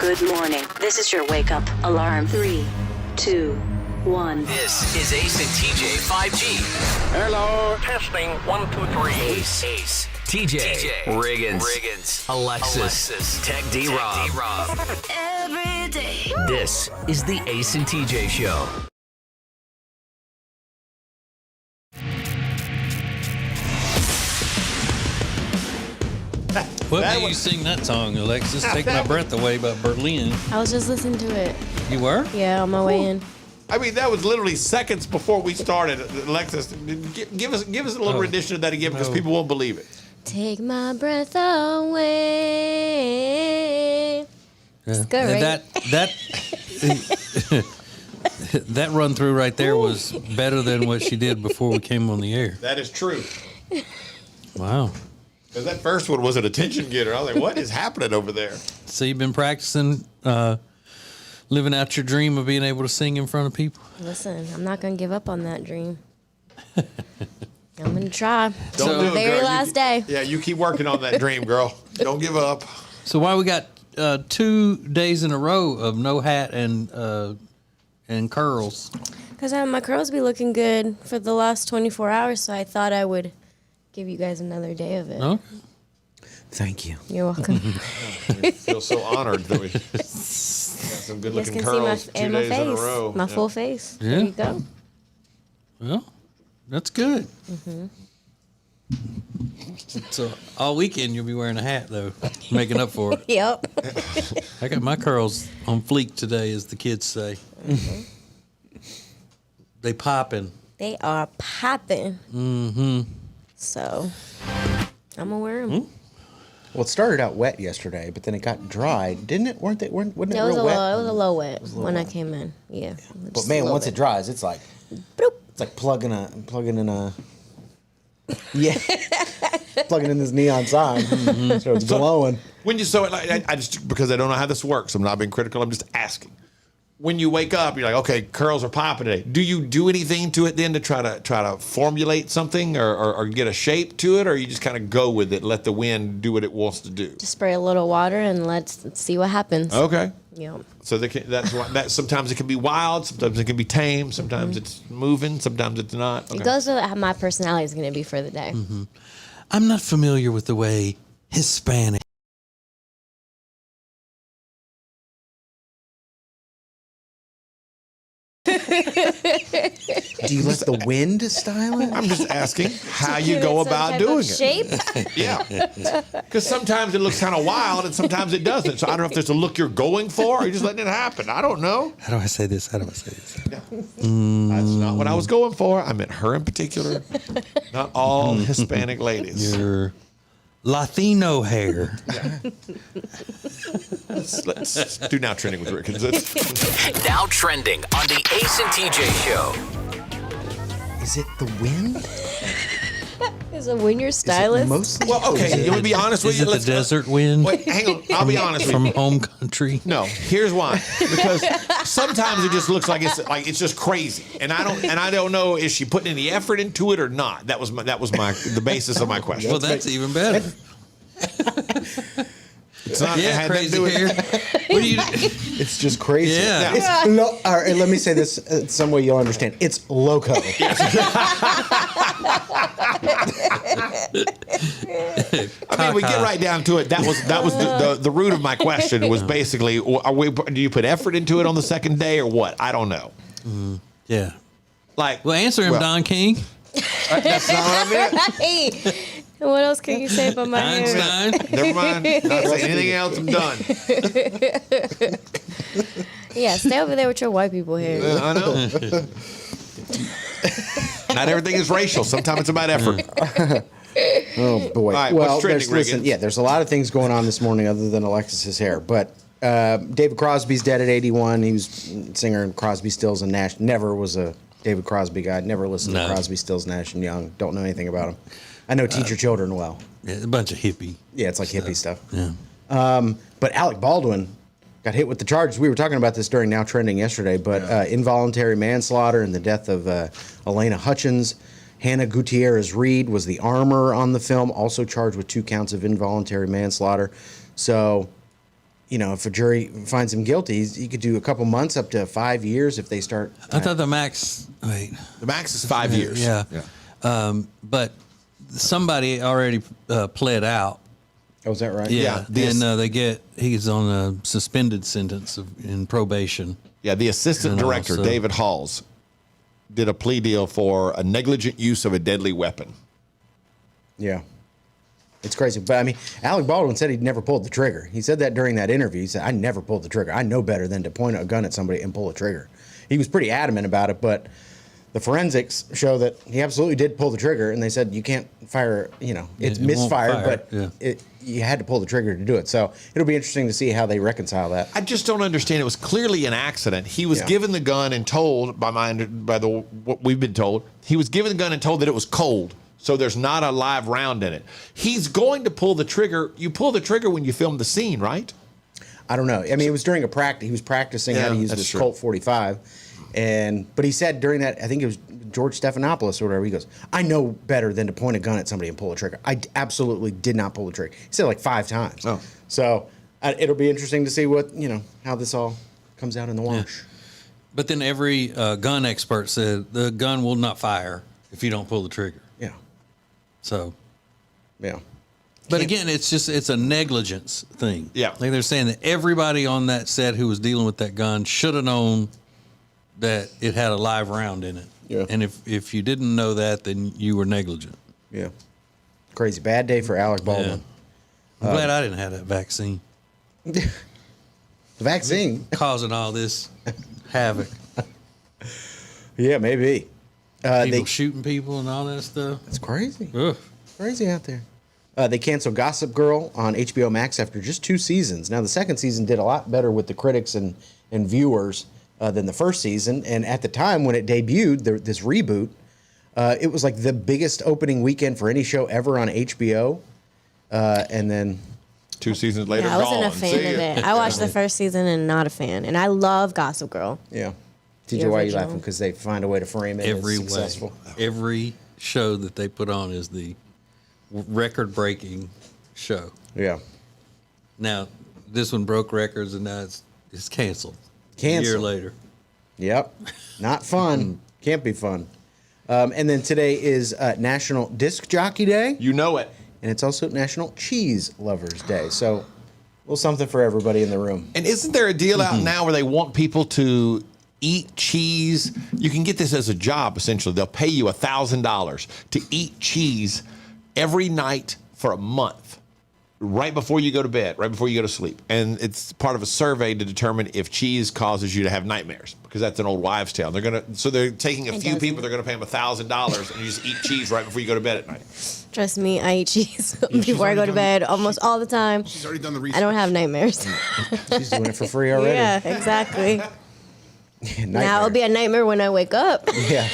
Good morning. This is your wake up alarm. 3, 2, 1. This is Ace and TJ 5G. Hello. Testing 1, 2, 3. Ace. TJ. Riggins. Alexis. Tech D-Rob. Every day. This is the Ace and TJ Show. What made you sing that song, Alexis? Take My Breath Away by Berlin. I was just listening to it. You were? Yeah, on my way in. I mean, that was literally seconds before we started. Alexis, give us a little rendition of that again because people won't believe it. Take my breath away. It's good, right? That run through right there was better than what she did before we came on the air. That is true. Wow. Because that first one was an attention getter. I was like, what is happening over there? So you've been practicing living out your dream of being able to sing in front of people? Listen, I'm not going to give up on that dream. I'm going to try. Don't do it, very girl. last day. Yeah, you keep working on that dream, girl. Don't give up. So why we got 2 days in a row of no hat and curls? Because my curls be looking good for the last 24 hours, so I thought I would give you guys another day of it. Okay. Thank you. You're welcome. I feel so honored that we got some You good guys looking can see curls 2 my days in a face, row. my full face. Yeah. There you go. Well, that's good. Mm-hmm. So all weekend you'll be wearing a hat, though, making up for it. Yep. I got my curls on fleek today, as the kids say. Mm-hmm. They popping. They are popping. Mm-hmm. So I'm going to wear them. Well, it started out wet yesterday, but then it got dry, didn't it? Wasn't it It was real a wet? low, it was a low wet when I came in. Yeah. But Just a man, little once bit. it dries, it's like Bloop. it's like plugging in a yeah, plugging in this neon sign, so it's glowing. When you I just because I don't know how this works, I'm not being critical. I'm just asking. When you wake up, you're like, okay, curls are popping today. Do you do anything to it then to try to formulate something or get a shape to it, or you just kind of go with it, let the wind do what it wants to do? Just spray a little water and let's see what happens. Okay. Yep. So that's why that sometimes it can be wild, sometimes it can be tame, sometimes it's moving, sometimes it's not. Okay. It goes with how my personality is going to be for the day. I'm not familiar with the way Hispanic. Do you let the wind style it? I'm just asking how you Give go it some about type doing of it. shape. Yeah. Because sometimes it looks kind of wild and sometimes it doesn't. So I don't know if there's a look you're going for or you're just letting it happen. I don't know. How do I say this? Yeah. That's not what I was going for. I meant her in particular. Not all Hispanic ladies. Your Latino hair. Let's do Now Trending with Rick. Now trending on the Ace and TJ Show. Is it the wind? Is it when you're Is it stylist? mostly? Well, okay, you want to be honest with Is you? it the desert wind Wait, hang on. I'll be honest with from you. home country? No, here's why. Because sometimes it just looks like it's just crazy, and I don't know is she putting any effort into it or not. That was the basis of my question. Well, that's even better. It's not. it Yeah, had nothing to crazy do with- hair. What do you? It's just crazy. Yeah. It's all right, let me say this some way you'll understand. It's loco. I mean, we get right down to it. That was the root of my question was basically, do you put effort into it on the second day or what? I don't know. Yeah. Like, Well, answer him, Don King. That's not what I meant. Hey, what else can you say about my hair? Einstein. Never mind. Not saying anything else. I'm done. Yeah, stay over there with your white people hair. I know. Not everything is racial. Sometimes it's about effort. Oh boy. All right, well, what's trending, listen, Riggins? there's a lot of things going on this morning other than Alexis's hair. But David Crosby's dead at 81. He was a singer in Crosby, Stills, and Nash. Never was a David Crosby guy. Never listened to Crosby, Stills, Nash and Young. Don't know anything about him. I know Teach Your Children well. Yeah, a bunch of hippie. Yeah, it's like hippie stuff. Yeah. But Alec Baldwin got hit with the charges. We were talking about this during Now Trending yesterday, but involuntary manslaughter and the death of Elena Hutchins. Hannah Gutierrez Reed was the armor on the film, also charged with 2 counts of involuntary manslaughter. So if a jury finds him guilty, he could do a couple months up to 5 years if they start. I thought the max. Wait, The max is 5 years. yeah. But somebody already pled out. Oh, is that right? Yeah, this- and he's on a suspended sentence in probation. Yeah, the assistant And director, also- David Halls, did a plea deal for a negligent use of a deadly weapon. Yeah. It's crazy. But I mean, Alec Baldwin said he'd never pulled the trigger. He said that during that interview. He said, I never pulled the trigger. I know better than to point a gun at somebody and pull a trigger. He was pretty adamant about it, but the forensics show that he absolutely did pull the trigger, and they said you can't fire, it's it won't misfired, fire, but yeah. you had to pull the trigger to do it. So it'll be interesting to see how they reconcile that. I just don't understand. It was clearly an accident. He was Yeah. given the gun and told what we've been told. He was given the gun and told that it was cold, so there's not a live round in it. He's going to pull the trigger. You pull the trigger when you film the scene, right? I don't know. I mean, it was during a practice. He was practicing how to Yeah, use that's this true. Colt 45. But he said during that, I think it was George Stephanopoulos or whatever, he goes, I know better than to point a gun at somebody and pull a trigger. I absolutely did not pull the trigger. He said it like 5 times. Oh. So it'll be interesting to see what, how this all comes out in the wash. But then every gun expert said the gun will not fire if you don't pull the trigger. Yeah. So, Yeah. but again, it's a negligence thing. Yeah. Like they're saying that everybody on that set who was dealing with that gun should have known that it had a live round in it. Yeah. And if you didn't know that, then you were negligent. Yeah. Crazy. Bad day for Alec Baldwin. I'm glad I didn't have that vaccine The vaccine. causing all this havoc. Yeah, maybe. People shooting people and all that stuff. It's crazy. Ugh. Crazy out there. They canceled Gossip Girl on HBO Max after just 2 seasons. Now, the second season did a lot better with the critics and viewers than the first season. And at the time when it debuted, this reboot, it was like the biggest opening weekend for any show ever on HBO. And then 2 seasons later, Yeah, I wasn't a gone. fan See of ya. it. I watched the first season and not a fan. And I love Gossip Girl. Yeah. The TJ, why are you original. laughing? Because they find a way to frame it Every as way. successful. Every show that they put on is the record-breaking show. Yeah. Now, this one broke records, and now it's canceled. A year Canceled. later. Yep. Not fun. Can't be fun. And then today is National Disc Jockey Day. You know it. And it's also National Cheese Lovers Day. So, a little something for everybody in the room. And isn't there a deal out now where they want people to eat cheese? You can get this as a job, essentially. They'll pay you $1,000 to eat cheese every night for a month, right before you go to bed, right before you go to sleep. And it's part of a survey to determine if cheese causes you to have nightmares, because that's an old wives' tale. They're taking a It few doesn't. people, they're going to pay them $1,000, and you just eat cheese right before you go to bed at night. Trust me, I eat cheese before I go to bed almost all the time. She's already done the research. I don't have nightmares. She's doing it for free already. Yeah, exactly. Nightmare. Now it'll be a nightmare when I wake up. Yeah.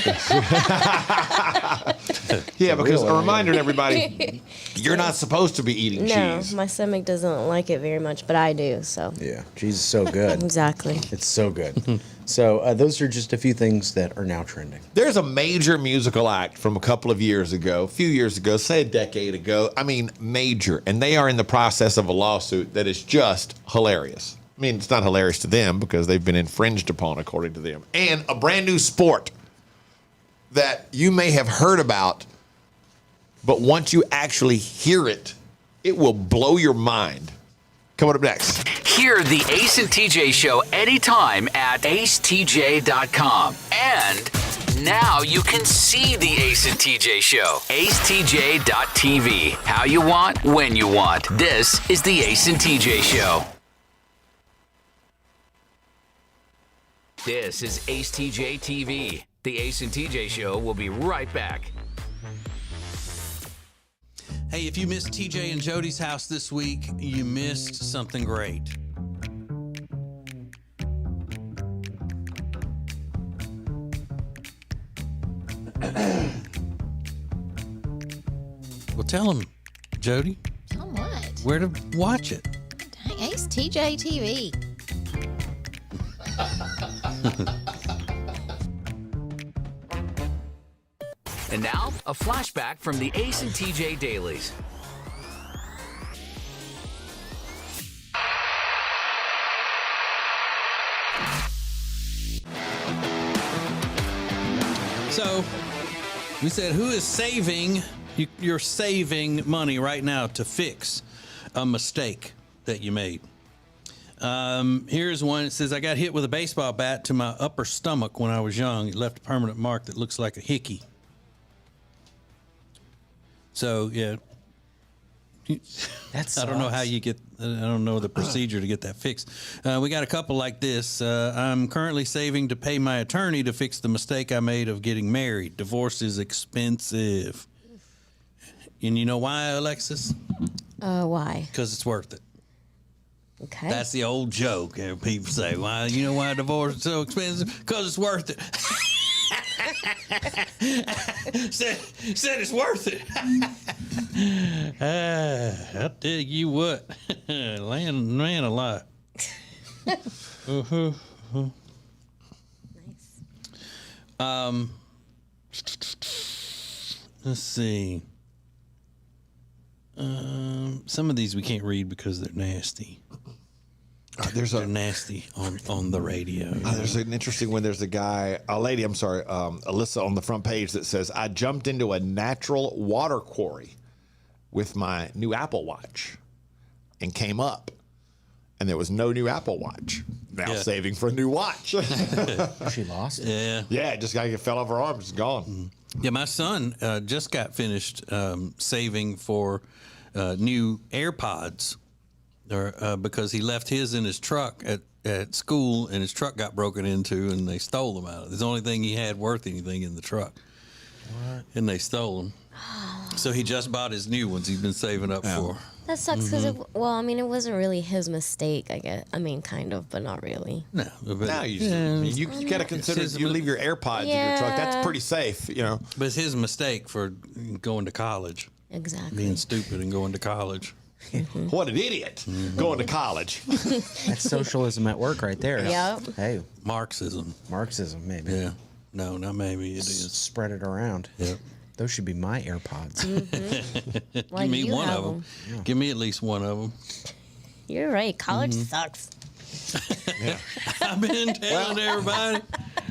Yeah, because real a reminder to everybody, you're not supposed to be eating No, cheese. my stomach doesn't like it very much, but I do. So Yeah. Cheese is so good. exactly. It's so good. So, those are just a few things that are now trending. There's a major musical act from a couple of years ago, a few years ago, say a decade ago. I mean, major. And they are in the process of a lawsuit that is just hilarious. I mean, it's not hilarious to them because they've been infringed upon, according to them. And a brand new sport that you may have heard about, but once you actually hear it, it will blow your mind. Coming up next. Hear the Ace and TJ show anytime at acetj.com. And now you can see the Ace and TJ show. acetj.tv. How you want, when you want. This is the Ace and TJ show. This is Ace TJ TV. The Ace and TJ show will be right back. Hey, if you missed TJ and Jody's house this week, you missed something great. Well, tell them, Jody, Tell 'em what? where to watch it. Dang, Ace TJ TV. And now, a flashback from the Ace and TJ dailies. So we said, who is saving? You're saving money right now to fix a mistake that you made. Here's one. It says, I got hit with a baseball bat to my upper stomach when I was young. It left a permanent mark that looks like a hickey. So, yeah. That's I don't know how you get, I don't know the procedure to get that fixed. We got a couple like this. I'm currently saving to pay my attorney to fix the mistake I made of getting married. Divorce is expensive. And you know why, Alexis? Why? Because it's worth it. Okay. That's the old joke. People say, "Why? You know why divorce is so expensive? Because it's worth it." said it's worth it. I tell you what, man alive. Nice. Let's see. Some of these we can't read because they're nasty. They're nasty on the radio. There's an interesting one. There's a lady, I'm sorry, Alyssa on the front page that says, I jumped into a natural water quarry with my new Apple Watch and came up. And there was no new Apple Watch. Now saving for a new watch. She lost it. Yeah. Yeah, it just fell off her arm. It's gone. Yeah, my son just got finished saving for new AirPods because he left his in his truck at school, and his truck got broken into, and they stole them out. It's the only thing he had worth anything in the truck. What? And they stole them. So he just bought his new ones he's been saving up for. That sucks because, it wasn't really his mistake, I guess. I mean, kind of, but not really. No. But, Now you got to consider you leave your AirPods in your truck. That's pretty safe, you know. But it's his mistake for going to college. Exactly. Being stupid and going to college. What an idiot. Going to college. That's socialism at work right there. Yep. Hey, Marxism, maybe. Yeah. No, not maybe. It is. Spread it around. Yep. Those should be my AirPods. Why Give me do you one have of them. them? Give me at least one of them. You're right. College sucks. I've been telling everybody.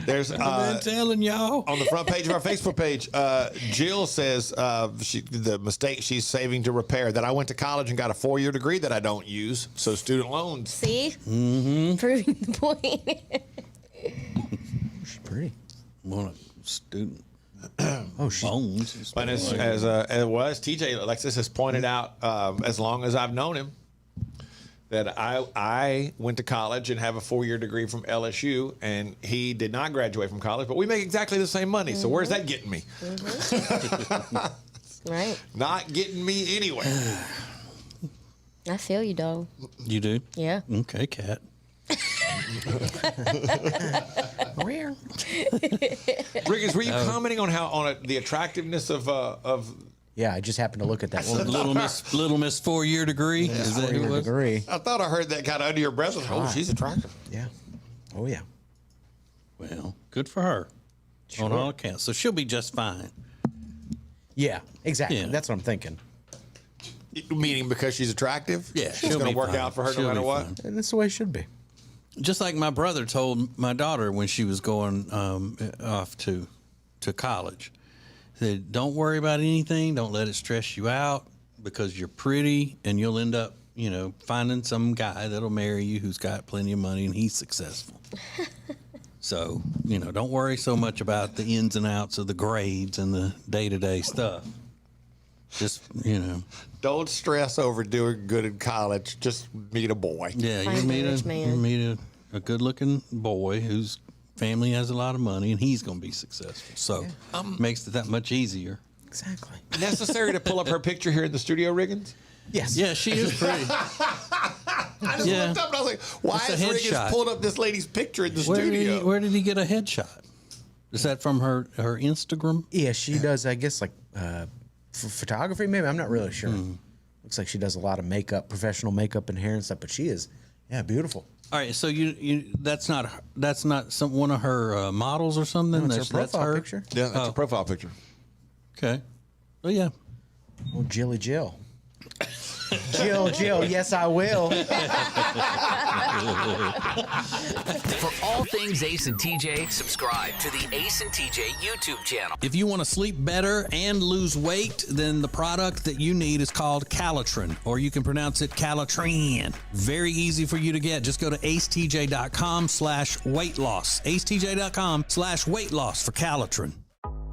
There's I've been telling y'all. on the front page of our Facebook page, Jill says the mistake she's saving to repair, that I went to college and got a 4-year degree that I don't use. So student loans. See? Mm-hmm. Proving the point. She's pretty. One of student Oh, she's bones. But as TJ Alexis has pointed out, as long as I've known him, that I went to college and have a 4-year degree from LSU, and he did not graduate from college, but we make exactly the same money. So where's that getting me? Right. Not getting me anywhere. I feel you, dog. You do? Yeah. Okay, Cat. Riggins, were you commenting on the attractiveness of Yeah, I just happened to look at that one. Little Miss 4-year degree. Is that who it was? Degree. I thought I heard that kind of under your breath. Oh, she's attractive. Yeah. Oh, yeah. Well, good for her. Sure. On all accounts. So she'll be just fine. Yeah, exactly. Yeah. That's what I'm thinking. Meaning because she's attractive? Yeah, She's she'll going be to work fine. out for her She'll no matter be what? fine. And that's the way it should be. Just like my brother told my daughter when she was going off to college. He said, don't worry about anything. Don't let it stress you out because you're pretty and you'll end up, finding some guy that'll marry you who's got plenty of money and he's successful. So, don't worry so much about the ins and outs of the grades and the day-to-day stuff. Just, Don't stress over doing good in college. Just meet a boy. Yeah, Find a rich man. you meet a good-looking boy whose family has a lot of money, and he's going to be successful. So makes it that much easier. Exactly. Necessary to pull up her picture here in the studio, Riggins? Yes. Yeah, she is pretty. I just looked up and I was like, why It's a is Riggins headshot. pulling up this lady's picture in the studio? Where did he get a headshot? Is that from her Instagram? Yeah, she does, I guess, like photography, maybe. I'm not really sure. Looks like she does a lot of makeup, professional makeup and hair and stuff, but she is, beautiful. All right, so you that's not one of her models or something. No, it's her profile her picture. Yeah, that's a profile picture. Okay. Oh yeah. Oh, Jilly Jill. Jill, yes, I will. For all things Ace and TJ, subscribe to the Ace and TJ YouTube channel. If you want to sleep better and lose weight, then the product that you need is called Calitrin, or you can pronounce it Calitrin. Very easy for you to get. Just go to acetj.com/weight loss. acetj.com/weight loss for Calitrin.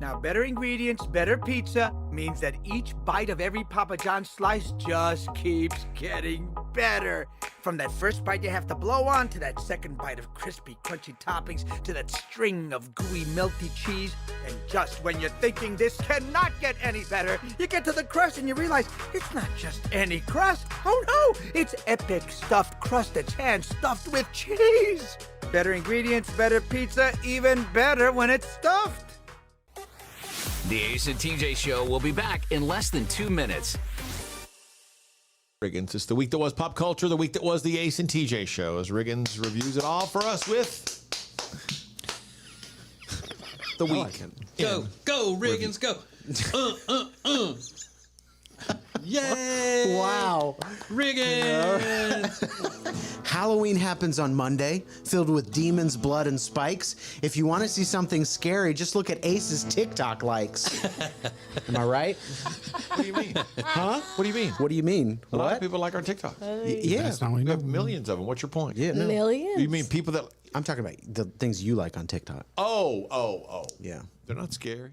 Now, better ingredients, better pizza means that each bite of every Papa John's slice just keeps getting better. From that first bite you have to blow on, to that second bite of crispy, crunchy toppings, to that string of gooey, melty cheese. And just when you're thinking this cannot get any better, you get to the crust and you realize it's not just any crust. Oh no, it's epic stuffed crust that's hand-stuffed with cheese. Better ingredients, better pizza, even better when it's stuffed. The Ace and TJ Show will be back in less than 2 minutes. Riggins, it's the week that was pop culture, the week that was the Ace and TJ Show, as Riggins reviews it all for us with the week. Go, Riggins, go. Yay! Wow. Riggins! Halloween happens on Monday, filled with demons, blood, and spikes. If you want to see something scary, just look at Ace's TikTok likes. Am I right? What do you mean? Huh? What do you mean? What do you mean? A lot of What? people like our TikTok. Yeah. That's not what We have millions of them. What's your point? Yeah, no. Millions. You mean people that... I'm talking about the things you like on TikTok. Oh. Yeah. They're not scary.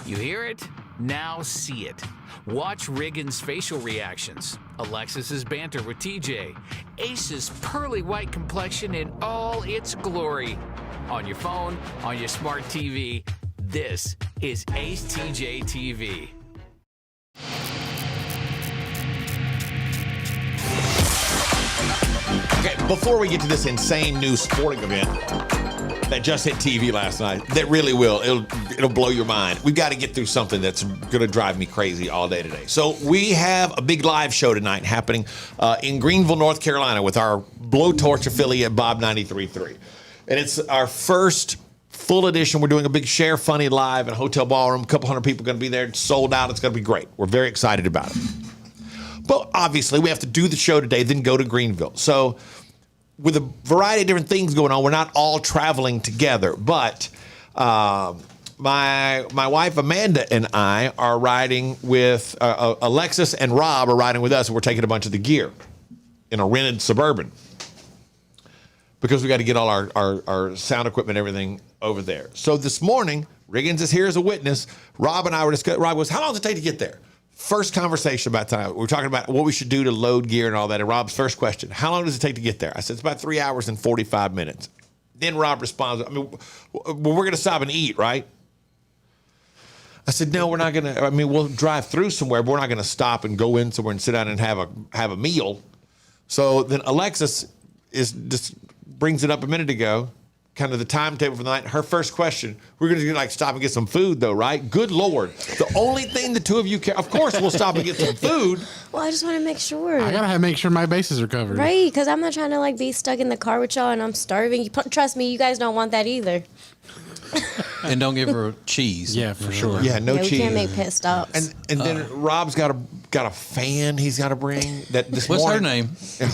You hear it? Now see it. Watch Riggins' facial reactions, Alexis's banter with TJ, Ace's pearly white complexion in all its glory. On your phone, on your smart TV, this is Ace TJ TV. Okay, before we get to this insane new sporting event that just hit TV last night, that really will, it'll blow your mind. We've got to get through something that's going to drive me crazy all day today. So we have a big live show tonight happening in Greenville, North Carolina with our Blowtorch affiliate, Bob 93.3. And it's our first full edition. We're doing a big Share Funny live in a hotel ballroom. A couple hundred people going to be there. It's sold out. It's going to be great. We're very excited about it. But obviously, we have to do the show today, then go to Greenville. So with a variety of different things going on, we're not all traveling together. But my wife, Amanda, and I are riding with Alexis and Rob are riding with us. And we're taking a bunch of the gear in a rented Suburban because we got to get all our sound equipment, everything over there. So this morning, Riggins is here as a witness. Rob and I were discussing. Rob goes, how long does it take to get there? First conversation about time. We're talking about what we should do to load gear and all that. And Rob's first question, how long does it take to get there? I said, it's about 3 hours and 45 minutes. Then Rob responds, I mean, we're going to stop and eat, right? I said, no, we're not going to. I mean, we'll drive through somewhere, but we're not going to stop and go in somewhere and sit down and have a meal. So then Alexis just brings it up a minute ago. kind of the timetable for the night. Her first question, we're going to like stop and get some food though, right? Good Lord. The only thing the two of you care, of course we'll stop and get some food. Well, I just want to make sure. I gotta make sure my bases are covered. Right, because I'm not trying to like be stuck in the car with y'all and I'm starving. Trust me, you guys don't want that either. And don't give her cheese. Yeah, for sure. Yeah, no Yeah, we cheese. can't make pit stops. And then Rob's got a fan he's got to bring. That this What's her morning. name?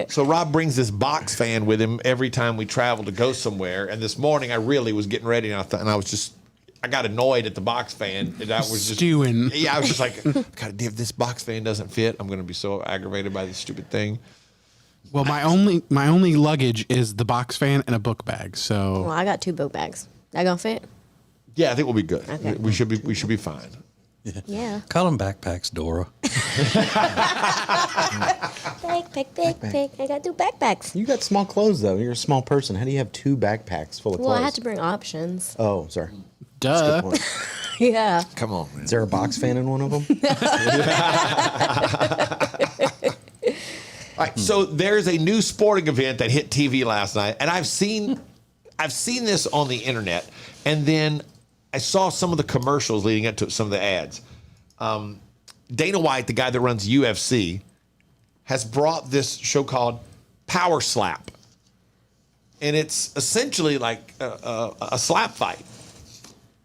So Rob brings this box fan with him every time we travel to go somewhere. And this morning I really was getting ready and I got annoyed at the box fan. And I was just Stewing. Yeah, I was just like, God, if this box fan doesn't fit, I'm going to be so aggravated by this stupid thing. Well, my only luggage is the box fan and a book bag. So Well, I got 2 book bags. That gonna fit? Yeah, I think we'll be good. Okay. We should be fine. Yeah. Call them backpacks, Dora. Backpack. I got 2 backpacks. You got small clothes though. You're a small person. How do you have 2 backpacks full of clothes? Well, I had to bring options. Oh, sorry. duh. Good point. Yeah. Come on, man. Is there a box fan in one of them? All right, so there's a new sporting event that hit TV last night, and I've seen this on the internet, and then I saw some of the commercials leading up to it, some of the ads. Dana White, the guy that runs UFC, has brought this show called Power Slap, and it's essentially like a slap fight,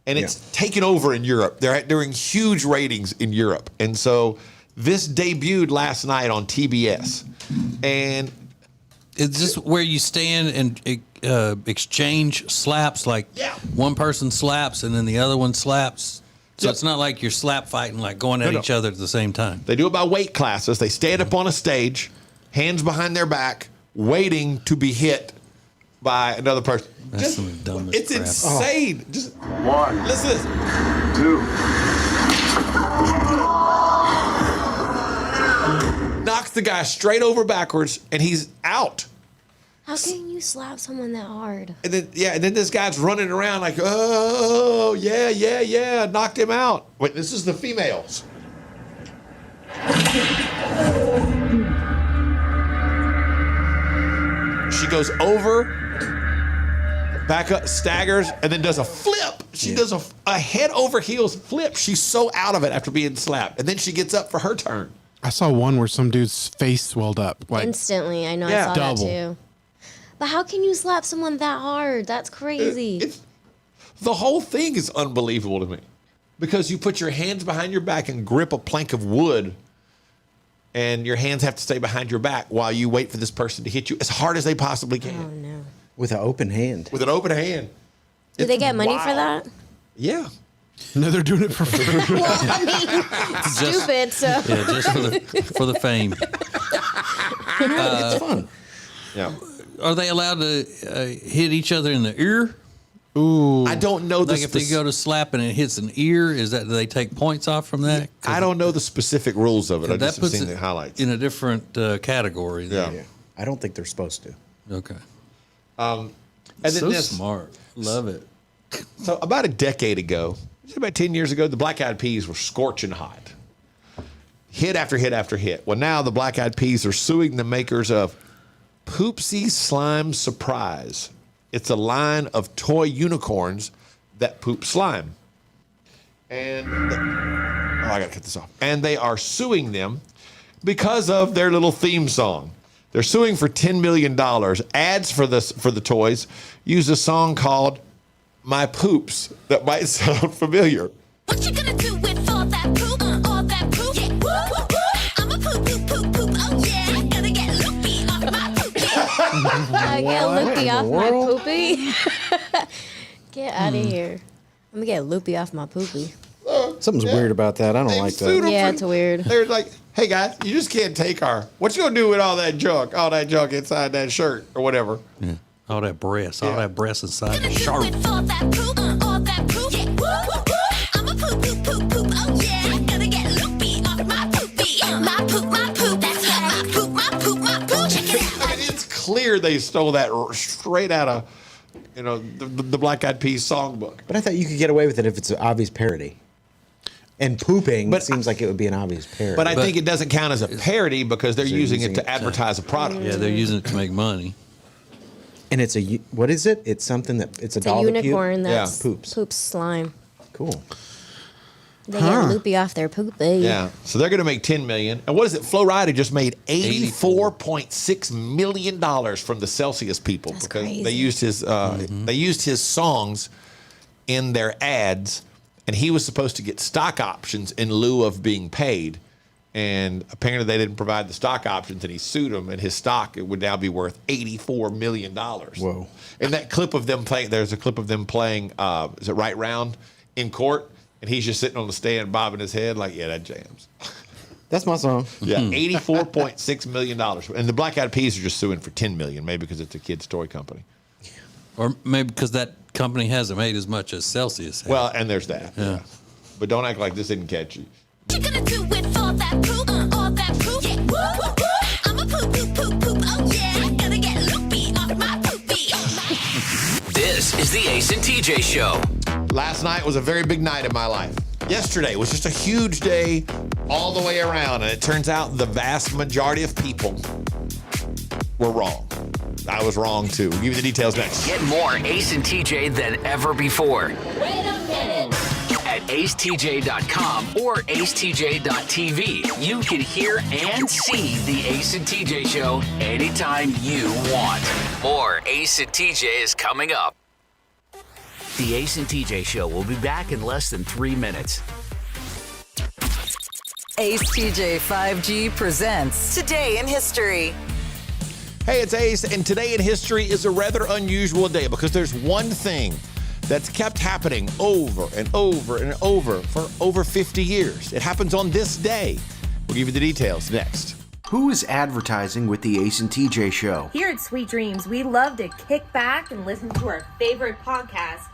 and it's taken over in Europe. They're doing huge ratings in Europe, and so this debuted last night on TBS. And Is this where you stand and exchange slaps? Like one person slaps and then the other one slaps? So it's not like you're slap fighting, like going at each other at the same time. They do it by weight classes. They stand up on a stage, hands behind their back, waiting to be hit by another person. That's some dumbest It's crap. insane. Just One, listen to this. 2. Knocks the guy straight over backwards, and he's out. How can you slap someone that hard? And then this guy's running around like, oh, yeah, knocked him out. Wait, this is the females. She goes over, back up, staggers, and then does a flip. She does a head over heels flip. She's so out of it after being slapped. And then she gets up for her turn. I saw one where some dude's face swelled up. Like Instantly. I know. I saw double. that too. But how can you slap someone that hard? That's crazy. The whole thing is unbelievable to me because you put your hands behind your back and grip a plank of wood, and your hands have to stay behind your back while you wait for this person to hit you as hard as they possibly can. Oh no. With an open hand. With an open hand. Do they get money for wild. that? Yeah. no, they're doing it for free. Well, I mean, stupid. So Yeah, just for the fame. It's fun. Yeah. Are they allowed to hit each other in the ear? Ooh. I don't know the Like if they go to slap and it hits an ear, do they take points off from that? I don't know the specific rules of it. I That just have puts seen it the highlights. in a different category. Yeah. Yeah. I don't think they're supposed to. Okay. And then So this, smart. Love it. so about a decade ago, about 10 years ago, the Black Eyed Peas were scorching hot. Hit after hit after hit. Well, now the Black Eyed Peas are suing the makers of Poopsie Slime Surprise. It's a line of toy unicorns that poop slime. And I gotta cut this off. And they are suing them because of their little theme song. They're suing for $10 million. Ads for the toys use a song called "My Poops" that might sound familiar. What you gonna do with all that poop? All that poop? Yeah. Woo, woo, woo. I'm a poop, poop, poop, poop. Oh yeah. Gonna get loopy off my poopy. I get loopy off my world? poopy. Get out of here. I'm gonna get loopy off my poopy. Something's weird about that. I don't They like sued that. them Yeah, for- it's weird. They're like, hey guys, you just can't take what you gonna do with all that junk inside that shirt or whatever. Yeah. All that breast, all Yeah. that breast inside the Gonna do shark. with all that poop? All that poop? Yeah. Woo, woo, woo. I'm a poop, poop, poop, poop. Oh yeah. Gonna get loopy off my poopy. My poop, my poop. That's right. My poop, my poop, my poop. Check it out. I mean, it's clear they stole that straight out of, the Black Eyed Peas songbook. But I thought you could get away with it if it's an obvious parody. And pooping But seems like it would be an obvious parody. But I think it doesn't count as a parody because they're using it using to it to- advertise a product. Yeah, they're using it to make money. And it's what is it? It's something that it's a It's a doll that unicorn that poops. poops slime. Cool. They get loopy off their poopy. Yeah. So they're going to make $10 million. And what is it? Flo Rida just made $84.6 million from the Celsius people because crazy. they used his they used his songs in their ads, and he was supposed to get stock options in lieu of being paid. And apparently they didn't provide the stock options, and he sued them, and his stock it would now be worth $84 million. Whoa. And that clip of them playing, there's a clip of them playing, is it Right Round in court? And he's just sitting on the stand bobbing his head like, yeah, that jams. That's my song. Yeah, $84.6 million. And the Black Eyed Peas are just suing for $10 million, maybe because it's a kid's toy company. Or maybe because that company hasn't made as much as Celsius has. Well, and there's that. Yeah. But don't act like this didn't catch you. You gonna do with all that poop, all that poop? Yeah, woo, woo, woo. I'm a poop, poop, poop, poop. Oh yeah, gotta get loopy off my poopy. This is the Ace and TJ Show. Last night was a very big night in my life. Yesterday was just a huge day all the way around, and it turns out the vast majority of people were wrong. I was wrong too. We'll give you the details next. Get more Ace and TJ than ever before Wait a minute. at acetj.com or acetj.tv. You can hear and see the Ace and TJ Show anytime you want. More Ace and TJ is coming up. The Ace and TJ Show will be back in less than 3 minutes. Ace TJ 5G presents Today in History. Hey, it's Ace, and today in history is a rather unusual day because there's one thing that's kept happening over and over and over for over 50 years. It happens on this day. We'll give you the details next. Who is advertising with the Ace and TJ Show? Here at Sweet Dreams, we love to kick back and listen to our favorite podcast,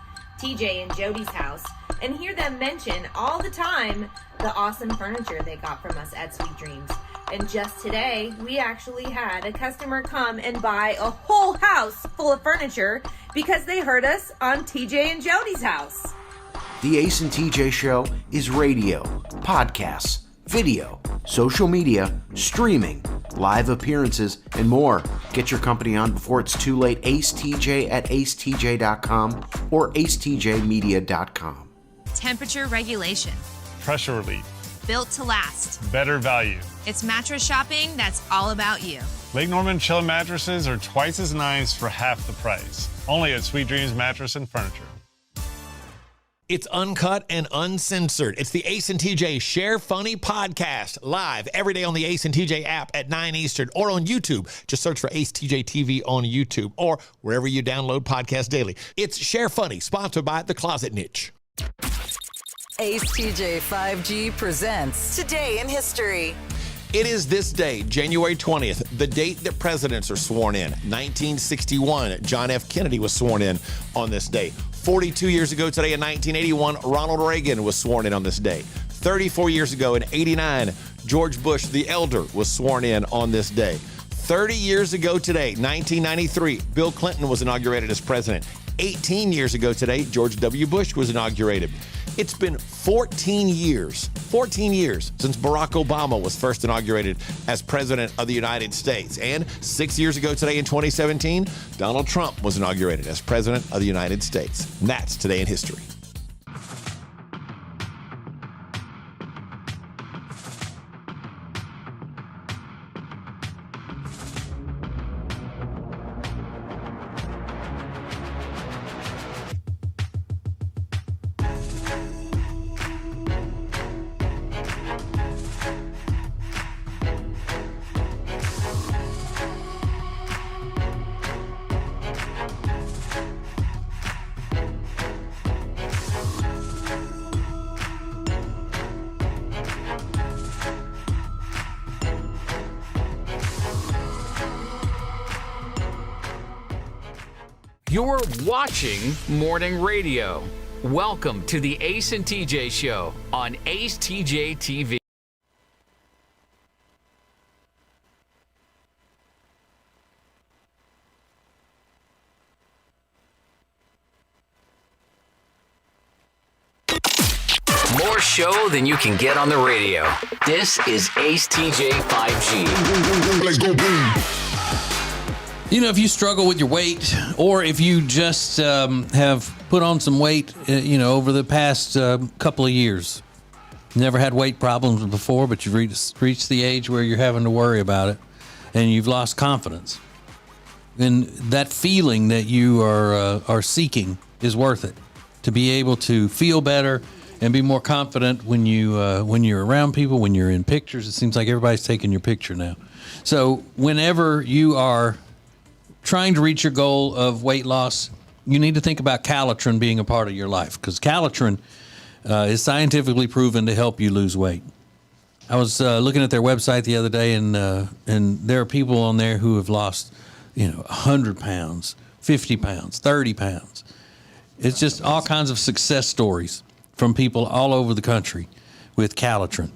TJ and Jody's House, and hear them mention all the time the awesome furniture they got from us at Sweet Dreams. And just today, we actually had a customer come and buy a whole house full of furniture because they heard us on TJ and Jody's House. The Ace and TJ Show is radio, podcasts, video, social media, streaming, live appearances, and more. Get your company on before it's too late. Ace TJ at acetj.com or acetjmedia.com. Temperature regulation. Pressure relief. Built to last. Better value. It's mattress shopping that's all about you. Lake Norman Chill mattresses are twice as nice for half the price. Only at Sweet Dreams Mattress and Furniture. It's uncut and uncensored. It's the Ace and TJ Share Funny podcast, live every day on the Ace and TJ app at 9 Eastern or on YouTube. Just search for Ace TJ TV on YouTube or wherever you download podcasts daily. It's Share Funny, sponsored by The Closet Niche. Ace TJ 5G presents Today in History. It is this day, January 20th, the date that presidents are sworn in. 1961, John F. Kennedy was sworn in on this day. 42 years ago today in 1981, Ronald Reagan was sworn in on this day. 34 years ago in 89, George Bush the Elder was sworn in on this day. 30 years ago today, 1993, Bill Clinton was inaugurated as president. 18 years ago today, George W. Bush was inaugurated. It's been 14 years since Barack Obama was first inaugurated as president of the United States. And 6 years ago today in 2017, Donald Trump was inaugurated as president of the United States. And that's Today in History. You're watching Morning Radio. Welcome to the Ace and TJ Show on Ace TJ TV. More show than you can get on the radio. This is Ace TJ 5G. Let's go boom. if you struggle with your weight, or if you just have put on some weight, over the past couple of years, never had weight problems before, but you've reached the age where you're having to worry about it, and you've lost confidence, then that feeling that you are seeking is worth it. To be able to feel better and be more confident when you're around people, when you're in pictures. It seems like everybody's taking your picture now. So whenever you are trying to reach your goal of weight loss, you need to think about Calitrin being a part of your life, because Calitrin is scientifically proven to help you lose weight. I was looking at their website the other day, and there are people on there who have lost, 100 pounds, 50 pounds, 30 pounds. It's just all kinds of success stories from people all over the country with Calitrin.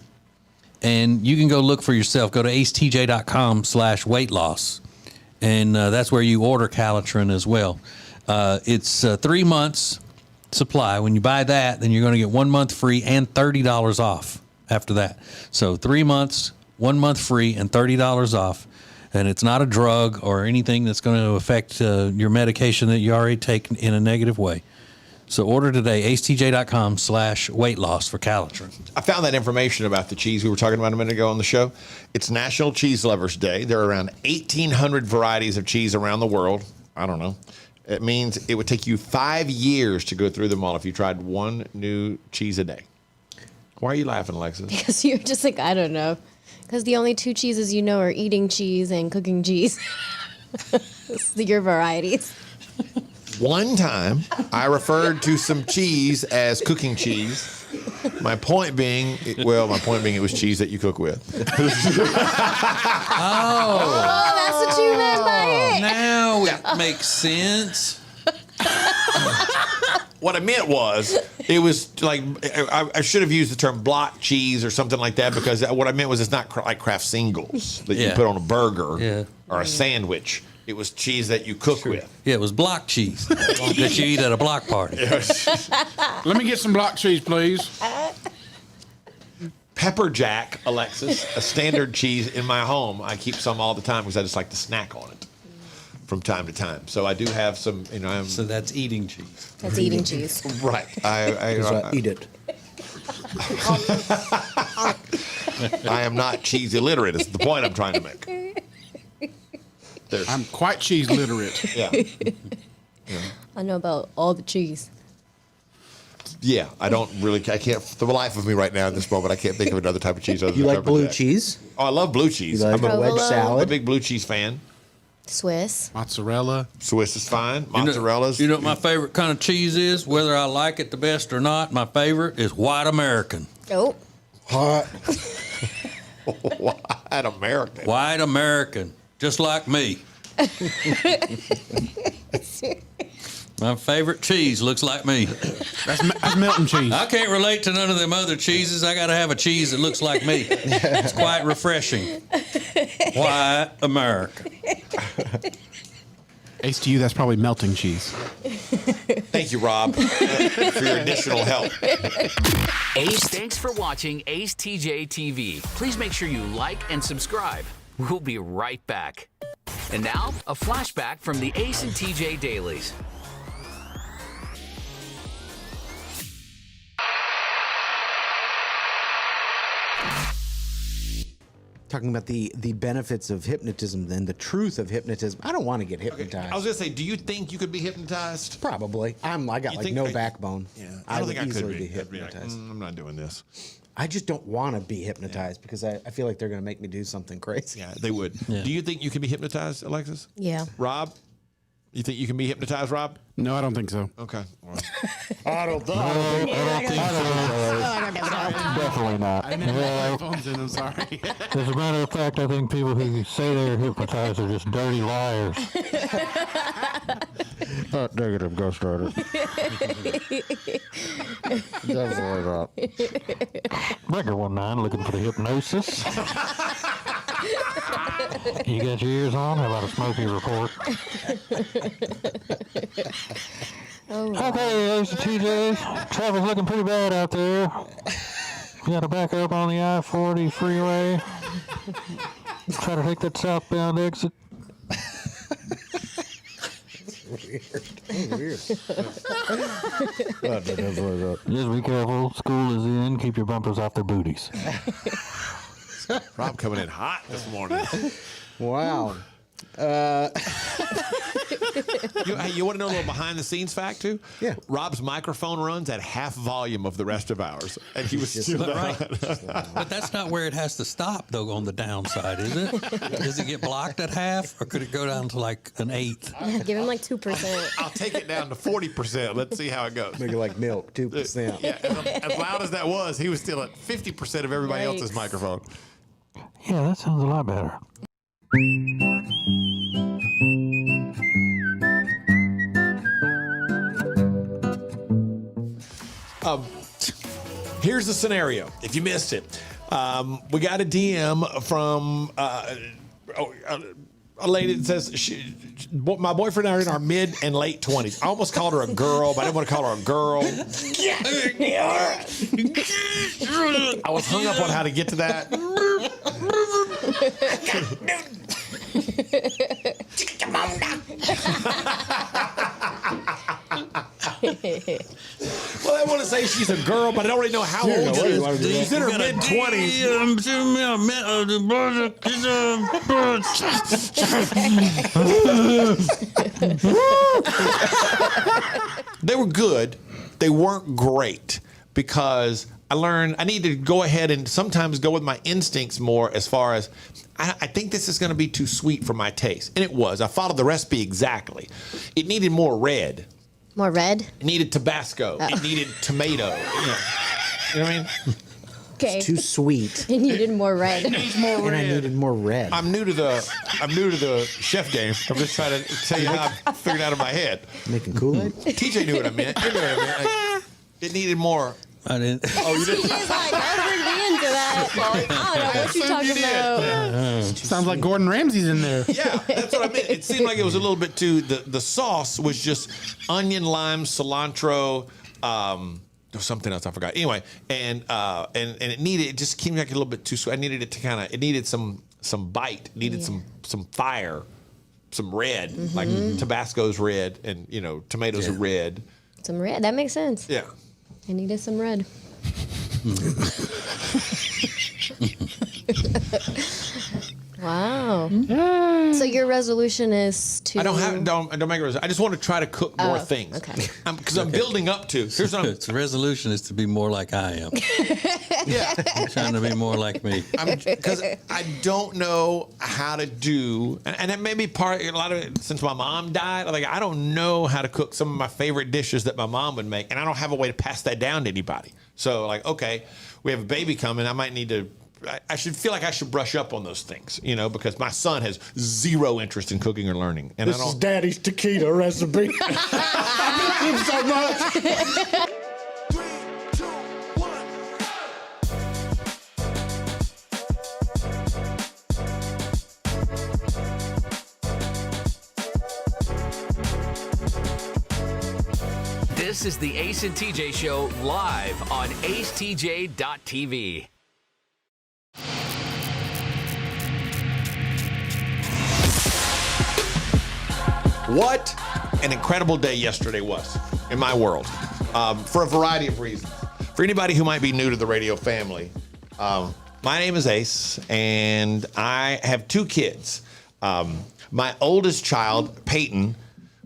And you can go look for yourself. Go to acetj.com/weight loss. And that's where you order Calitrin as well. It's 3 months supply. When you buy that, then you're going to get 1 month free and $30 off after that. So 3 months, 1 month free, and $30 off. And it's not a drug or anything that's going to affect your medication that you already take in a negative way. So order today, acetj.com/weight loss for Calitrin. I found that information about the cheese we were talking about a minute ago on the show. It's National Cheese Lovers Day. There are around 1,800 varieties of cheese around the world. I don't know. It means it would take you 5 years to go through them all if you tried one new cheese a day. Why are you laughing, Alexis? Because you're just like, I don't know. Because the only two cheeses you know are eating cheese and cooking cheese. It's your varieties. One time, I referred to some cheese as cooking cheese. My point being, it was cheese that you cook with. Oh, that's what you meant by it. Now it makes sense. What I meant was, it was like, I should have used the term block cheese or something like that, because what I meant was it's not like Kraft singles that you put on a burger or a sandwich. It was cheese that you cook with. Yeah, it was block cheese that you eat at a block party. Let me get some block cheese, please. Pepper Jack, Alexis, a standard cheese in my home. I keep some all the time because I just like to snack on it from time to time. So I do have some, So that's eating cheese. That's eating cheese. Right. I eat it. I am not cheese illiterate, is the point I'm trying to make. I'm quite cheese literate. Yeah. I know about all the cheese. Yeah, I can't, for the life of me right now in this moment, I can't think of another type of cheese other than You like Pepper blue Jack. cheese? Oh, I love blue cheese. You like I'm a wedge salad? I'm a big blue cheese fan. Swiss. Mozzarella. Swiss is fine. Mozzarella's. You know what my favorite kind of cheese is? Whether I like it the best or not, my favorite is white American. Oh. Hot. White American. White American. Just like me. My favorite cheese looks like me. That's melting cheese. I can't relate to none of them other cheeses. I got to have a cheese that looks like me. It's quite refreshing. White America. Ace, to you, that's probably melting cheese. Thank you, Rob, for your additional help. Ace, thanks for watching Ace TJ TV. Please make sure you like and subscribe. We'll be right back. And now, a flashback from the Ace and TJ Dailies. Talking about the benefits of hypnotism, then the truth of hypnotism. I don't want to get hypnotized. I was gonna say, do you think you could be hypnotized? Probably. I got like no backbone. Yeah, I don't would think I easily could be be. I'd be like, hypnotized. I'm not doing this. I just don't want to be hypnotized because I feel like they're going to make me do something crazy. Yeah, they would. Yeah. Do you think you can be hypnotized, Alexis? Yeah. Rob? You think you can be hypnotized, Rob? No, I don't think so. Okay. Well, I don't think Definitely not. I didn't have my headphones in, I'm sorry. As a matter of fact, I think people who say they're hypnotized are just dirty liars. Negative, Ghost Rider. Definitely not. Breaker 19 looking for the hypnosis. You got your ears on? How about a smoky report? Okay, Ace and TJ. Traffic's looking pretty bad out there. You got to back up on the I-40 freeway. Try to take that southbound exit. Weird. Just be careful. School is in. Keep your bumpers off their booties. Rob coming in hot this morning. Wow. You want to know a little behind the scenes fact too? Yeah. Rob's microphone runs at half volume of the rest of ours, and he was still right. But that's not where it has to stop, though. On the downside, is it? Does it get blocked at half, or could it go down to like an eighth? Give him like 2%. I'll take it down to 40%. Let's see how it goes. Make it like milk, 2%. Yeah, as loud as that was, he was still at 50% of everybody else's microphone. Yeah, that sounds a lot better. Here's the scenario. If you missed it, we got a DM from a lady that says, my boyfriend and I are in our mid and late 20s. I almost called her a girl, but I didn't want to call her a girl. I was hung up on how to get to that. Well, I want to say she's a girl, but I don't really know how old she is. She's in her mid-20s. They were good. They weren't great because I learned I need to go ahead and sometimes go with my instincts more as far as I think this is going to be too sweet for my taste. And it was. I followed the recipe exactly. It needed more red. More red? It needed Tabasco. Oh. It needed tomato. You know what I mean? Okay. It's too sweet. It needed more red. It needs more And I red. needed more red. I'm new to the chef game. I'm just trying to tell you how I figured it out in my head. Making Kool-Aid? TJ knew what I meant. You knew what I meant. Like, it needed more. I didn't. Oh, you didn't? He's like, I was really into that. I don't know what you're talking about. Sounds like Gordon Ramsay's in there. Yeah, that's what I meant. It seemed like it was a little bit too. The sauce was just onion, lime, cilantro. There was something else I forgot. Anyway, and it needed. It just came like a little bit too sweet. I needed it to kind of. It needed some bite. It needed some fire, some red. Like Tabasco's red, and tomatoes are red. Some red. That makes sense. Yeah. I needed some red. Wow. So your resolution is to don't make a resolution. I just want to try to cook more things. Okay. Because I'm building up to. Here's what I'm. Its resolution is to be more like I am. Yeah. I'm trying to be more like me. Because I don't know how to do, and it may be a lot of it since my mom died. Like I don't know how to cook some of my favorite dishes that my mom would make, and I don't have a way to pass that down to anybody. So like, okay, we have a baby coming. I might need to. I should feel like I should brush up on those things, because my son has zero interest in cooking or learning. And This is Daddy's taquito recipe. I miss him so much. This is the Ace and TJ Show live on acetj.tv. What an incredible day yesterday was in my world, for a variety of reasons. For anybody who might be new to the radio family, my name is Ace, and I have two kids. My oldest child, Peyton,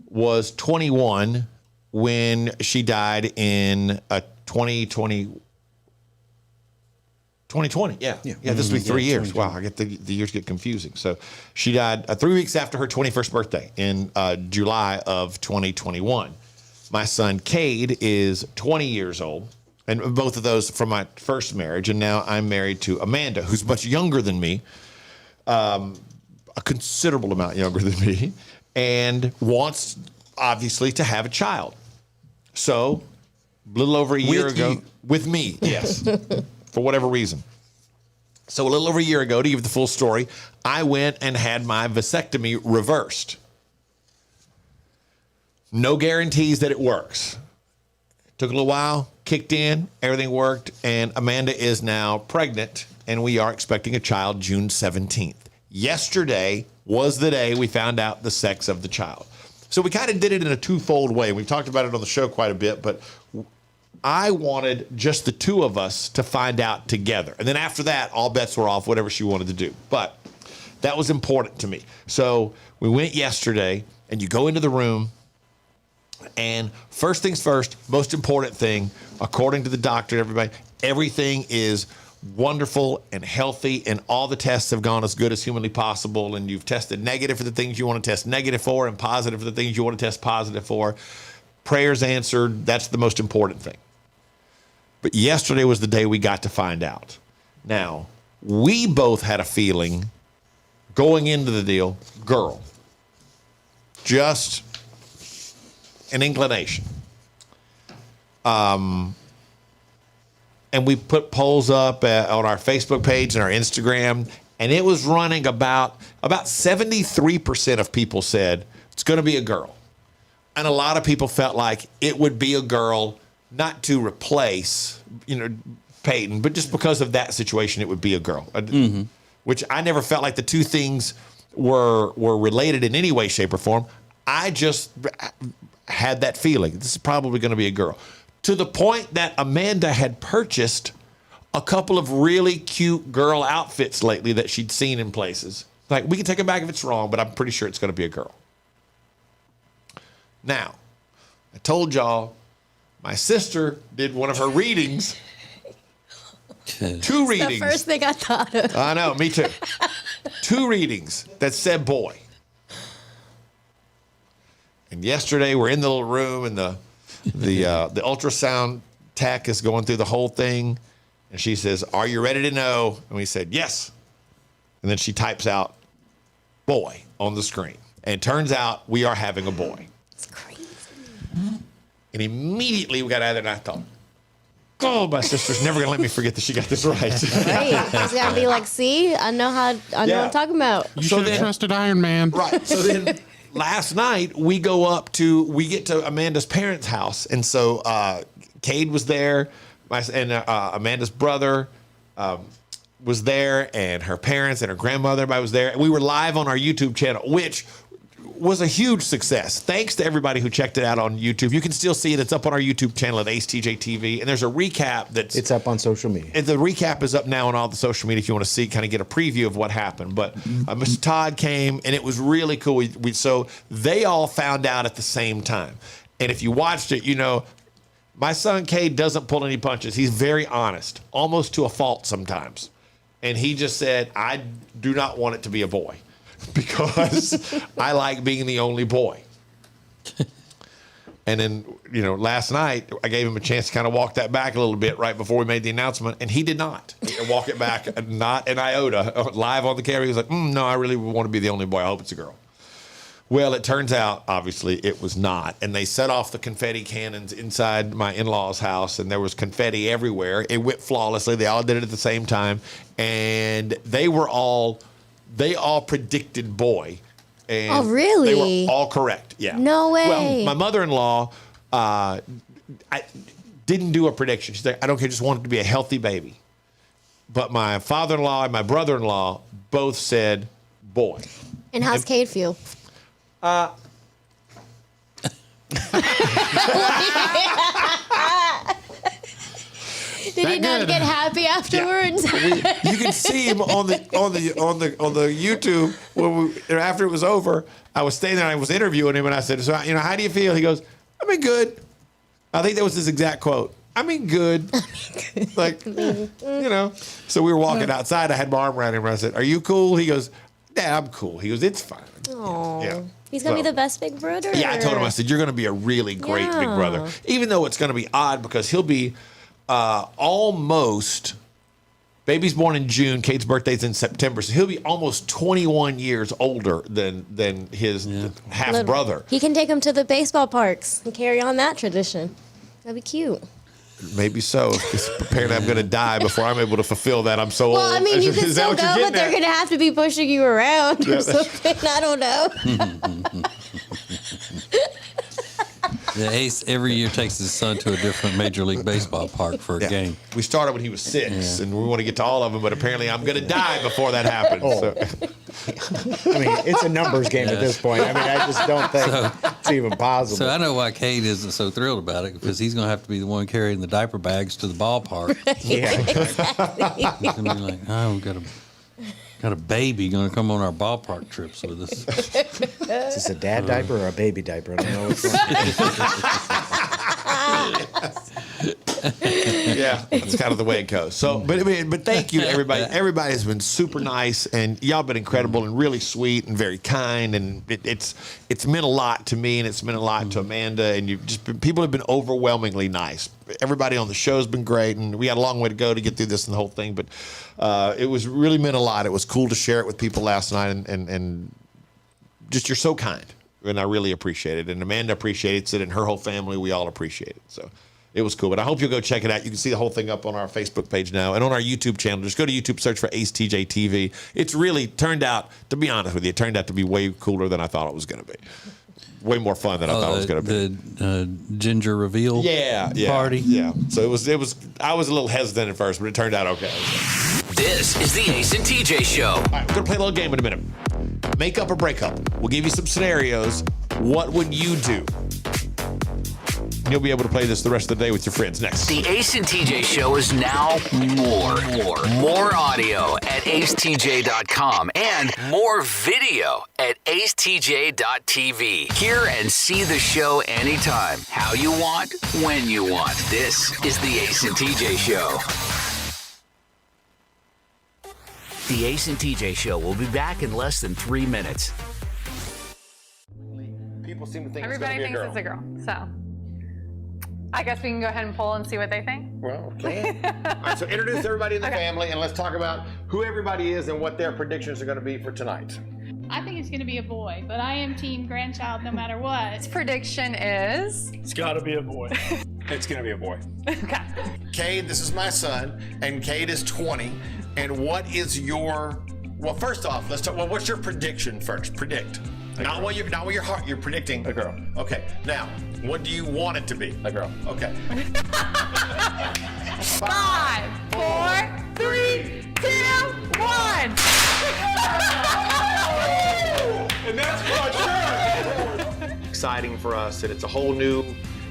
was 21 when she died in 2020. Yeah, this will be 3 years. Wow, I get the years get confusing. So she died 3 weeks after her 21st birthday in July of 2021. My son, Cade, is 20 years old, and both of those from my first marriage, and now I'm married to Amanda, who's much younger than me, a considerable amount younger than me, and wants, obviously, to have a child. So, a little over a year ago, with me, yes, for whatever reason. So a little over a year ago, to give the full story, I went and had my vasectomy reversed. No guarantees that it works. Took a little while, kicked in, everything worked, and Amanda is now pregnant, and we are expecting a child June 17th. Yesterday was the day we found out the sex of the child. So we kind of did it in a twofold way. We've talked about it on the show quite a bit, but I wanted just the two of us to find out together. And then after that, all bets were off, whatever she wanted to do. But that was important to me. So we went yesterday, and you go into the room, and first things first, most important thing, according to the doctor and everybody, everything is wonderful and healthy, and all the tests have gone as good as humanly possible, and you've tested negative for the things you want to test negative for and positive for the things you want to test positive for. Prayers answered. That's the most important thing. But yesterday was the day we got to find out. Now, we both had a feeling going into the deal, girl. Just an inclination. And we put polls up on our Facebook page and our Instagram, and it was running about 73% of people said it's going to be a girl. And a lot of people felt like it would be a girl, not to replace, Peyton, but just because of that situation, it would be a girl. Mm-hmm. Which I never felt like the two things were related in any way, shape, or form. I just had that feeling. This is probably going to be a girl. To the point that Amanda had purchased a couple of really cute girl outfits lately that she'd seen in places. Like, we can take it back if it's wrong, but I'm pretty sure it's going to be a girl. Now, I told y'all my sister did one of her readings. 2 readings. The first thing I thought of. I know, me too. 2 readings that said boy. And yesterday we're in the little room, and the ultrasound tech is going through the whole thing, and she says, "Are you ready to know?" And we said, "Yes." And then she types out boy on the screen. And it turns out we are having a boy. It's crazy. And immediately we got out of there, and I thought, oh, my sister's never going to let me forget that she got this right. Right. It's got to be like, see, I know what I'm talking about. You should have trusted Iron Man. Right. So then last night we get to Amanda's parents' house. And so Cade was there, and Amanda's brother was there, and her parents and her grandmother, everybody was there. And we were live on our YouTube channel, which was a huge success. Thanks to everybody who checked it out on YouTube. You can still see it. It's up on our YouTube channel at acetjtv, and there's a recap it's up on social media. And the recap is up now on all the social media if you want to see, kind of get a preview of what happened. But Mr. Todd came, and it was really cool. So they all found out at the same time. And if you watched it, my son Cade doesn't pull any punches. He's very honest, almost to a fault sometimes. And he just said, I do not want it to be a boy, because I like being the only boy. And then, last night, I gave him a chance to kind of walk that back a little bit right before we made the announcement, and he did not. Walk it back, not an iota. Live on the camera, he was like, no, I really want to be the only boy. I hope it's a girl. Well, it turns out, obviously, it was not. And they set off the confetti cannons inside my in-laws' house, and there was confetti everywhere. It went flawlessly. They all did it at the same time. And they all predicted boy. And oh, really? They were all correct. Yeah. No way. Well, my mother-in-law didn't do a prediction. She's like, I don't care, just want it to be a healthy baby. But my father-in-law and my brother-in-law both said boy. And how's Cade feel? Did he not get happy afterwards? Yeah. You can see him on the YouTube after it was over. I was standing there and I was interviewing him, and I said, "So how do you feel?" He goes, "I mean, good." I think that was his exact quote. I mean, good. Like, So we were walking outside. I had my arm around him, and I said, "Are you cool?" He goes, "Yeah, I'm cool." He goes, "It's fine." Oh, yeah. He's gonna be the best big brother. Yeah, I told him. I said, "You're gonna be a really great big brother," even though it's gonna be odd because he'll be almost. Baby's born in June. Kate's birthday's in September, so he'll be almost 21 years older than his half brother. He can take him to the baseball parks and carry on that tradition. That'd be cute. Maybe so. Apparently, I'm going to die before I'm able to fulfill that. I'm so old. Well, I mean, you can still go, but they're going to have to be pushing you around or something. I don't know. The Ace every year takes his son to a different Major League Baseball park for a game. We started when he was 6, and we want to get to all of them, but apparently I'm going to die before that happens. Oh. So. I mean, it's a numbers game at this point. I mean, I just don't think. It's even possible. So I know why Kate isn't so thrilled about it, because he's going to have to be the one carrying the diaper bags to the ballpark. Yeah. He's going to be like, oh, we've got a baby going to come on our ballpark trips with us. Is this a dad diaper or a baby diaper? I don't know which one. Yeah, it's kind of the way it goes. So, but thank you to everybody. Everybody has been super nice, and y'all been incredible and really sweet and very kind, and it's meant a lot to me, and it's meant a lot to Amanda, and people have been overwhelmingly nice. Everybody on the show has been great, and we had a long way to go to get through this and the whole thing, but it was really meant a lot. It was cool to share it with people last night, and just you're so kind, and I really appreciate it, and Amanda appreciates it, and her whole family, we all appreciate it. So. It was cool, but I hope you'll go check it out. You can see the whole thing up on our Facebook page now and on our YouTube channel. Just go to YouTube, search for AceTJTV. It's really turned out, to be honest with you, it turned out to be way cooler than I thought it was going to be. Way more fun than I thought it was going to be. The ginger reveal party. Yeah. So it was. I was a little hesitant at first, but it turned out okay. This is the Ace and TJ Show. All right, we're going to play a little game in a minute. Make up or break up. We'll give you some scenarios. What would you do? You'll be able to play this the rest of the day with your friends next. The Ace and TJ Show is now more audio at acetj.com and more video at acetj.tv. Hear and see the show anytime, how you want, when you want. This is the Ace and TJ Show. The Ace and TJ Show will be back in less than 3 minutes. People seem to think everybody thinks it's a girl, so I guess we can go ahead and poll and see what they think. Well, okay. All right, so introduce everybody in the family, and let's talk about who everybody is and what their predictions are going to be for tonight. I think it's going to be a boy, but I am team grandchild no matter what. His prediction is... It's got to be a boy. It's going to be a boy. Okay. Cade, this is my son, and Cade is 20. And what is your... Well, first off, let's talk... Well, what's your prediction first? Predict. Not what your heart. You're predicting a girl. Okay. Now, what do you want it to be? A girl. Okay. 5, 4, 3, 2, 1. And that's for sure. Exciting for us, and it's a whole new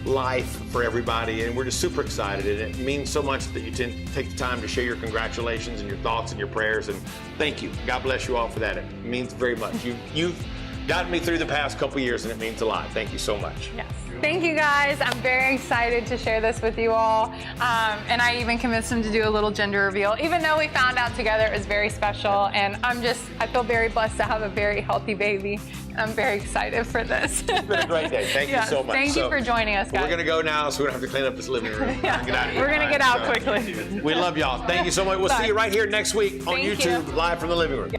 life for everybody, and we're just super excited, and it means so much that you take the time to share your congratulations and your thoughts and your prayers, and thank you. God bless you all for that. It means very much. You've gotten me through the past couple years, and it means a lot. Thank you so much. Yes. Thank you guys. I'm very excited to share this with you all. And I even convinced him to do a little gender reveal, even though we found out together it was very special. And I feel very blessed to have a very healthy baby. I'm very excited for this. It's been a great day. Thank you so much. Thank you for joining us, guys. We're going to go now, so we don't have to clean up this living room. Yeah. Get out of here. We're going to get out quickly. We love y'all. Thank you so much. We'll see you right here next week on Thank YouTube, you. live from the living room.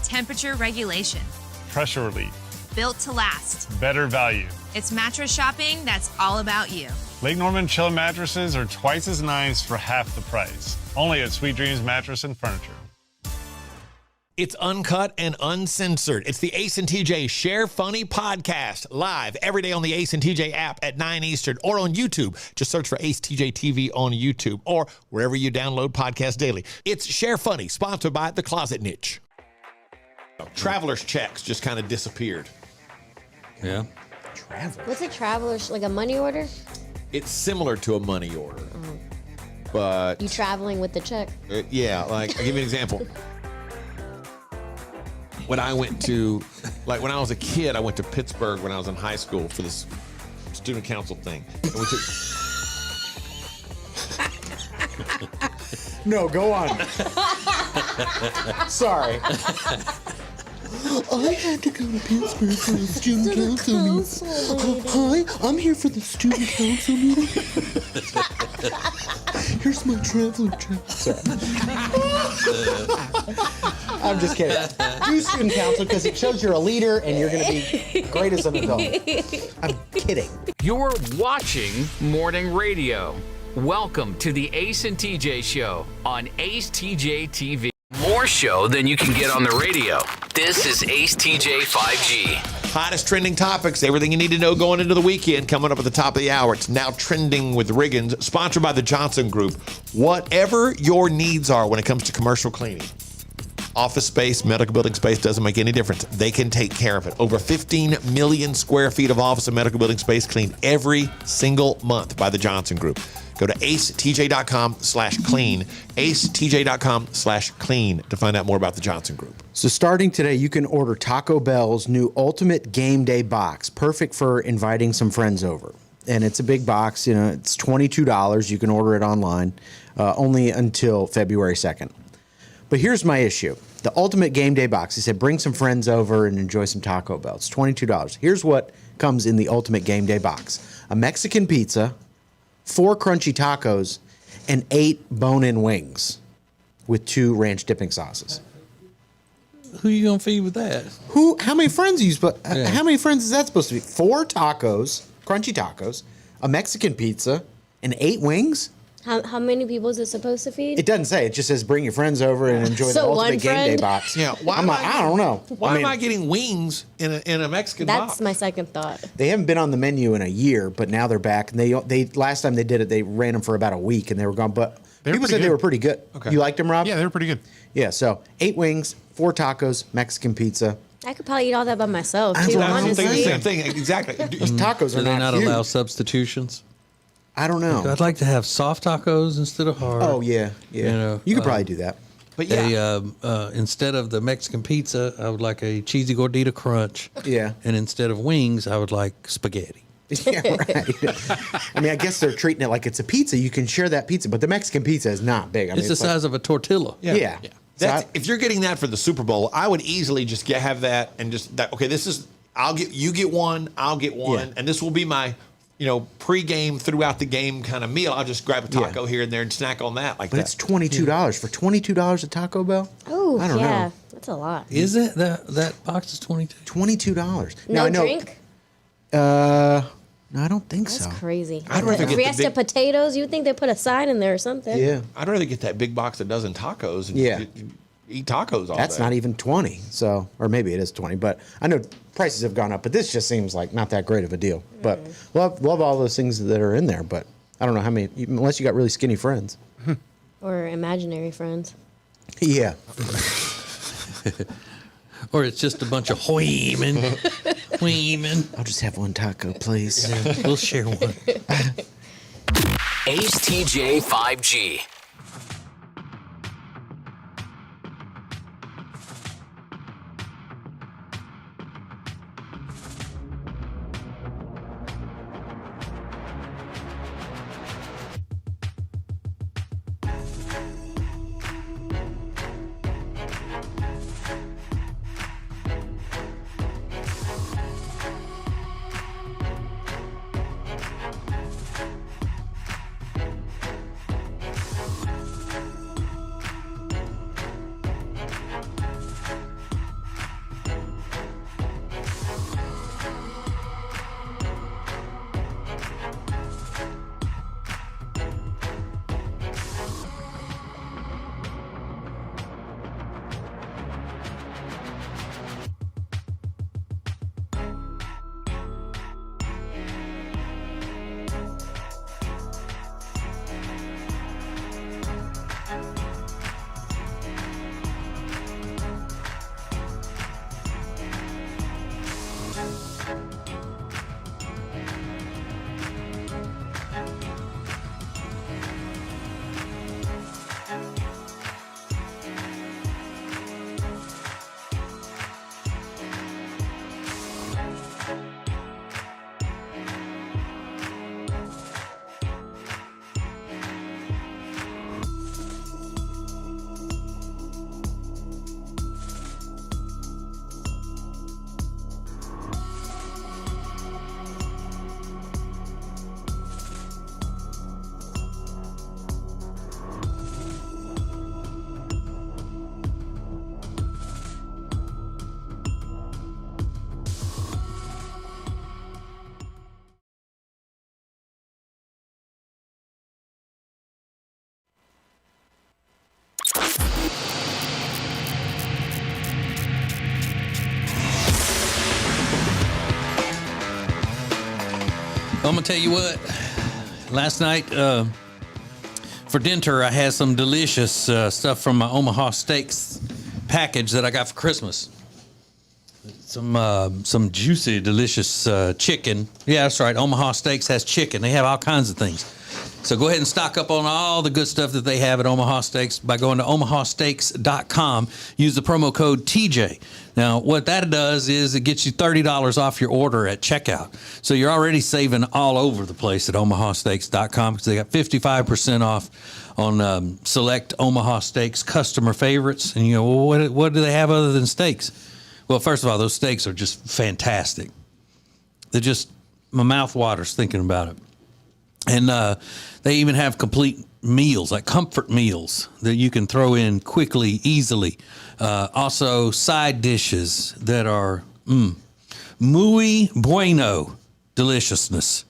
Temperature regulation. Pressure relief. Built to last. Better value. It's mattress shopping that's all about you. Lake Norman Chill mattresses are twice as nice for half the price. Only at Sweet Dreams Mattress and Furniture. It's uncut and uncensored. It's the Ace and TJ Share Funny podcast, live every day on the Ace and TJ app at 9 Eastern or on YouTube. Just search for Ace TJ TV on YouTube or wherever you download podcasts daily. It's Share Funny, sponsored by The Closet Niche. Traveler's checks just kind of disappeared. Yeah. What's a traveler's, like a money order? It's similar to a money order, but... You traveling with the check? Yeah, like, I'll give you an example. When I went to, like when I was a kid, I went to Pittsburgh when I was in high school for this student council thing. And we took... No, go on. Sorry. I had to go to Pittsburgh for the student council meeting. Hi, I'm here for the student council meeting. Here's my traveler check. Sorry. I'm just kidding. Do student council because it shows you're a leader and you're going to be great as an adult. I'm kidding. You're watching morning radio. Welcome to the Ace and TJ Show on Ace TJ TV. More show than you can get on the radio. This is Ace TJ 5G. Hottest trending topics, everything you need to know going into the weekend, coming up at the top of the hour. It's Now Trending with Riggins, sponsored by the Johnson Group. Whatever your needs are when it comes to commercial cleaning, office space, medical building space, doesn't make any difference. They can take care of it. Over 15 million square feet of office and medical building space cleaned every single month by the Johnson Group. Go to acetj.com/clean, acetj.com/clean to find out more about the Johnson Group. So starting today, you can order Taco Bell's new Ultimate Game Day box, perfect for inviting some friends over. And it's a big box, it's $22. You can order it online, only until February 2nd. But here's my issue. The Ultimate Game Day box, he said, bring some friends over and enjoy some Taco Bell. It's $22. Here's what comes in the Ultimate Game Day box. A Mexican pizza, 4 crunchy tacos, and 8 bone-in wings with 2 ranch dipping sauces. Who you gonna feed with that? How many friends are you supposed? How many friends is that supposed to be? 4 tacos, crunchy tacos, a Mexican pizza, and 8 wings. How many people is it supposed to feed? It doesn't say. It just says bring your friends over and enjoy the Ultimate Game Day box. Yeah, I don't know. Why am I getting wings in a Mexican box? That's my second thought. They haven't been on the menu in a year, but now they're back. And they last time they did it, they ran them for about a week, and they were gone. But people said they were pretty good. Okay. You liked them, Rob? Yeah, they were pretty good. Yeah. So 8 wings, 4 tacos, Mexican pizza. I could probably eat all that by myself too. I'm Honestly, thinking the same thing. Exactly. Tacos Do are they not huge. allow substitutions? I don't know. I'd like to have soft tacos instead of hard. Oh yeah. You could probably do that. But yeah, instead of the Mexican pizza, I would like a cheesy gordita crunch. Yeah. And instead of wings, I would like spaghetti. Yeah, right. I mean, I guess they're treating it like it's a pizza. You can share that pizza, but the Mexican pizza is not big. I mean, It's the size of a tortilla. Yeah. That's, if you're getting that for the Super Bowl, I would easily just have that and just that. Okay, you get one, I'll get one, and this will be my, pre-game throughout the game kind of meal. I'll just grab a taco here and there and snack on that But it's $22 for $22 at Taco Bell. Oh, I don't know. That's a lot. Is it that box is $22? No drink? No, I don't think so. That's crazy. I'd rather get the Fiesta big- potatoes. You would think they put a side in there or something? Yeah. I'd rather get that big box of dozen tacos and eat tacos all That's day. not even 20. So, or maybe it is 20, but I know prices have gone up, but this just seems like not that great of a deal. But love all those things that are in there, but I don't know how many, unless you got really skinny friends. Or imaginary friends. Yeah. Or it's just a bunch of wheeman. I'll just have one taco, please. Yeah, we'll share one. Ace TJ 5G. I'm gonna tell you what. Last night for dinner, I had some delicious stuff from my Omaha Steaks package that I got for Christmas. Some juicy, delicious chicken. Yeah, that's right. Omaha Steaks has chicken. They have all kinds of things. So go ahead and stock up on all the good stuff that they have at Omaha Steaks by going to omahasteaks.com. Use the promo code TJ. Now, what that does is it gets you $30 off your order at checkout. So you're already saving all over the place at omahasteaks.com because they got 55% off on select Omaha Steaks customer favorites. And you go, well, what do they have other than steaks? Well, first of all, those steaks are just fantastic. They're just, my mouth waters thinking about it. And they even have complete meals, like comfort meals that you can throw in quickly, easily. Also, side dishes that are muy bueno deliciousness.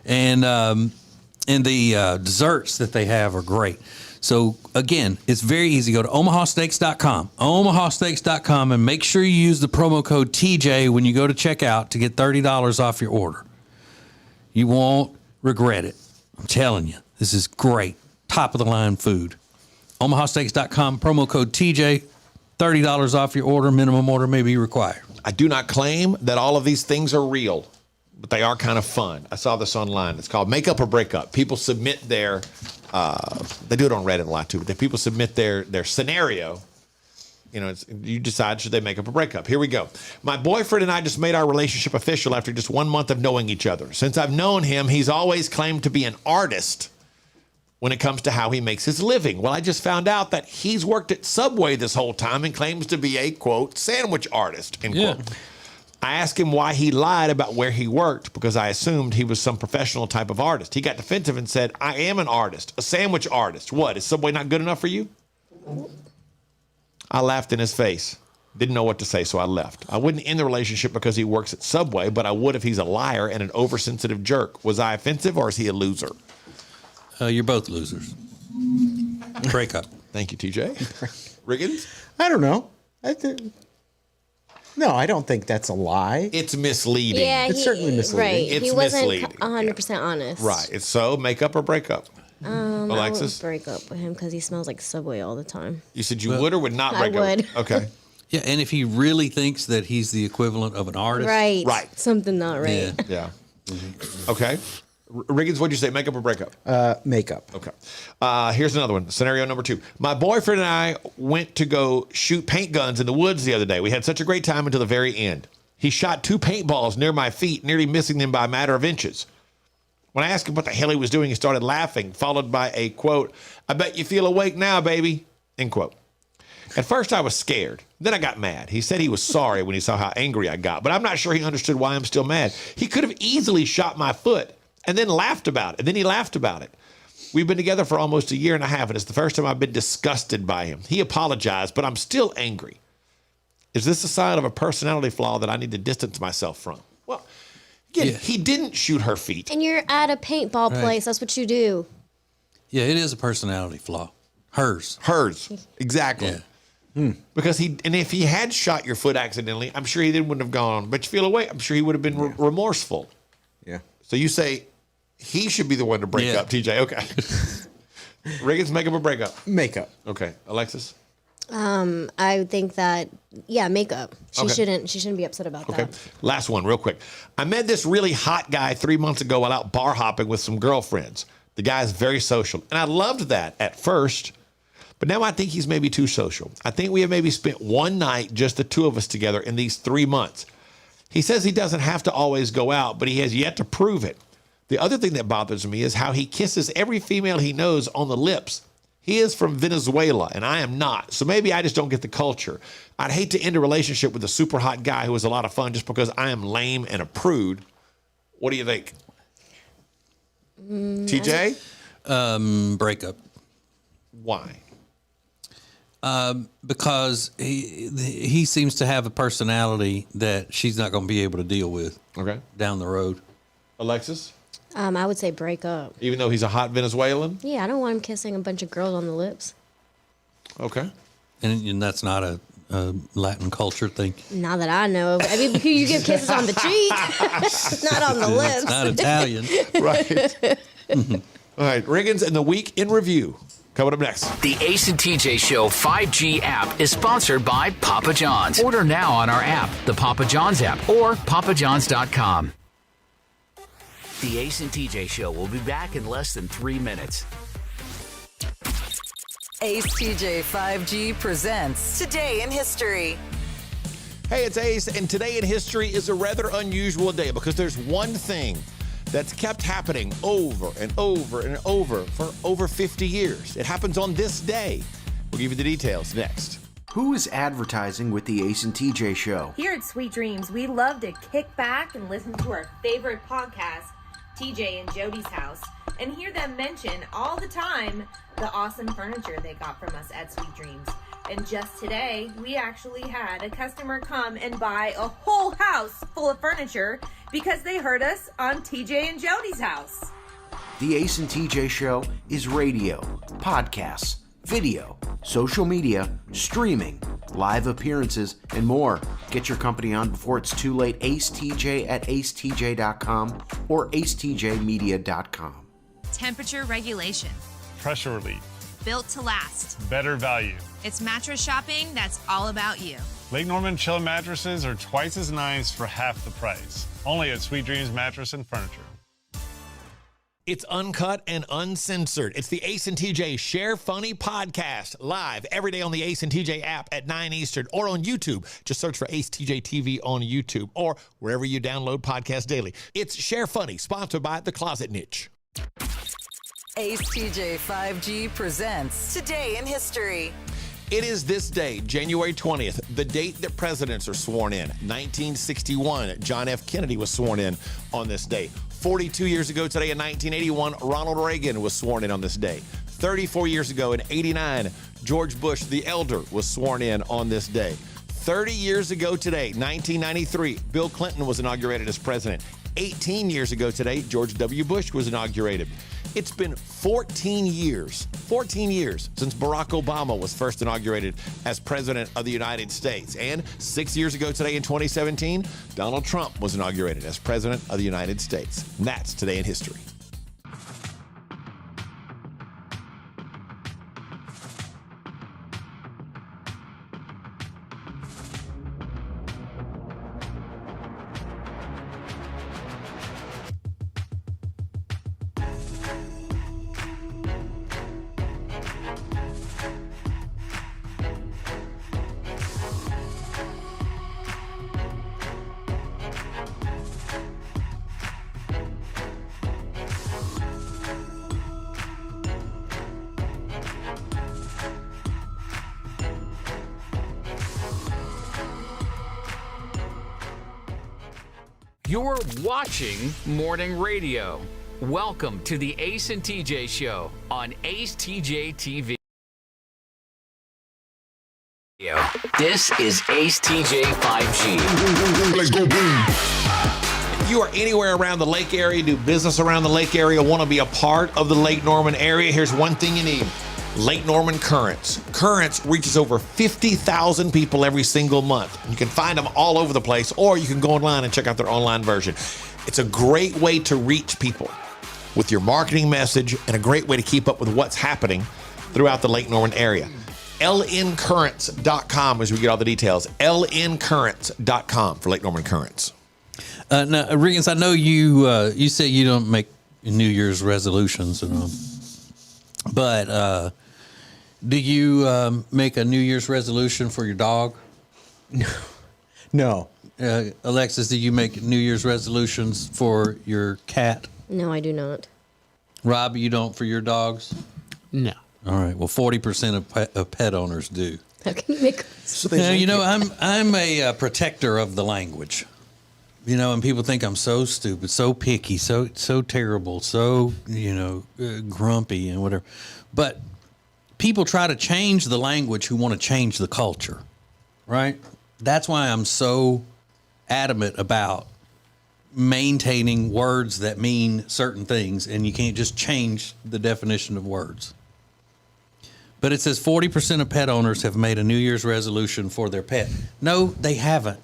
And the desserts that they have are great. So, again, it's very easy. Go to omahasteaks.com, omahasteaks.com, and make sure you use the promo code TJ when you go to checkout to get $30 off your order. You won't regret it. I'm telling you, this is great. Top of the line food. omahasteaks.com, promo code TJ, $30 off your order. Minimum order may be required. I do not claim that all of these things are real, but they are kind of fun. I saw this online. It's called Makeup or Breakup. People submit their, they do it on Reddit a lot too, but people submit their scenario. You know, you decide, should they make up or break up? Here we go. My boyfriend and I just made our relationship official after just 1 month of knowing each other. Since I've known him, he's always claimed to be an artist when it comes to how he makes his living. Well, I just found out that he's worked at Subway this whole time and claims to be a, quote, sandwich artist, end quote. I asked him why he lied about where he worked because I assumed he was some professional type of artist. He got defensive and said, I am an artist, a sandwich artist. What, is Subway not good enough for you? I laughed in his face. Didn't know what to say, so I left. I wouldn't end the relationship because he works at Subway, but I would if he's a liar and an oversensitive jerk. Was I offensive or is he a loser? You're both losers. Break up. Thank you, TJ. Riggins? I don't know. No, I don't think that's a lie. It's misleading. Yeah, it's certainly misleading. Right. It's he wasn't misleading. 100% honest. Right. It's so make up or break up. Alexis? I would break up with him because he smells like Subway all the time. You said you would or would not break I would. up? Okay. Yeah, and if he really thinks that he's the equivalent of an artist. Right. Right. Something not right. Yeah. Okay. Riggins, what'd you say? Make up or break up? Make up. Okay. Here's another one. Scenario number 2. My boyfriend and I went to go shoot paint guns in the woods the other day. We had such a great time until the very end. He shot 2 paintballs near my feet, nearly missing them by a matter of inches. When I asked him what the hell he was doing, he started laughing, followed by a quote, I bet you feel awake now, baby, end quote. At first, I was scared. Then I got mad. He said he was sorry when he saw how angry I got, but I'm not sure he understood why I'm still mad. He could have easily shot my foot and then laughed about it. And then he laughed about it. We've been together for almost a year and a half, and it's the first time I've been disgusted by him. He apologized, but I'm still angry. Is this a sign of a personality flaw that I need to distance myself from? Well, again, he didn't shoot her feet. And you're at a paintball place. That's what you do. Yeah, it is a personality flaw. Hers. Exactly. Yeah. Because if he had shot your foot accidentally, I'm sure he then wouldn't have gone, but you feel away. I'm sure he would have been remorseful. Yeah. So you say he should be the one to break up, TJ. Okay. Riggins, make up or break up? Make up. Okay. Alexis? I think that, makeup. She Okay. shouldn't be upset about that. Last one, real quick. I met this really hot guy 3 months ago while out bar hopping with some girlfriends. The guy's very social, and I loved that at first, but now I think he's maybe too social. I think we have maybe spent one night, just the two of us together in these 3 months. He says he doesn't have to always go out, but he has yet to prove it. The other thing that bothers me is how he kisses every female he knows on the lips. He is from Venezuela, and I am not. So maybe I just don't get the culture. I'd hate to end a relationship with a super hot guy who is a lot of fun just because I am lame and a prude. What do you think? TJ? Break up. Why? Because he seems to have a personality that she's not going to be able to deal with down the road. Alexis? I would say break up. Even though he's a hot Venezuelan? Yeah, I don't want him kissing a bunch of girls on the lips. Okay. And that's not a Latin culture thing. Not that I know of. I mean, you give kisses on the cheek, not on the lips. It's not Italian. Right. All right, Riggins and the week in review. Coming up next. The Ace and TJ Show 5G app is sponsored by Papa John's. Order now on our app, the Papa John's app, or papajohns.com. The Ace and TJ Show will be back in less than 3 minutes. Ace TJ 5G presents Today in History. Hey, it's Ace, and today in history is a rather unusual day because there's one thing that's kept happening over and over and over for over 50 years. It happens on this day. We'll give you the details next. Who is advertising with the Ace and TJ Show? Here at Sweet Dreams, we love to kick back and listen to our favorite podcast, TJ and Jody's House, and hear them mention all the time the awesome furniture they got from us at Sweet Dreams. And just today, we actually had a customer come and buy a whole house full of furniture because they heard us on TJ and Jody's House. The Ace and TJ Show is radio, podcasts, video, social media, streaming, live appearances, and more. Get your company on before it's too late. Ace TJ at acetj.com or acetjmedia.com. Temperature regulation. Pressure relief. Built to last. Better value. It's mattress shopping that's all about you. Lake Norman Chill mattresses are twice as nice for half the price. Only at Sweet Dreams Mattress and Furniture. It's uncut and uncensored. It's the Ace and TJ Share Funny podcast, live every day on the Ace and TJ app at 9 Eastern or on YouTube. Just search for Ace TJ TV on YouTube or wherever you download podcasts daily. It's Share Funny, sponsored by The Closet Niche. Ace TJ 5G presents Today in History. It is this day, January 20th, the date that presidents are sworn in. 1961, John F. Kennedy was sworn in on this day. 42 years ago today in 1981, Ronald Reagan was sworn in on this day. 34 years ago in 89, George Bush the Elder was sworn in on this day. 30 years ago today, 1993, Bill Clinton was inaugurated as president. 18 years ago today, George W. Bush was inaugurated. It's been 14 years since Barack Obama was first inaugurated as president of the United States. And 6 years ago today in 2017, Donald Trump was inaugurated as president of the United States. And that's Today in History. You're watching morning radio. Welcome to the Ace and TJ Show on acetjtv. This is Ace TJ 5G. Let's go boom. If you are anywhere around the lake area, do business around the lake area, want to be a part of the Lake Norman area, here's one thing you need. Lake Norman Currents. Currents reaches over 50,000 people every single month. You can find them all over the place, or you can go online and check out their online version. It's a great way to reach people with your marketing message and a great way to keep up with what's happening throughout the Lake Norman area. lncurrents.com is where you get all the details. lncurrents.com for Lake Norman Currents. Now, Riggins, I know you say you don't make New Year's resolutions and all, but do you make a New Year's resolution for your dog? No. Alexis, do you make New Year's resolutions for your cat? No, I do not. Rob, you don't for your dogs? No. All right. Well, 40% of pet owners do. How can you make? I'm a protector of the language. And people think I'm so stupid, so picky, so terrible, so grumpy and whatever. But people try to change the language who want to change the culture, right? That's why I'm so adamant about maintaining words that mean certain things, and you can't just change the definition of words. But it says 40% of pet owners have made a New Year's resolution for their pet. No, they haven't.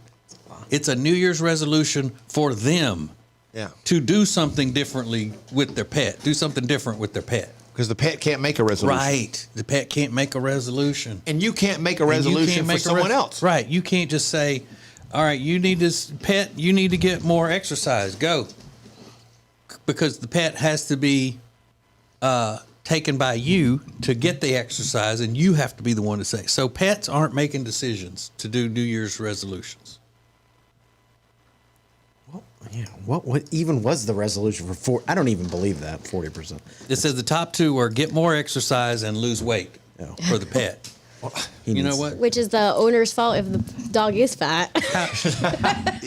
It's a New Year's resolution for them to do something differently with their pet, do something different with their pet. Because the pet can't make a resolution. Right. The pet can't make a resolution. And you can't make a resolution for someone else. Right. You can't just say, all right, you need this pet, you need to get more exercise. Go. Because the pet has to be taken by you to get the exercise, and you have to be the one to say. So pets aren't making decisions to do New Year's resolutions. Yeah. What even was the resolution for 4? I don't even believe that 40%. It says the top 2 are get more exercise and lose weight for the pet. You know what? Which is the owner's fault if the dog is fat.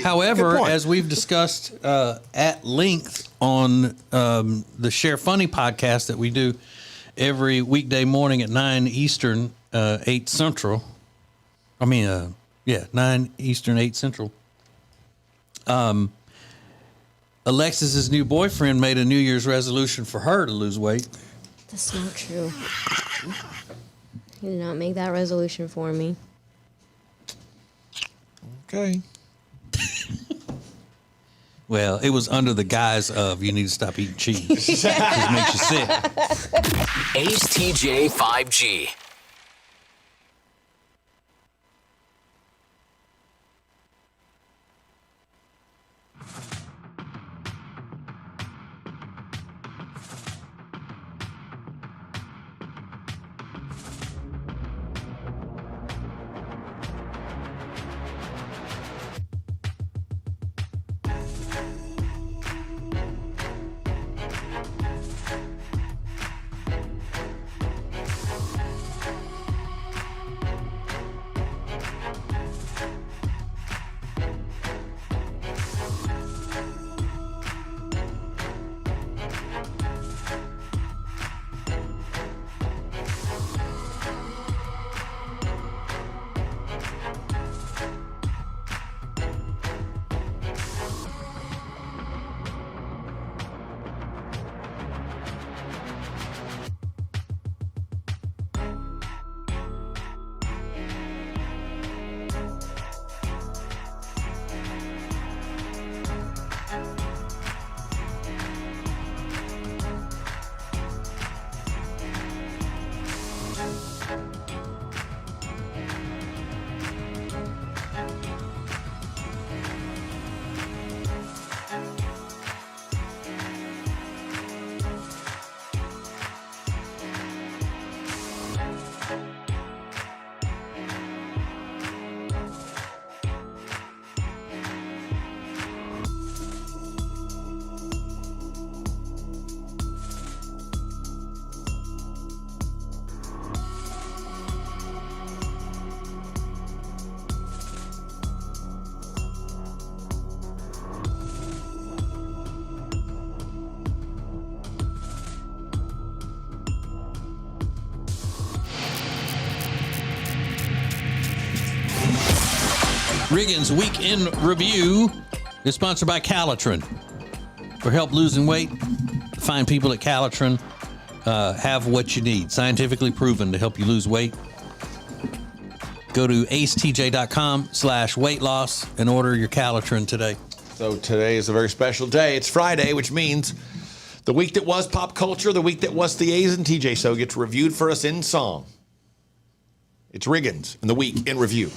However, as we've discussed at length on the Share Funny podcast that we do every weekday morning at 9 Eastern, 8 Central. 9 Eastern, 8 Central. Alexis's new boyfriend made a New Year's resolution for her to lose weight. That's not true. He did not make that resolution for me. Okay. Well, it was under the guise of you need to stop eating cheese. It makes you sick. Ace TJ 5G. Riggins Week in Review is sponsored by Calitrin. For help losing weight, find people at Calitrin have what you need. Scientifically proven to help you lose weight. Go to acetj.com/weight loss and order your Calitrin today. So today is a very special day. It's Friday, which means the week that was pop culture, the week that was the A's and TJ show gets reviewed for us in song. It's Riggins in the Week in Review.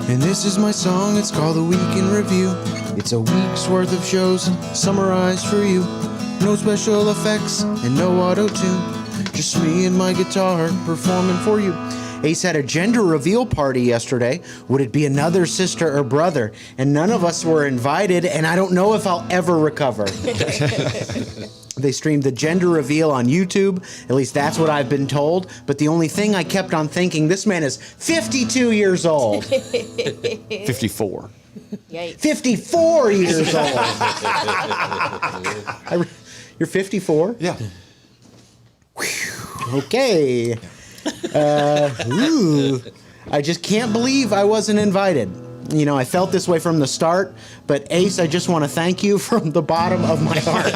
And this is my song, it's called The Week in Review. It's a week's worth of shows summarized for you. No special effects and no auto-tune. Just me and my guitar performing for you. Ace had a gender reveal party yesterday. Would it be another sister or brother? And none of us were invited, and I don't know if I'll ever recover. They streamed the gender reveal on YouTube. At least that's what I've been told. But the only thing I kept on thinking, this man is 52 years old. 54. Yikes. 54 years old. You're 54? Yeah. Okay. I just can't believe I wasn't invited. You know, I felt this way from the start, but Ace, I just want to thank you from the bottom of my heart.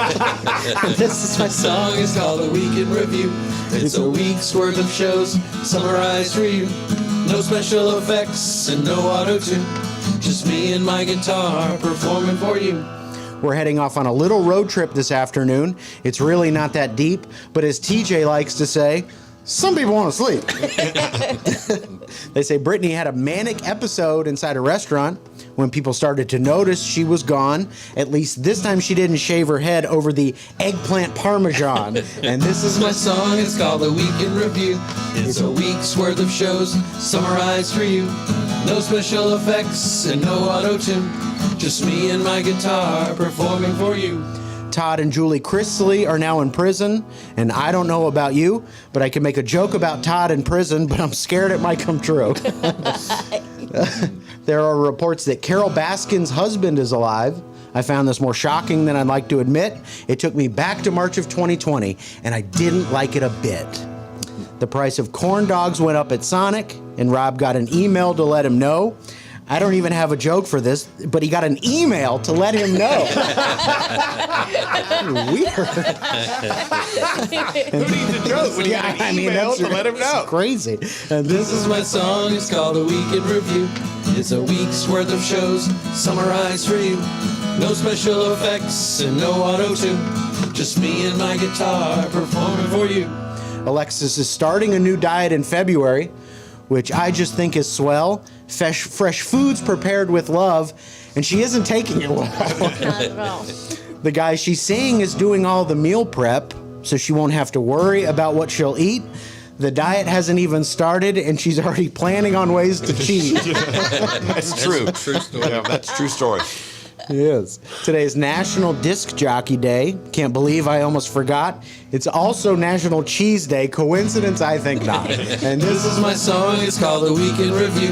This is my song. It's called The Week in Review. It's a week's worth of shows summarized for you. No special effects and no auto-tune. Just me and my guitar performing for you. We're heading off on a little road trip this afternoon. It's really not that deep, but as TJ likes to say, some people want to sleep. They say Brittany had a manic episode inside a restaurant. When people started to notice she was gone, at least this time she didn't shave her head over the eggplant parmesan. And this is my song, it's called The Week in Review. It's a week's worth of shows summarized for you. No special effects and no auto-tune. Just me and my guitar performing for you. Todd and Julie Chrisley are now in prison, and I don't know about you, but I can make a joke about Todd in prison, but I'm scared it might come true. There are reports that Carol Baskin's husband is alive. I found this more shocking than I'd like to admit. It took me back to March of 2020, and I didn't like it a bit. The price of corn dogs went up at Sonic, and Rob got an email to let him know. I don't even have a joke for this, but he got an email to let him know. Weird. Who needs a joke when you got an email to let him know? Crazy. And This is my song, it's called A Week in Review. It's a week's worth of shows summarized for you. No special effects and no auto-tune. Just me and my guitar performing for you. Alexis is starting a new diet in February, which I just think is swell. Fresh foods prepared with love, and she isn't taking it well. Not at all. The guy she's seeing is doing all the meal prep, so she won't have to worry about what she'll eat. The diet hasn't even started, and she's already planning on ways to cheat. That's true. That's a true story. Yeah, that's a true story. Yes. Today is National Disc Jockey Day. Can't believe I almost forgot. It's also National Cheese Day. Coincidence? I think not. And This is my song, it's called The Week in Review.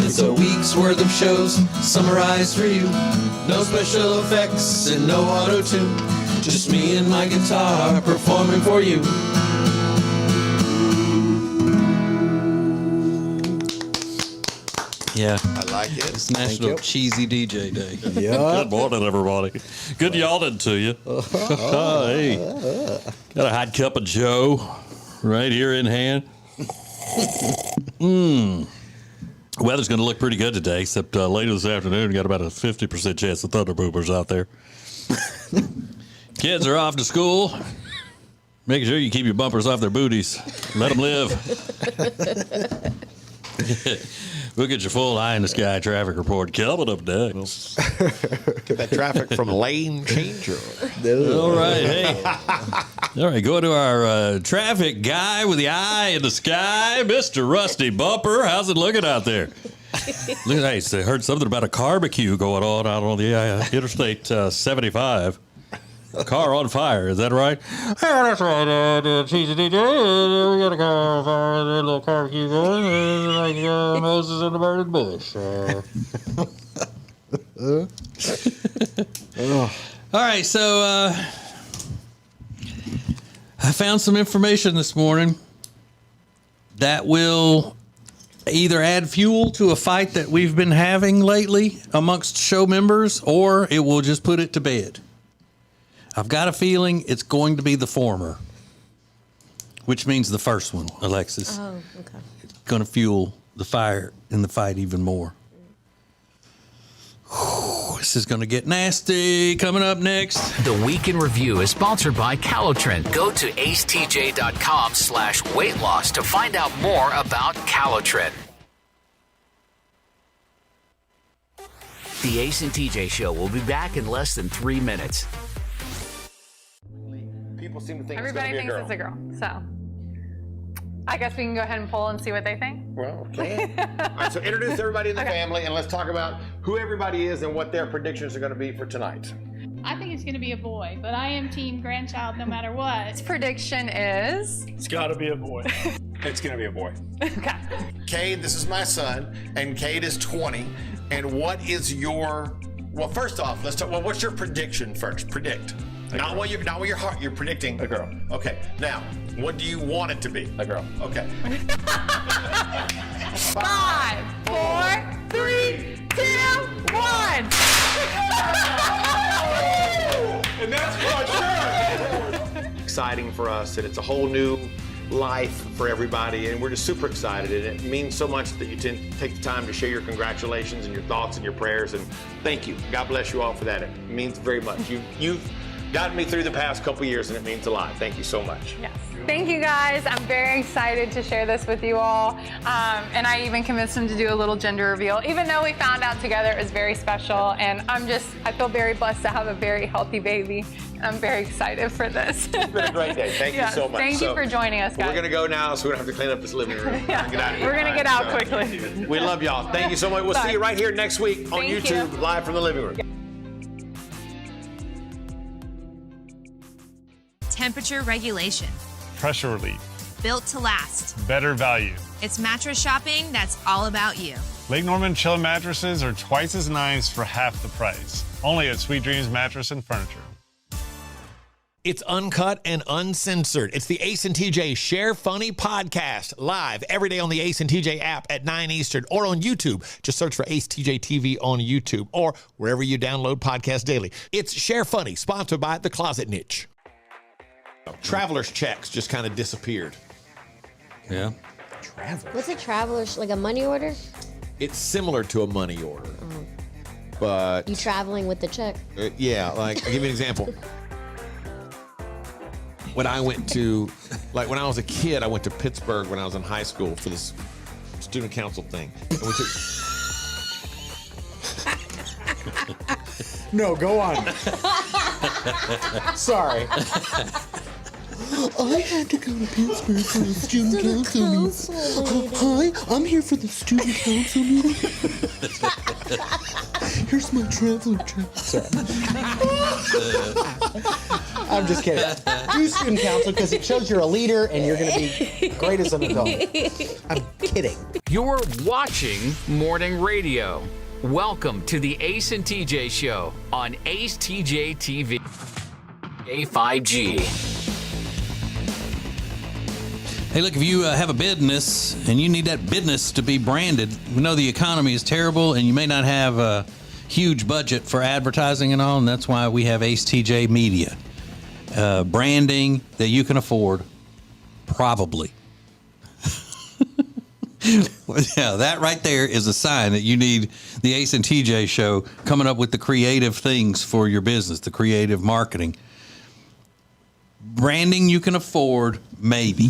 It's a week's worth of shows summarized for you. No special effects and no auto-tune. Just me and my guitar performing for you. Yeah. I like it. It's National Cheesy DJ Day. Good morning, everybody. Good yawning to you. Hey, got a hot cup of Joe right here in hand. Weather's going to look pretty good today, except later this afternoon, got about a 50% chance of thunder boomers out there. Kids are off to school. Making sure you keep your bumpers off their booties. Let them live. We'll get your full eye in the sky traffic report coming up next. Get that traffic from Lane Changer. All right, hey. All right, go to our traffic guy with the eye in the sky, Mr. Rusty Bumper. How's it looking out there? Look, I heard something about a barbecue going on out on the Interstate 75. A car on fire, is that right? Yeah, that's right. Cheesy DJ. We got a car on fire, a little barbecue going, like Moses in the burning bush. All right, so I found some information this morning that will either add fuel to a fight that we've been having lately amongst show members, or it will just put it to bed. I've got a feeling it's going to be the former, which means the first one, Alexis. Oh, okay. It's going to fuel the fire in the fight even more. This is going to get nasty. Coming up next. The Week in Review is sponsored by Calotren. Go to acetj.com/weight loss to find out more about Calotren. The Ace and TJ Show will be back in less than 3 minutes. People seem to think Everybody it's thinks going to be a girl. it's a girl. So I guess we can go ahead and poll and see what they think. Well, okay. All right, so introduce everybody in the family, and let's talk about who everybody is and what their predictions are going to be for tonight. I think it's going to be a boy, but I am team grandchild no matter what. His prediction is... It's got to be a boy. It's going to be a boy. Okay. Cade, this is my son, and Cade is 20. And what is your... Well, first off, let's talk... Well, what's your prediction first? Predict. Not what your heart. You're predicting a girl. Okay. Now, what do you want it to be? A girl. Okay. 5, 4, 3, 2, 1. And that's for sure. Exciting for us, and it's a whole new life for everybody, and we're just super excited. And it means so much that you take the time to share your congratulations and your thoughts and your prayers. And thank you. God bless you all for that. It means very much. You've gotten me through the past couple years, and it means a lot. Thank you so much. Yes. Thank you guys. I'm very excited to share this with you all. And I even convinced him to do a little gender reveal, even though we found out together it was very special. And I feel very blessed to have a very healthy baby. I'm very excited for this. It's been a great day. Thank you so much. Thank you for joining us, guys. We're going to go now, so we don't have to clean up this living room. Yeah, Get out of here. we're going to get out quickly. We love y'all. Thank you so much. We'll Bye. see you right here next week on Thank YouTube, you. live from the living room. Temperature regulation. Pressure relief. Built to last. Better value. It's mattress shopping that's all about you. Lake Norman Chill mattresses are twice as nice for half the price. Only at Sweet Dreams Mattress and Furniture. It's uncut and uncensored. It's the Ace and TJ Share Funny podcast, live every day on the Ace and TJ app at 9 Eastern or on YouTube. Just search for acetjtv on YouTube or wherever you download podcasts daily. It's Share Funny, sponsored by The Closet Niche. Traveler's checks just kind of disappeared. Yeah. What's a traveler's, like a money order? It's similar to a money order, but You traveling with the check? yeah, like I'll give you an example. When I went to, like when I was a kid, I went to Pittsburgh when I was in high school for this student council thing. And we took, No, go on. Sorry. I had to go to Pittsburgh for the student council meeting. Hi, I'm here for the student council meeting. Here's my traveler check. Sorry. I'm just kidding. Do student council because it shows you're a leader and you're going to be great as an adult. I'm kidding. You're watching morning radio. Welcome to the Ace and TJ Show on acetjtv. A5G. Hey, look, if you have a business and you need that business to be branded, we know the economy is terrible and you may not have a huge budget for advertising and all, and that's why we have AceTJ Media. Branding that you can afford, probably. Well, yeah, that right there is a sign that you need the Ace and TJ Show coming up with the creative things for your business, the creative marketing. Branding you can afford, maybe.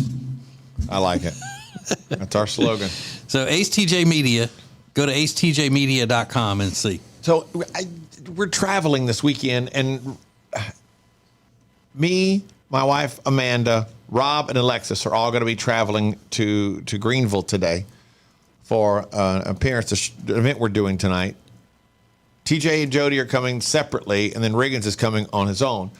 I like it. That's our slogan. So AceTJ Media, go to acetjmedia.com and see. So we're traveling this weekend, and me, my wife Amanda, Rob, and Alexis are all going to be traveling to Greenville today for an appearance, an event we're doing tonight. TJ and Jody are coming separately, and then Riggins is coming on his own.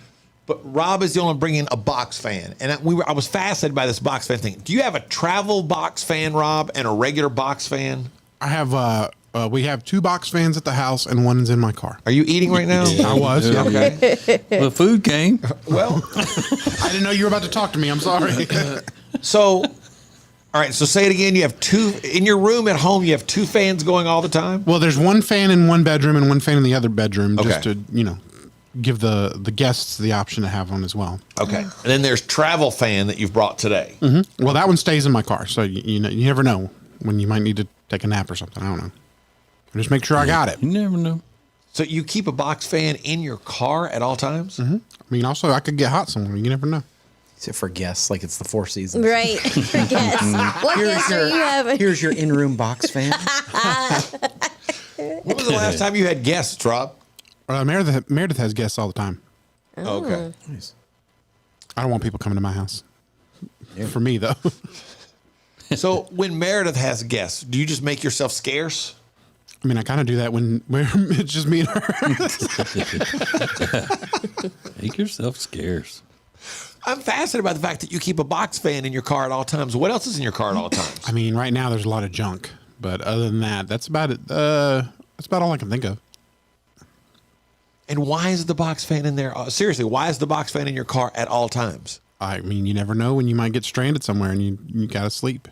But Rob is the only one bringing a box fan, and I was fascinated by this box fan thing. Do you have a travel box fan, Rob, and a regular box fan? I have. We have 2 box fans at the house, and one's in my car. Are you eating right now? I was. Yeah. Okay. The food came. Well, I didn't know you were about to talk to me. I'm sorry. So, all right. So say it again. You have 2 in your room at home. You have 2 fans going all the time. Well, there's one fan in one bedroom and one fan in the other bedroom, just Okay. to give the guests the option to have one as well. Okay. And then there's travel fan that you've brought today. Mm-hmm. Well, that one stays in my car, so you never know when you might need to take a nap or something. I don't know. Just make sure I got it. You never know. So you keep a box fan in your car at all times? Mm-hmm. I mean, also I could get hot somewhere. You never know. Is it for guests? Like it's the 4 Seasons. Right. For guests. What guests are you having? Here's your in-room box fan. When was the last time you had guests, Rob? Meredith has guests all the time. Oh. Okay. Nice. I don't want people coming to my house. Yeah. For me, though. So when Meredith has guests, do you just make yourself scarce? I mean, I kind of do that when it's just me and her. Make yourself scarce. I'm fascinated by the fact that you keep a box fan in your car at all times. What else is in your car at all times? I mean, right now there's a lot of junk, but other than that, that's about it. That's about all I can think of. And why is the box fan in there? Seriously, why is the box fan in your car at all times? I mean, you never know when you might get stranded somewhere and you gotta sleep.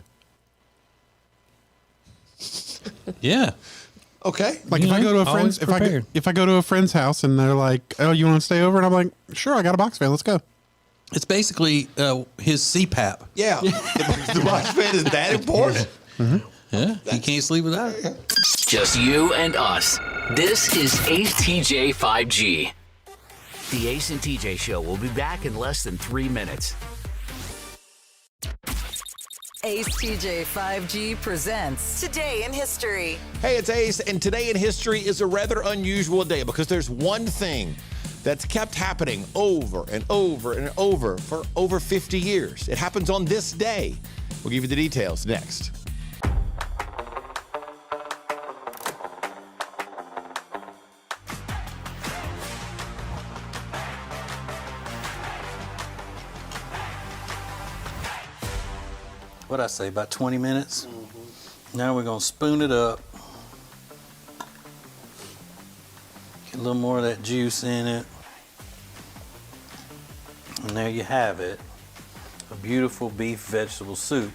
Yeah. Okay. Like if I go to a friend's, if I go to a friend's house and they're like, "Oh, you want to stay over?" and I'm like, "Sure, I got a box fan. Let's go." It's basically his CPAP. Yeah. The mosh pit is that important? Yeah, he can't sleep without it. Just you and us. This is Ace TJ 5G. The Ace and TJ Show will be back in less than 3 minutes. Ace TJ 5G presents Today in History. Hey, it's Ace, and today in history is a rather unusual day because there's one thing that's kept happening over and over and over for over 50 years. It happens on this day. We'll give you the details next. What'd I say, about 20 minutes? Now we're going to spoon it up. Get a little more of that juice in it. And there you have it. A beautiful beef vegetable soup.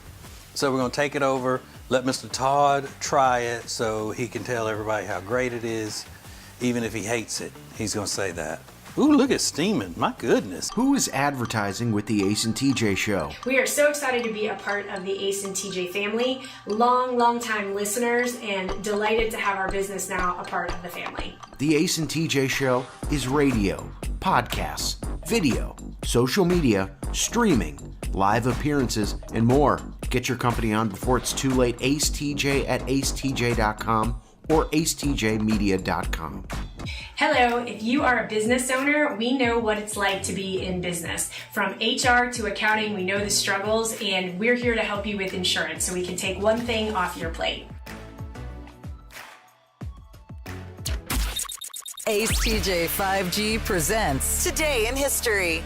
So we're going to take it over, let Mr. Todd try it so he can tell everybody how great it is. Even if he hates it, he's going to say that. Ooh, look at steaming. My goodness. Who is advertising with the Ace and TJ Show? We are so excited to be a part of the Ace and TJ family. Long time listeners, and delighted to have our business now a part of the family. The Ace and TJ Show is radio, podcasts, video, social media, streaming, live appearances, and more. Get your company on before it's too late. AceTJ at acetj.com or acetjmedia.com. Hello, if you are a business owner, we know what it's like to be in business. From HR to accounting, we know the struggles, and we're here to help you with insurance so we can take one thing off your plate. Ace TJ 5G presents Today in History.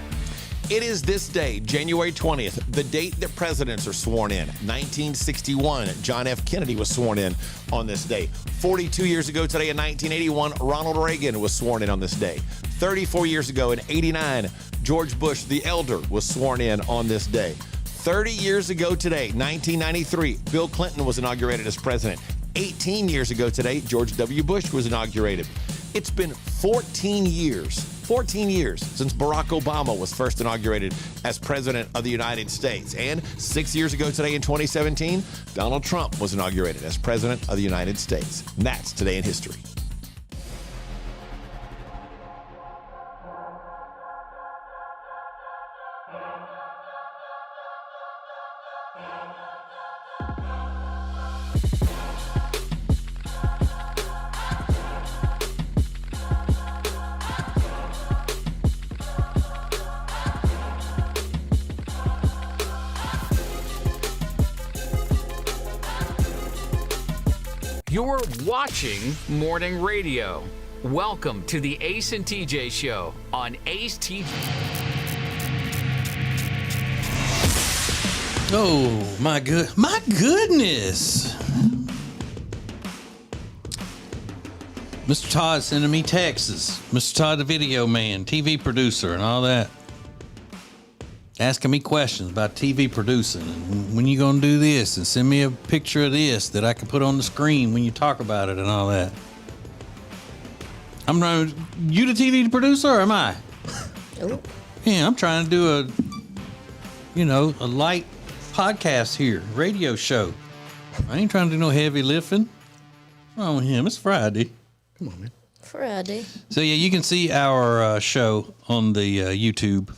It is this day, January 20th, the date that presidents are sworn in. 1961, John F. Kennedy was sworn in on this day. 42 years ago today in 1981, Ronald Reagan was sworn in on this day. 34 years ago in 89, George Bush the Elder was sworn in on this day. 30 years ago today, 1993, Bill Clinton was inaugurated as president. 18 years ago today, George W. Bush was inaugurated. It's been 14 years since Barack Obama was first inaugurated as president of the United States. And 6 years ago today in 2017, Donald Trump was inaugurated as president of the United States. And that's Today in History. You're watching Morning Radio. Welcome to the Ace and TJ Show on Ace TJ. Oh, my goodness. Mr. Todd sending me texts. Mr. Todd, the video man, TV producer, and all that. Asking me questions about TV producing and when you gonna do this, and send me a picture of this that I can put on the screen when you talk about it and all that. You the TV producer or am I? Oh. Yeah, I'm trying to do a light podcast here, radio show. I ain't trying to do no heavy lifting. What's wrong with him? It's Friday. Come on, man. Friday. So yeah, you can see our show on the YouTube.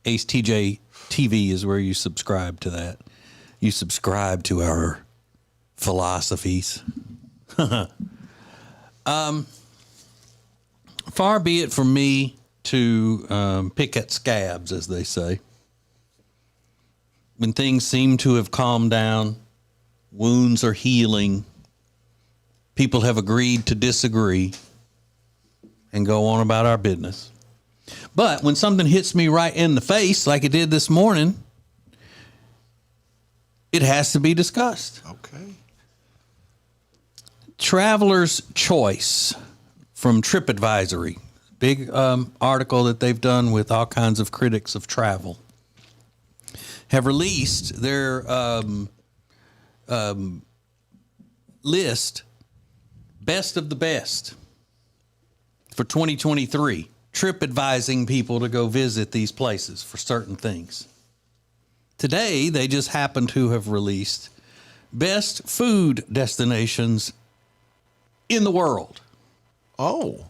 Ace TJ TV is where you subscribe to that. You subscribe to our philosophies. Far be it from me to pick at scabs, as they say. When things seem to have calmed down, wounds are healing, people have agreed to disagree and go on about our business. But when something hits me right in the face, like it did this morning, it has to be discussed. Okay. Traveler's Choice from TripAdvisory. Big article that they've done with all kinds of critics of travel. Have released their list, best of the best, for 2023. trip advising people to go visit these places for certain things. Today, they just happen to have released best food destinations in the world. Oh,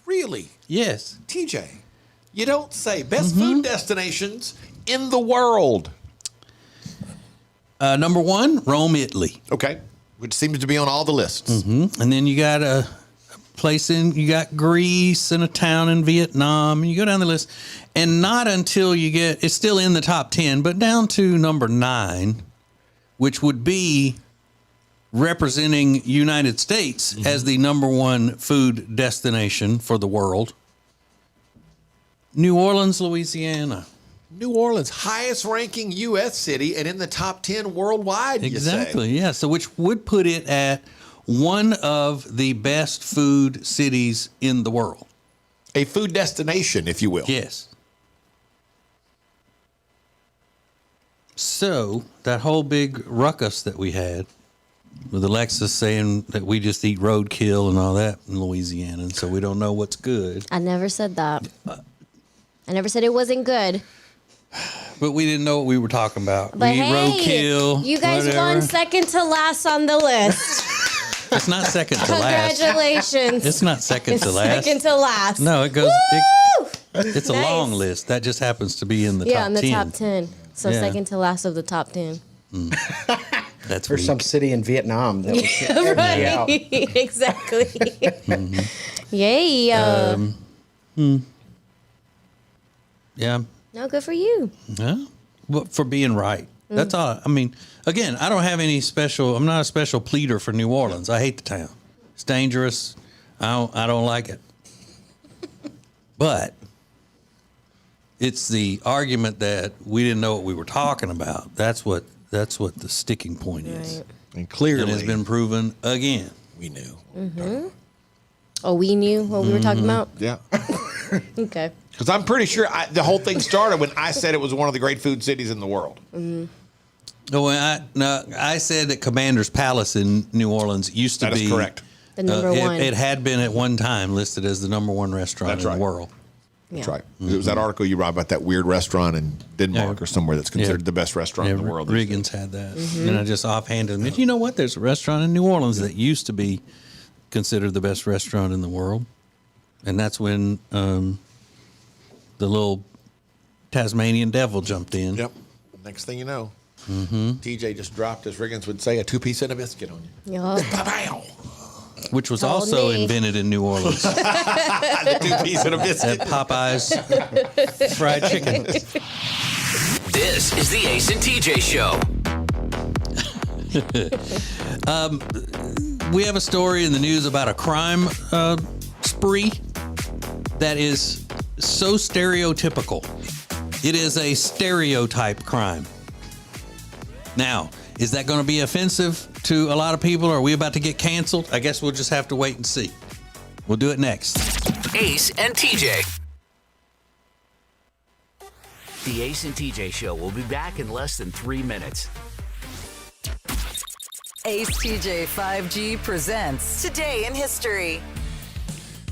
really? Yes. TJ, you don't say. Best food destinations in the world. Number 1, Rome, Italy. Okay. Which seems to be on all the lists. And then you got a place you got Greece and a town in Vietnam. And you go down the list. And not until it's still in the top 10, but down to number 9, which would be representing United States as the number 1 food destination for the world. New Orleans, Louisiana. New Orleans, highest ranking U.S. city and in the top 10 worldwide, Exactly, you say. yeah. So which would put it at one of the best food cities in the world. A food destination, if you will. Yes. So that whole big ruckus that we had with Alexis saying that we just eat roadkill and all that in Louisiana, and so we don't know what's good. I never said that. I never said it wasn't good. But we didn't know what we were talking about. But we eat hey, roadkill. you guys whatever. won second to last on the list. It's not second to last. Congratulations. It's not second to It's last. second to last. No, it goes. Woo! It's a Nice. long list. That just happens to be in the top 10. Yeah, in the top 10. So Yeah. second to last of the top 10. That's For some city in Vietnam that was Right. Exactly. Yay. Yeah. No, good for you. Yeah. Well, for being right. That's all. I mean, again, I don't have any special. I'm not a special pleader for New Orleans. I hate the town. It's dangerous. I don't like it. But it's the argument that we didn't know what we were talking about. That's what the sticking point is. Right. And clearly, it has been proven again. We knew. Mm-hmm. Oh, we knew what we were talking about? Yeah. Okay. Because I'm pretty sure the whole thing started when I said it was one of the great food cities in the world. Mm-hmm. No, I said that Commander's Palace in New Orleans used to be. That is correct. The number one. It had been at one time listed as the number 1 restaurant That's in right. the world. That's right. It was that article you wrote about that weird restaurant in Denmark or somewhere that's considered the best restaurant in the world. Regan's had that. And I just offhanded him. You know what? There's a restaurant in New Orleans that used to be considered the best restaurant in the world. And that's when the little Tasmanian devil jumped in. Yep. Next thing you know, TJ just dropped, as Riggins would say, a 2-piece and a biscuit on you. Yeah. Which was Told also me. invented in New Orleans. The 2-piece and a biscuit. At Popeye's fried chicken. This is the Ace and TJ Show. We have a story in the news about a crime spree that is so stereotypical. It is a stereotype crime. Now, is that going to be offensive to a lot of people? Are we about to get canceled? I guess we'll just have to wait and see. We'll do it next. Ace and TJ. The Ace and TJ Show will be back in less than 3 minutes. Ace TJ 5G presents Today in History.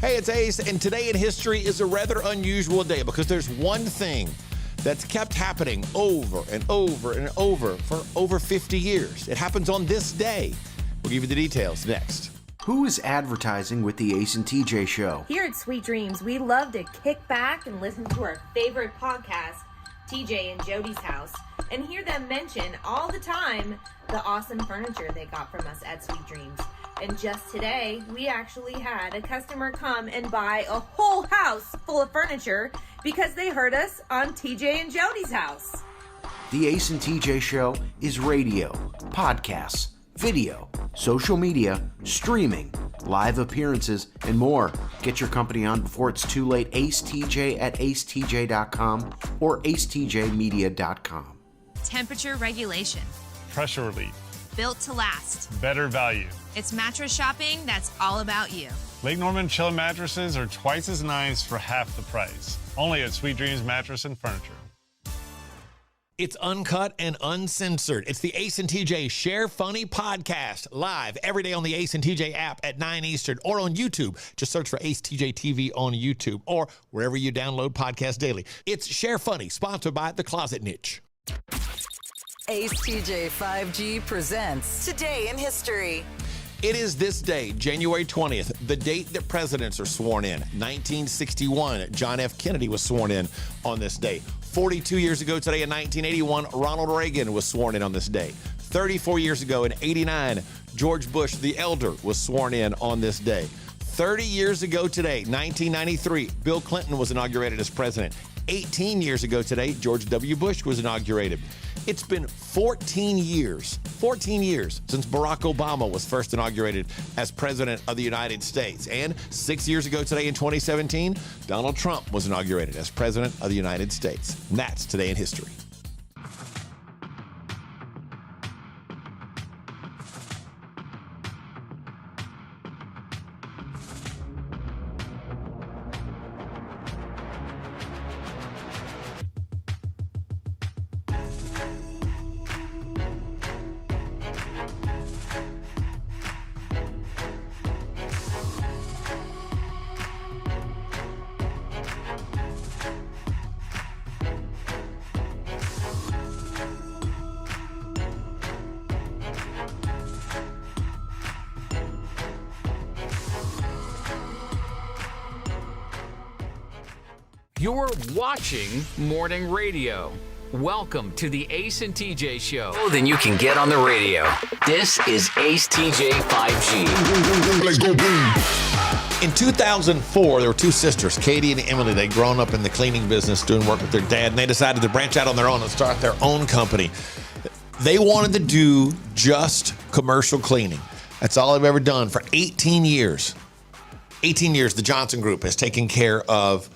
Hey, it's Ace, and today in history is a rather unusual day because there's one thing that's kept happening over and over and over for over 50 years. It happens on this day. We'll give you the details next. Who is advertising with the Ace and TJ Show? Here at Sweet Dreams, we love to kick back and listen to our favorite podcast, TJ and Jody's House, and hear them mention all the time the awesome furniture they got from us at Sweet Dreams. And just today, we actually had a customer come and buy a whole house full of furniture because they heard us on TJ and Jody's House. The Ace and TJ Show is radio, podcasts, video, social media, streaming, live appearances, and more. Get your company on before it's too late. Ace TJ at acetj.com or acetjmedia.com. Temperature regulation. Pressure relief. Built to last. Better value. It's mattress shopping that's all about you. Lake Norman Chill mattresses are twice as nice for half the price. Only at Sweet Dreams Mattress and Furniture. It's uncut and uncensored. It's the Ace and TJ Share Funny podcast, live every day on the Ace and TJ app at 9 Eastern or on YouTube. Just search for acetjtv on YouTube or wherever you download podcasts daily. It's Share Funny, sponsored by The Closet Niche. Ace TJ 5G presents Today in History. It is this day, January 20th, the date that presidents are sworn in. 1961, John F. Kennedy was sworn in on this day. 42 years ago today in 1981, Ronald Reagan was sworn in on this day. 34 years ago in 89, George Bush the Elder was sworn in on this day. 30 years ago today, 1993, Bill Clinton was inaugurated as president. 18 years ago today, George W. Bush was inaugurated. It's been 14 years since Barack Obama was first inaugurated as president of the United States. And 6 years ago today in 2017, Donald Trump was inaugurated as president of the United States. And that's Today in History. You're watching morning radio. Welcome to the Ace and TJ Show. Then you can get on the radio. This is Ace TJ 5G. Let's go boom. In 2004, there were two sisters, Katie and Emily. They'd grown up in the cleaning business, doing work with their dad, and they decided to branch out on their own and start their own company. They wanted to do just commercial cleaning. That's all they've ever done for 18 years. 18 years, the Johnson Group has taken care of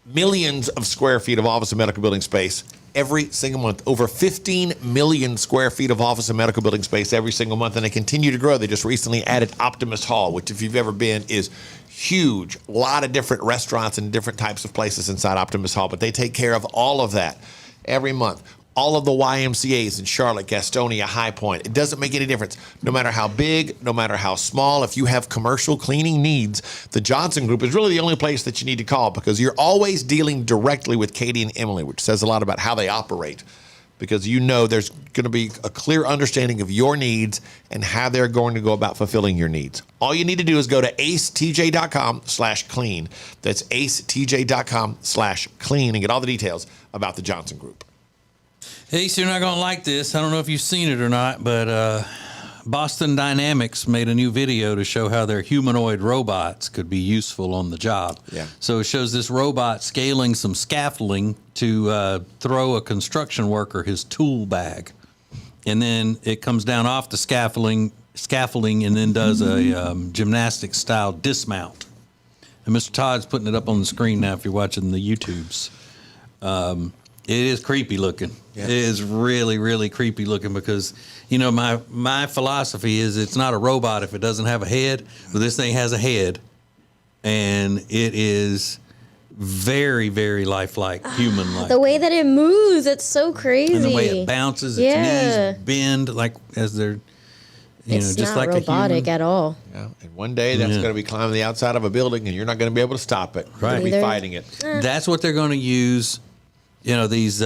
millions of square feet of office and medical building space every single month. Over 15 million square feet of office and medical building space every single month, and they continue to grow. They just recently added Optimist Hall, which, if you've ever been, is huge. A lot of different restaurants and different types of places inside Optimist Hall, but they take care of all of that every month. All of the YMCAs in Charlotte, Gastonia, High Point. It doesn't make any difference. No matter how big, no matter how small, if you have commercial cleaning needs, the Johnson Group is really the only place that you need to call, because you're always dealing directly with Katie and Emily, which says a lot about how they operate, because you know there's going to be a clear understanding of your needs and how they're going to go about fulfilling your needs. All you need to do is go to acetj.com/clean. That's acetj.com/clean and get all the details about the Johnson Group. Hey, so you're not going to like this. I don't know if you've seen it or not, but Boston Dynamics made a new video to show how their humanoid robots could be useful on the job. Yeah. So it shows this robot scaling some scaffolding to throw a construction worker his tool bag. And then it comes down off the scaffolding and then does a gymnastics-style dismount. And Mr. Todd's putting it up on the screen now if you're watching the YouTubes. It is creepy looking. Yeah. It is really, really creepy looking, because, you know, my philosophy is it's not a robot if it doesn't have a head. But this thing has a head, and it is very, very lifelike, human-like. The way that it moves, it's so crazy. And the way it bounces, its knees bend like as they're, it's just not like robotic at all. Yeah. And one day that's going to be climbing the outside of a building, and you're not going to be able to stop it. You're going to be fighting it. That's what they're going to use. You know, these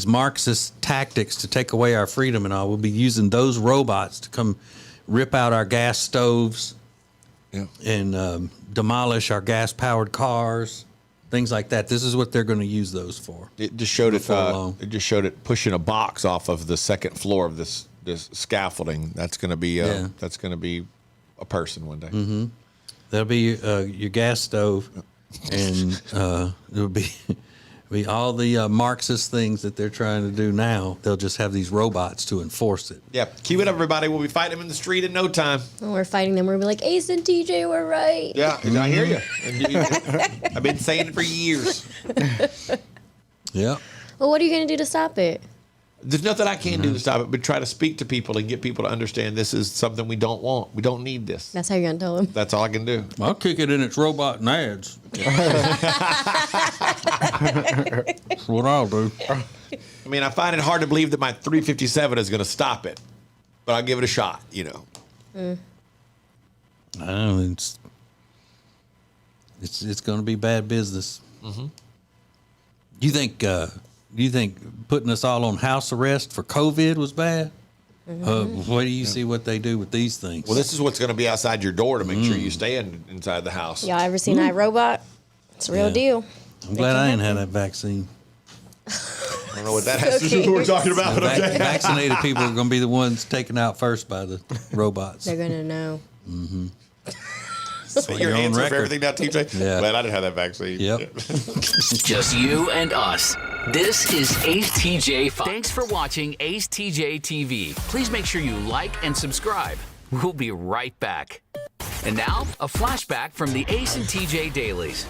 Marxist tactics to take away our freedom and all. We'll be using those robots to come rip out our gas stoves and demolish our gas-powered cars, things like that. This is what they're going to use those for. It just showed it. It just showed it pushing a box off of the second floor of this scaffolding. That's going to be a person one day. Mm-hmm. That'll be your gas stove, and it'll be all the Marxist things that they're trying to do now. They'll just have these robots to enforce it. Yeah, keep it up, everybody. We'll be fighting them in the street in no time. When we're fighting them, we'll be like, Ace and TJ were right. Yeah, I hear you. I've been saying it for years. Yeah. Well, what are you going to do to stop it? There's nothing I can do to stop it, but try to speak to people and get people to understand this is something we don't want. We don't need this. That's how you're going to tell them. That's all I can do. I'll kick it in its robot nads. That's what I'll do. I mean, I find it hard to believe that my 357 is going to stop it, but I'll give it a shot, you know. I don't know, it's going to be bad business. Mm-hmm. Do you think putting us all on house arrest for COVID was bad? What do you see what they do with these things? Well, this is what's going to be outside your door to make sure you stay inside the house. Y'all ever seen iRobot? It's a real deal. I'm glad I ain't had that vaccine. I don't know what that has to do with what we're talking about. But okay. Vaccinated people are going to be the ones taken out first by the robots. They're going to know. Mm-hmm. So your answer for everything now, TJ? Yeah. Glad I didn't have that vaccine. Yep. Just you and us. This is Ace TJ. Thanks for watching Ace TJ TV. Please make sure you like and subscribe. We'll be right back. And now, a flashback from the Ace and TJ Dailies.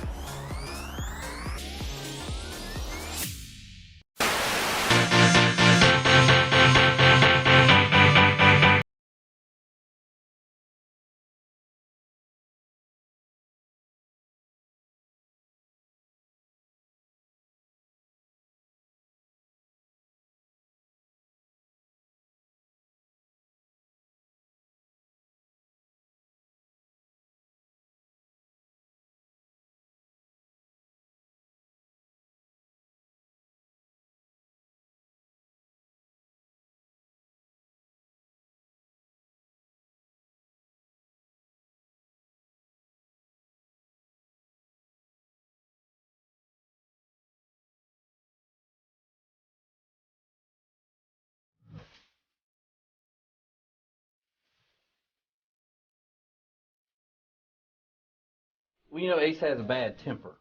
Well, you know, Ace has a bad temper.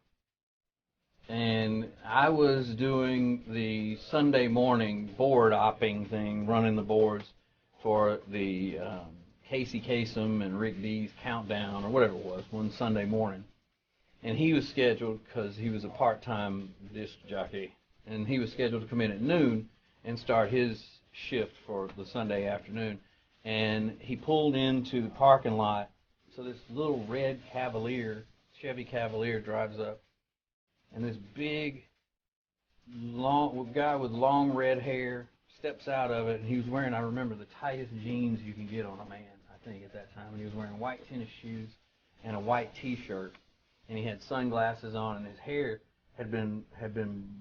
And I was doing the Sunday morning board opping thing, running the boards for the Casey Kasem and Rick D's Countdown, or whatever it was, one Sunday morning. And he was scheduled, because he was a part-time disc jockey, and he was scheduled to come in at noon and start his shift for the Sunday afternoon. And he pulled into the parking lot, so this little red Cavalier, Chevy Cavalier, drives up, and this big, long guy with long red hair steps out of it, and he was wearing, I remember, the tightest jeans you can get on a man, I think, at that time. And he was wearing white tennis shoes and a white T-shirt, and he had sunglasses on, and his hair had been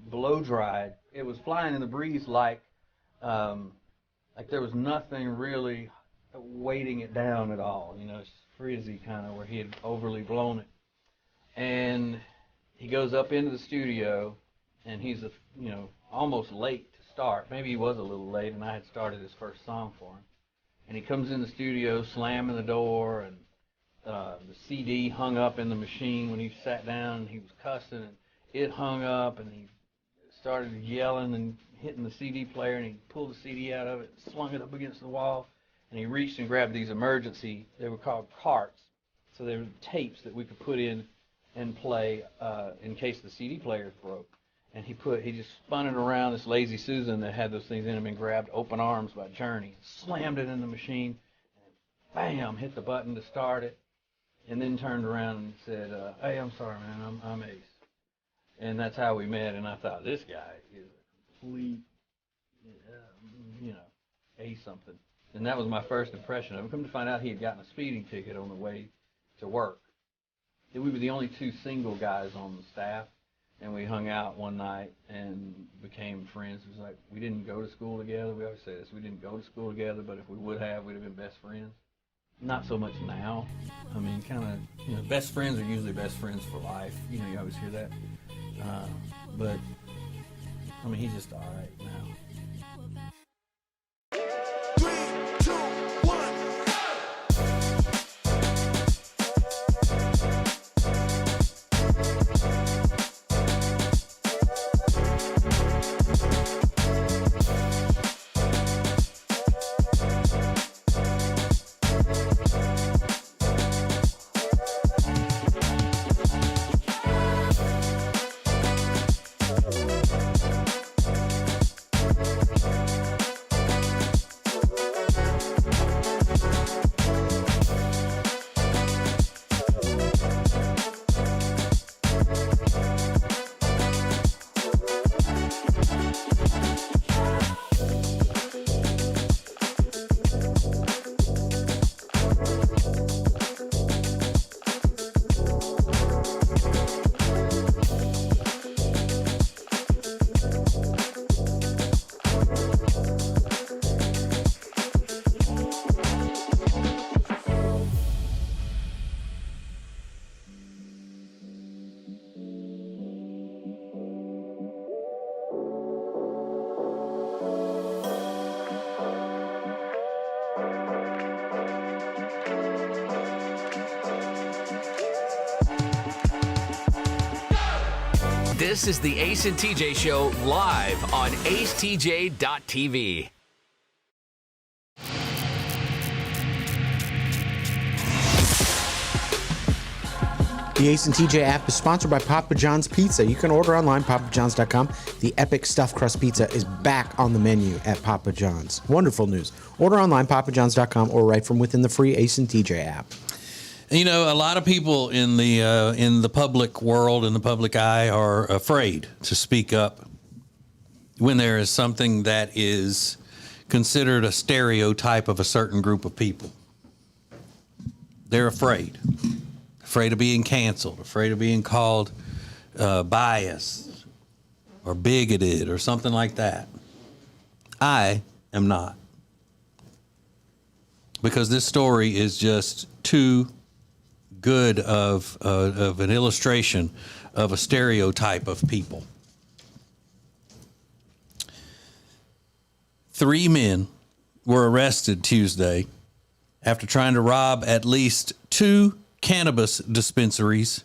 blow dried. It was flying in the breeze like there was nothing really weighting it down at all. You know, it's frizzy kind of, where he had overly blown it. And he goes up into the studio, and he's almost late to start. Maybe he was a little late, and I had started his first song for him. And he comes in the studio, slamming the door, and the CD hung up in the machine when he sat down. He was cussing, and it hung up, and he started yelling and hitting the CD player, and he pulled the CD out of it, slung it up against the wall, and he reached and grabbed these emergency, they were called carts. So they were tapes that we could put in and play in case the CD player broke. And he just spun it around, this Lazy Susan that had those things in him, and grabbed Open Arms by Journey, slammed it in the machine, and bam, hit the button to start it, and then turned around and said, hey, I'm sorry, man, I'm Ace. And that's how we met, and I thought, this guy is a complete, Ace something. And that was my first impression of him. Come to find out, he had gotten a speeding ticket on the way to work. We were the only two single guys on the staff, and we hung out one night and became friends. It was like, we didn't go to school together. We always say this, we didn't go to school together, but if we would have, we'd have been best friends. Not so much now. I mean, kind of, best friends are usually best friends for life. You always hear that. But, I mean, he's just all right now. This is the Ace and TJ Show live on acetj.tv. The Ace and TJ app is sponsored by Papa John's Pizza. You can order online, papajohns.com. The epic stuffed crust pizza is back on the menu at Papa John's. Wonderful news. Order online, papajohns.com, or right from within the free Ace and TJ app. You know, a lot of people in the public world, in the public eye, are afraid to speak up when there is something that is considered a stereotype of a certain group of people. They're afraid of being canceled, afraid of being called biased or bigoted or something like that. I am not, because this story is just too good of an illustration of a stereotype of people. 3 men were arrested Tuesday after trying to rob at least 2 cannabis dispensaries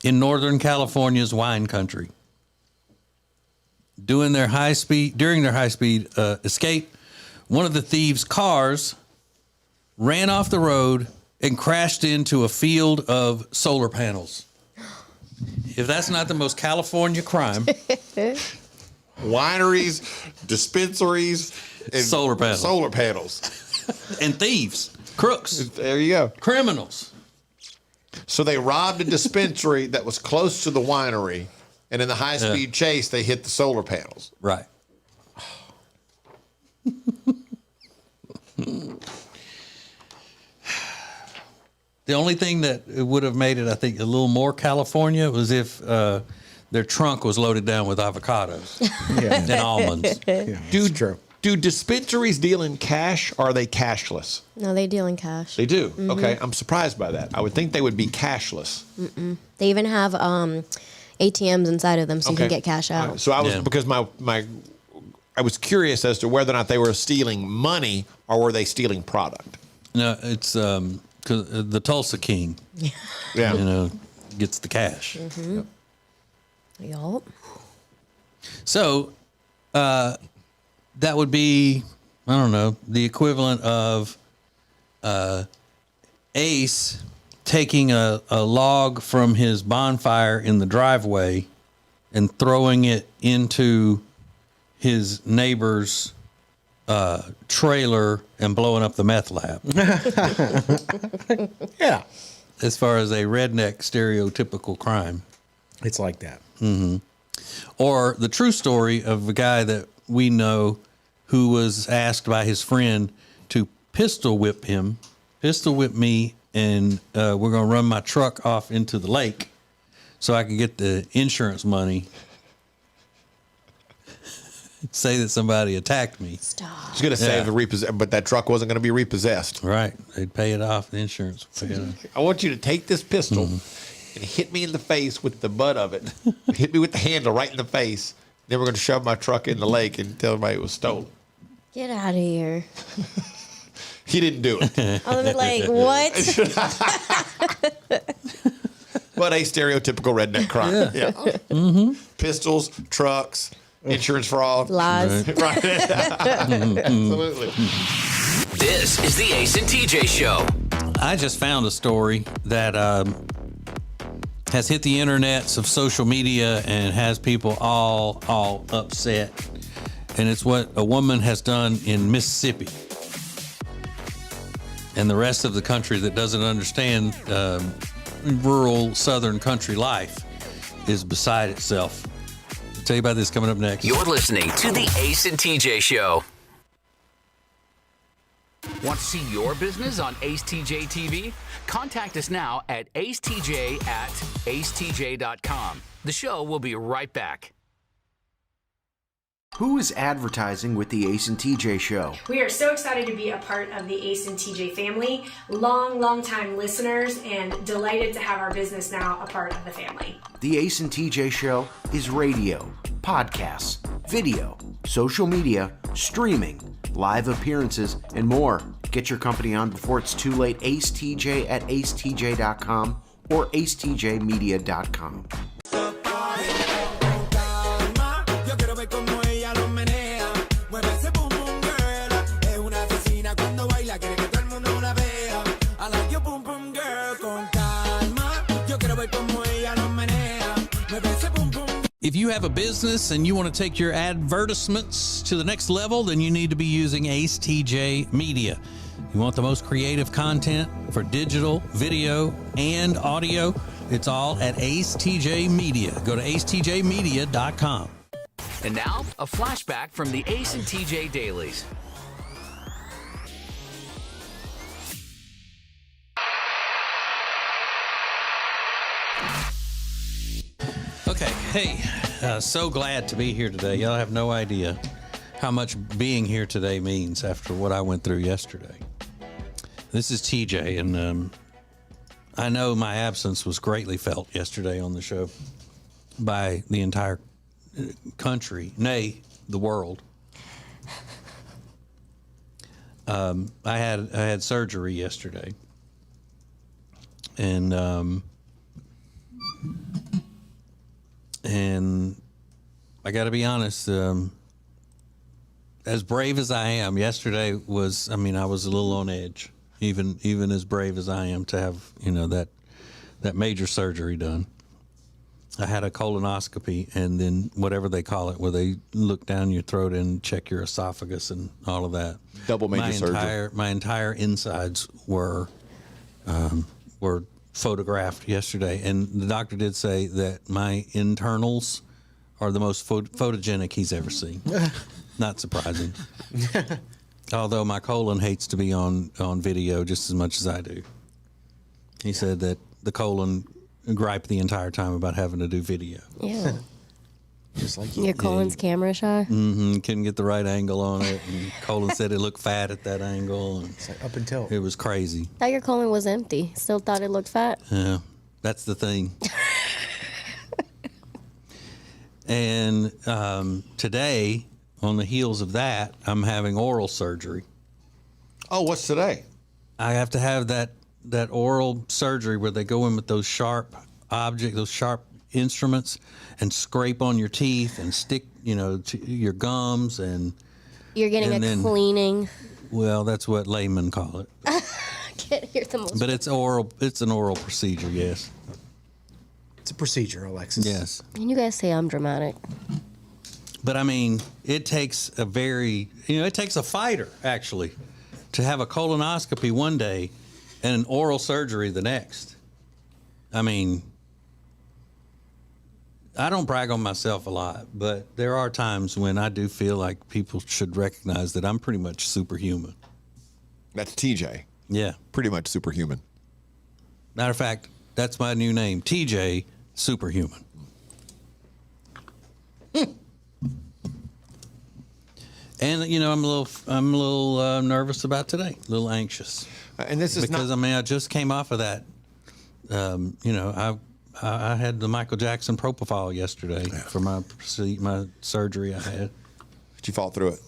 in Northern California's wine country. During their high-speed escape, one of the thieves' cars ran off the road and crashed into a field of solar panels. If that's not the most California crime. Wineries, dispensaries, and solar panels. And thieves, crooks. There you go. Criminals. So they robbed a dispensary that was close to the winery, and in the high-speed chase, they hit the solar panels. Right. The only thing that would have made it, I think, a little more California was if their trunk was loaded down with avocados and almonds. True. Do dispensaries deal in cash, or are they cashless? No, they deal in cash. They do? Mhm. Okay. I'm surprised by that. I would think they would be cashless. Mm-mm. They even have ATMs inside of them, so you can get cash out. So I was, because I was curious as to whether or not they were stealing money or were they stealing product. No, it's 'cause the Tulsa King, Yeah. gets the cash. Mm-hmm. Yup. So that would be, I don't know, the equivalent of Ace taking a log from his bonfire in the driveway and throwing it into his neighbor's trailer and blowing up the meth lab. Yeah. As far as a redneck stereotypical crime. It's like that. Mm-hmm. Or the true story of a guy that we know who was asked by his friend to pistol whip me, and we're going to run my truck off into the lake so I can get the insurance money. Say that somebody attacked me. Stop. He's going to save the repossess, but that truck wasn't going to be repossessed. Right. They'd pay it off. The insurance would pay it off. I want you to take this pistol and hit me in the face with the butt of it. Hit me with the handle right in the face. Then we're going to shove my truck in the lake and tell everybody it was stolen. Get out of here. He didn't do it. I'm like, what? But a stereotypical redneck crime. Yeah. Mm-hmm. Pistols, trucks, insurance fraud. Lies. Right. Absolutely. This is the Ace and TJ Show. I just found a story that has hit the internets of social media and has people all upset. And it's what a woman has done in Mississippi. And the rest of the country that doesn't understand rural southern country life is beside itself. I'll tell you about this coming up next. You're listening to the Ace and TJ Show. Want to see your business on AceTJ TV? Contact us now at acetj@acetj.com. The show will be right back. Who is advertising with the Ace and TJ Show? We are so excited to be a part of the Ace and TJ family, long time listeners, and delighted to have our business now a part of the family. The Ace and TJ Show is radio, podcasts, video, social media, streaming, live appearances, and more. Get your company on before it's too late. AceTJ at acetj.com or acetjmedia.com. If you have a business and you want to take your advertisements to the next level, then you need to be using AceTJ Media. You want the most creative content for digital, video, and audio? It's all at AceTJ Media. Go to acetjmedia.com. And now, a flashback from the Ace and TJ Dailies. Okay, hey, so glad to be here today. Y'all have no idea how much being here today means after what I went through yesterday. This is TJ, and I know my absence was greatly felt yesterday on the show by the entire country, nay, the world. I had surgery yesterday, and I got to be honest. As brave as I am, yesterday was. I mean, I was a little on edge. Even as brave as I am to have, that major surgery done. I had a colonoscopy, and then whatever they call it, where they look down your throat and check your esophagus and all of that. Double major surgery. My entire insides were photographed yesterday, and the doctor did say that my internals are the most photogenic he's ever seen. Not surprising. Although my colon hates to be on video just as much as I do. He said that the colon griped the entire time about having to do video. Yeah. Just like Your colon's camera shy? Mm-hmm. Couldn't get the right angle on it. And colon said it looked fat at that angle. And it's like up until. It was crazy. Thought your colon was empty. Still thought it looked fat? Yeah, that's the thing. And today, on the heels of that, I'm having oral surgery. Oh, what's today? I have to have that oral surgery where they go in with those sharp those sharp instruments and scrape on your teeth and stick, to your gums and. You're getting a cleaning. Well, that's what laymen call it. I can't hear the most. But it's oral. It's an oral procedure. Yes. It's a procedure, Alexis. Yes. And you guys say I'm dramatic. But I mean, it takes it takes a fighter actually to have a colonoscopy one day and an oral surgery the next. I mean, I don't brag on myself a lot, but there are times when I do feel like people should recognize that I'm pretty much superhuman. That's TJ. Yeah. Pretty much superhuman. Matter of fact, that's my new name, TJ Superhuman. And I'm a little nervous about today, a little anxious. And this is because I just came off of that. I had the Michael Jackson propofol yesterday for my surgery I had. Did you fall through it?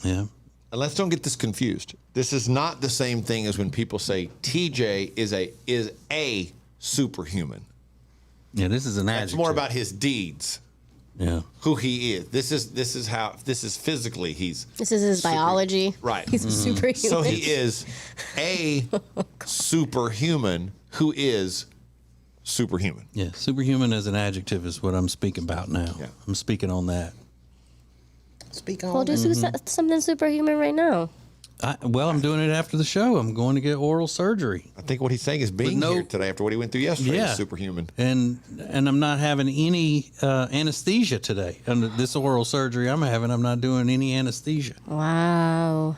Yeah. And let's don't get this confused. This is not the same thing as when people say TJ is a superhuman. Yeah, this is an adjective. It's more about his deeds. Yeah. Who he is. This is physically This is his biology. Right. He's a superhuman. So he is a superhuman who is superhuman. Yeah, superhuman as an adjective is what I'm speaking about now. Yeah. I'm speaking on that. Speak on. Well, do something superhuman right now. I'm doing it after the show. I'm going to get oral surgery. I think what he's saying is being here today after what he went through yesterday is superhuman. And I'm not having any anesthesia today. Under this oral surgery I'm having, I'm not doing any anesthesia. Wow.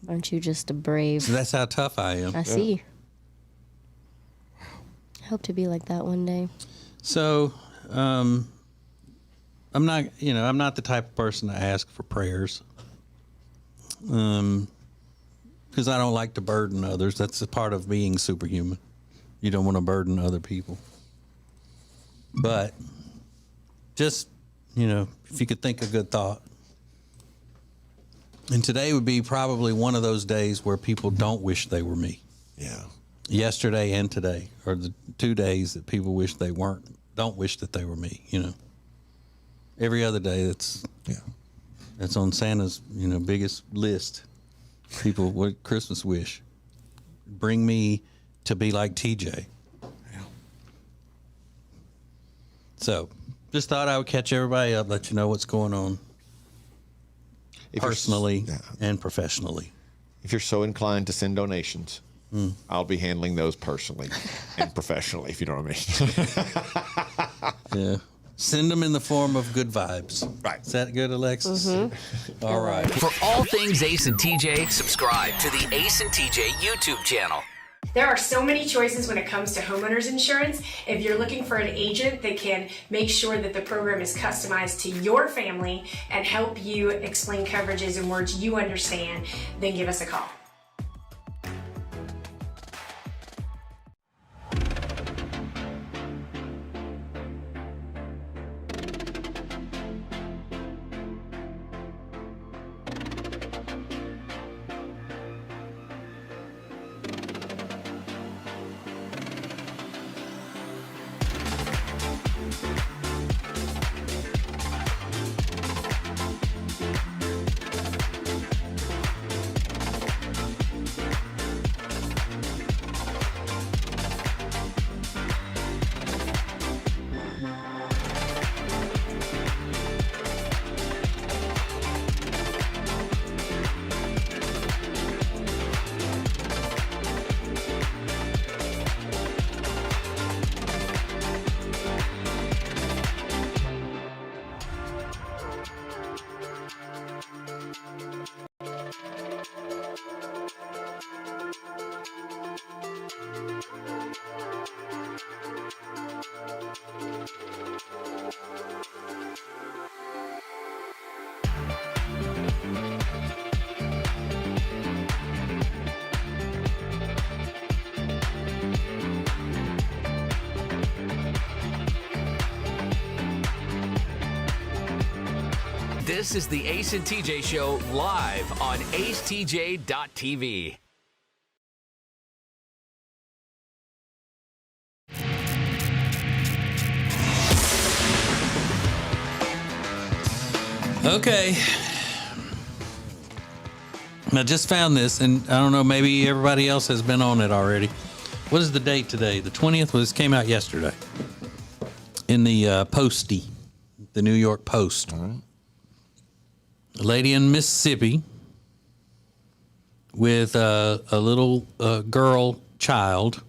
Aren't you just a brave? So that's how tough I am. I see. I hope to be like that one day. So, I'm not the type of person to ask for prayers. Because I don't like to burden others. That's a part of being superhuman. You don't want to burden other people. But just, if you could think a good thought. And today would be probably one of those days where people don't wish they were me. Yeah. Yesterday and today are the 2 days that people wish they don't wish that they were me, Every other day that's on Santa's, biggest list. People, what Christmas wish? Bring me to be like TJ. Yeah. So, Just thought I would catch everybody up, let you know what's going on personally and professionally. If you're so inclined to send donations, I'll be handling those personally and professionally, if you know what I mean. Yeah. Send them in the form of good vibes. Right. Is that good, Alexis? All right. For all things Ace and TJ, subscribe to the Ace and TJ YouTube channel. There are so many choices when it comes to homeowners insurance. If you're looking for an agent that can make sure that the program is customized to your family and help you explain coverages in words you understand, then give us a call. This is the Ace and TJ Show live on acetj.tv. Okay. I just found this, and I don't know, maybe everybody else has been on it already. What is the date today? The 20th? Well, this came out yesterday in the Postie, the New York Post. A lady in Mississippi with a little girl child.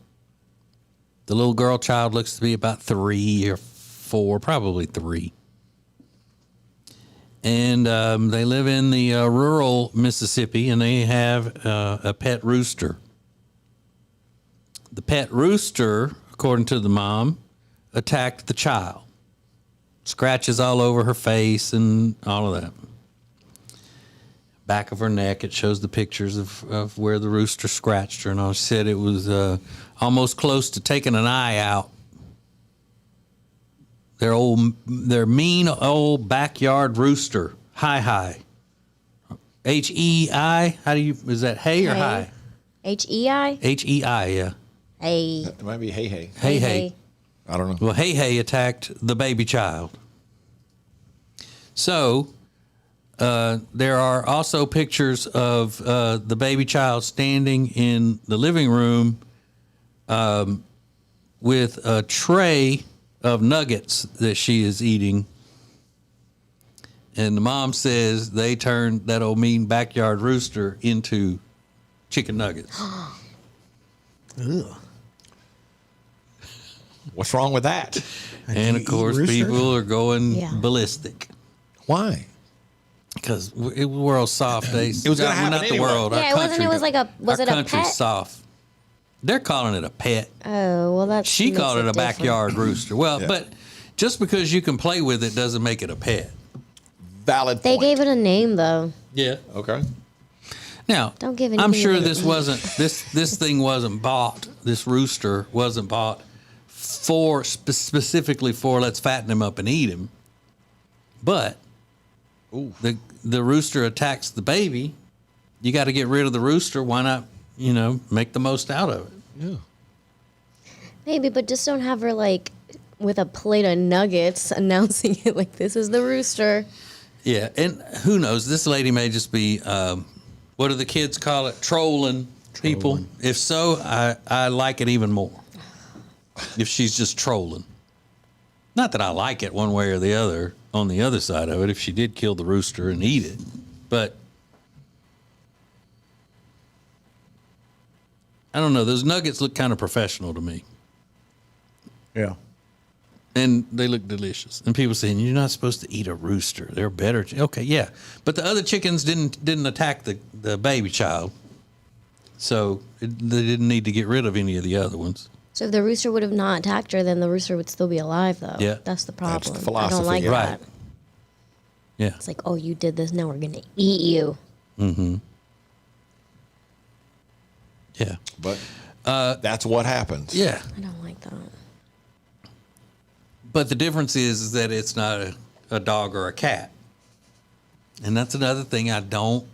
The little girl child looks to be about 3 or 4, probably 3. And they live in the rural Mississippi, and they have a pet rooster. The pet rooster, according to the mom, attacked the child. Scratches all over her face and all of that. Back of her neck, it shows the pictures of where the rooster scratched her, and I said it was almost close to taking an eye out. Their mean old backyard rooster. Hi. H-E-I. Is that hey or hi? H-E-I? H-E-I, yeah. Hey. It might be hey. Hey. I don't know. Well, hey attacked the baby child. So, there are also pictures of the baby child standing in the living room with a tray of nuggets that she is eating. And the mom says they turned that old mean backyard rooster into chicken nuggets. Ugh. What's wrong with that? And of course, people are going ballistic. Why? Because the world's soft. It was going to happen not anyway. the world. Yeah, our it wasn't. It was like a. Was our it a country's pet? soft. They're calling it a pet. Oh well, that's. She makes called it a different. backyard rooster. Well, but just because you can play with it doesn't make it a pet. Valid. They gave it a name though. Yeah. Okay. Now, Don't give anything I'm sure away. this wasn't this thing wasn't bought. This rooster wasn't bought for specifically for let's fatten him up and eat him. But the rooster attacks the baby. You got to get rid of the rooster. Why not, make the most out of it? Yeah. Maybe, but just don't have her like with a plate of nuggets announcing it like this is the rooster. Yeah, and who knows? This lady may just be, what do the kids call it? Trolling people. If so, I like it even more. If she's just trolling. Not that I like it one way or the other on the other side of it, if she did kill the rooster and eat it. But I don't know. Those nuggets look kind of professional to me. Yeah. And they look delicious. And people saying, you're not supposed to eat a rooster. They're better. Okay, yeah. But the other chickens didn't attack the baby child. So they didn't need to get rid of any of the other ones. So if the rooster would have not attacked her, then the rooster would still be alive, though. Yeah. That's the problem. That's the philosophy. I don't like Right. that. Yeah. It's like, oh, you did this, now we're going to eat you. Mm-hmm. Yeah. But that's what happens. Yeah. I don't like that. But the difference is that it's not a dog or a cat. And that's another thing I don't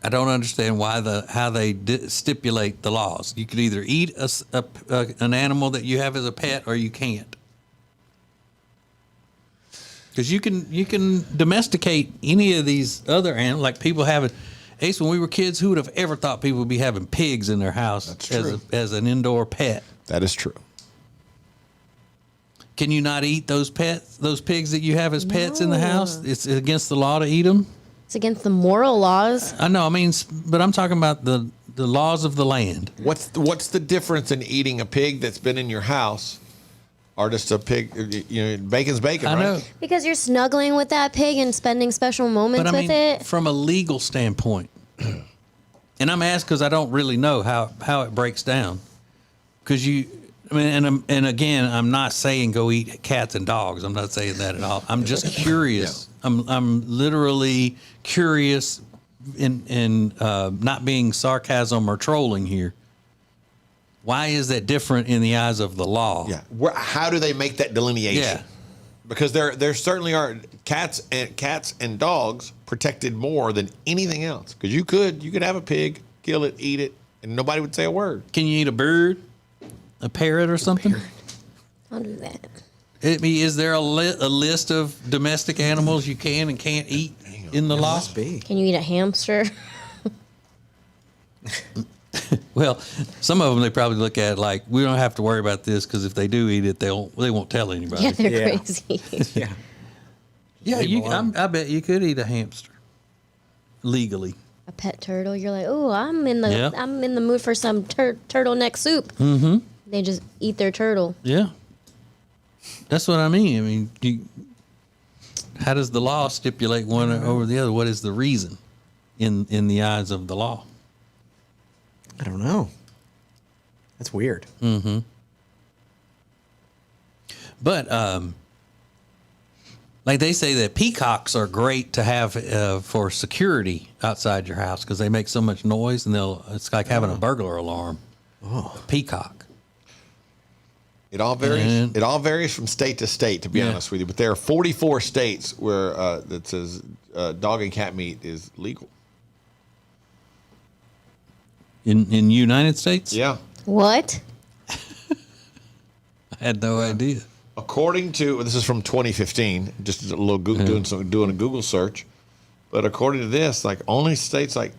understand how they stipulate the laws. You could either eat an animal that you have as a pet or you can't. Because you can domesticate any of these other animals, like people have it. Ace, when we were kids, who would have ever thought people would be having pigs in their house as an indoor pet? That is true. Can you not eat those pigs that you have as pets in the house? It's against the law to eat them? It's against the moral laws. I know. I mean, but I'm talking about the laws of the land. What's the difference in eating a pig that's been in your house or just a pig? Bacon's bacon, I right? know. Because you're snuggling with that pig and spending special moments But I with mean, it. from a legal standpoint, and I'm asked because I don't really know how it breaks down. Because and again, I'm not saying go eat cats and dogs. I'm not saying that at all. I'm just curious. Yeah. I'm literally curious, in not being sarcasm or trolling here. Why is that different in the eyes of the law? Yeah. How do they make that delineation? Yeah. Because there certainly are cats and dogs protected more than anything else. Because you could have a pig, kill it, eat it, and nobody would say a word. Can you eat a bird, a parrot, or something? I'll do that. Is there a list of domestic animals you can and can't eat in the law? Must be. Can you eat a hamster? Well, some of them they probably look at like, we don't have to worry about this because if they do eat it, they won't tell anybody. Yeah, they're crazy. Yeah. I bet you could eat a hamster legally. A pet turtle. You're like, oh, I'm in the mood for some turtleneck soup. Mm-hmm. They just eat their turtle. Yeah. That's what I mean. How does the law stipulate one over the other? What is the reason in the eyes of the law? I don't know. That's weird. Mm-hmm. But like they say that peacocks are great to have for security outside your house because they make so much noise and it's like having a burglar alarm. Oh, a peacock. It all varies. It all varies from state to state, to be honest with you. But there are 44 states where that says dog and cat meat is legal. In United States? Yeah. What? I had no idea. According to this is from 2015, just a little doing a Google search, but according to this, like only states like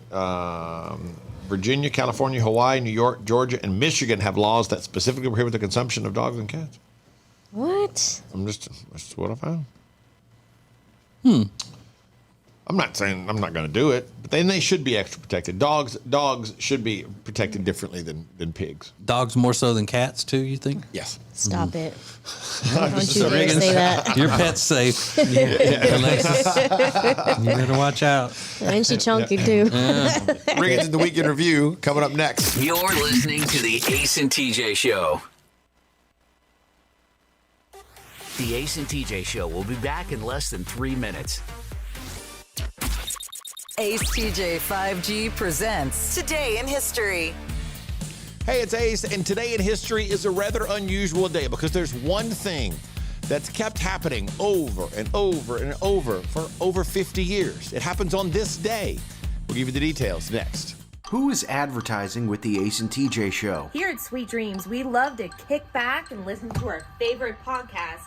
Virginia, California, Hawaii, New York, Georgia, and Michigan have laws that specifically prohibit the consumption of dogs and cats. What? That's what I found. I'm not saying I'm not going to do it, but then they should be extra protected. Dogs should be protected differently than pigs. Dogs more so than cats too, you think? Yes. Stop it. Don't you dare say that. Your pet's safe. Alexis, you better watch out. And she chunky too. Bring it to the weekend review coming up next. You're listening to the Ace and TJ Show. The Ace and TJ Show will be back in less than 3 minutes. Ace TJ 5G presents Today in History. Hey, it's Ace, and today in history is a rather unusual day because there's one thing that's kept happening over and over and over for over 50 years. It happens on this day. We'll give you the details next. Who is advertising with the Ace and TJ Show? Here at Sweet Dreams, we love to kick back and listen to our favorite podcast,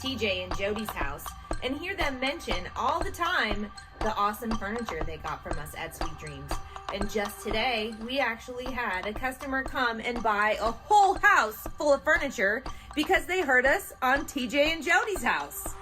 TJ and Jody's House, and hear them mention all the time the awesome furniture they got from us at Sweet Dreams. And just today, we actually had a customer come and buy a whole house full of furniture because they heard us on TJ and Jody's house.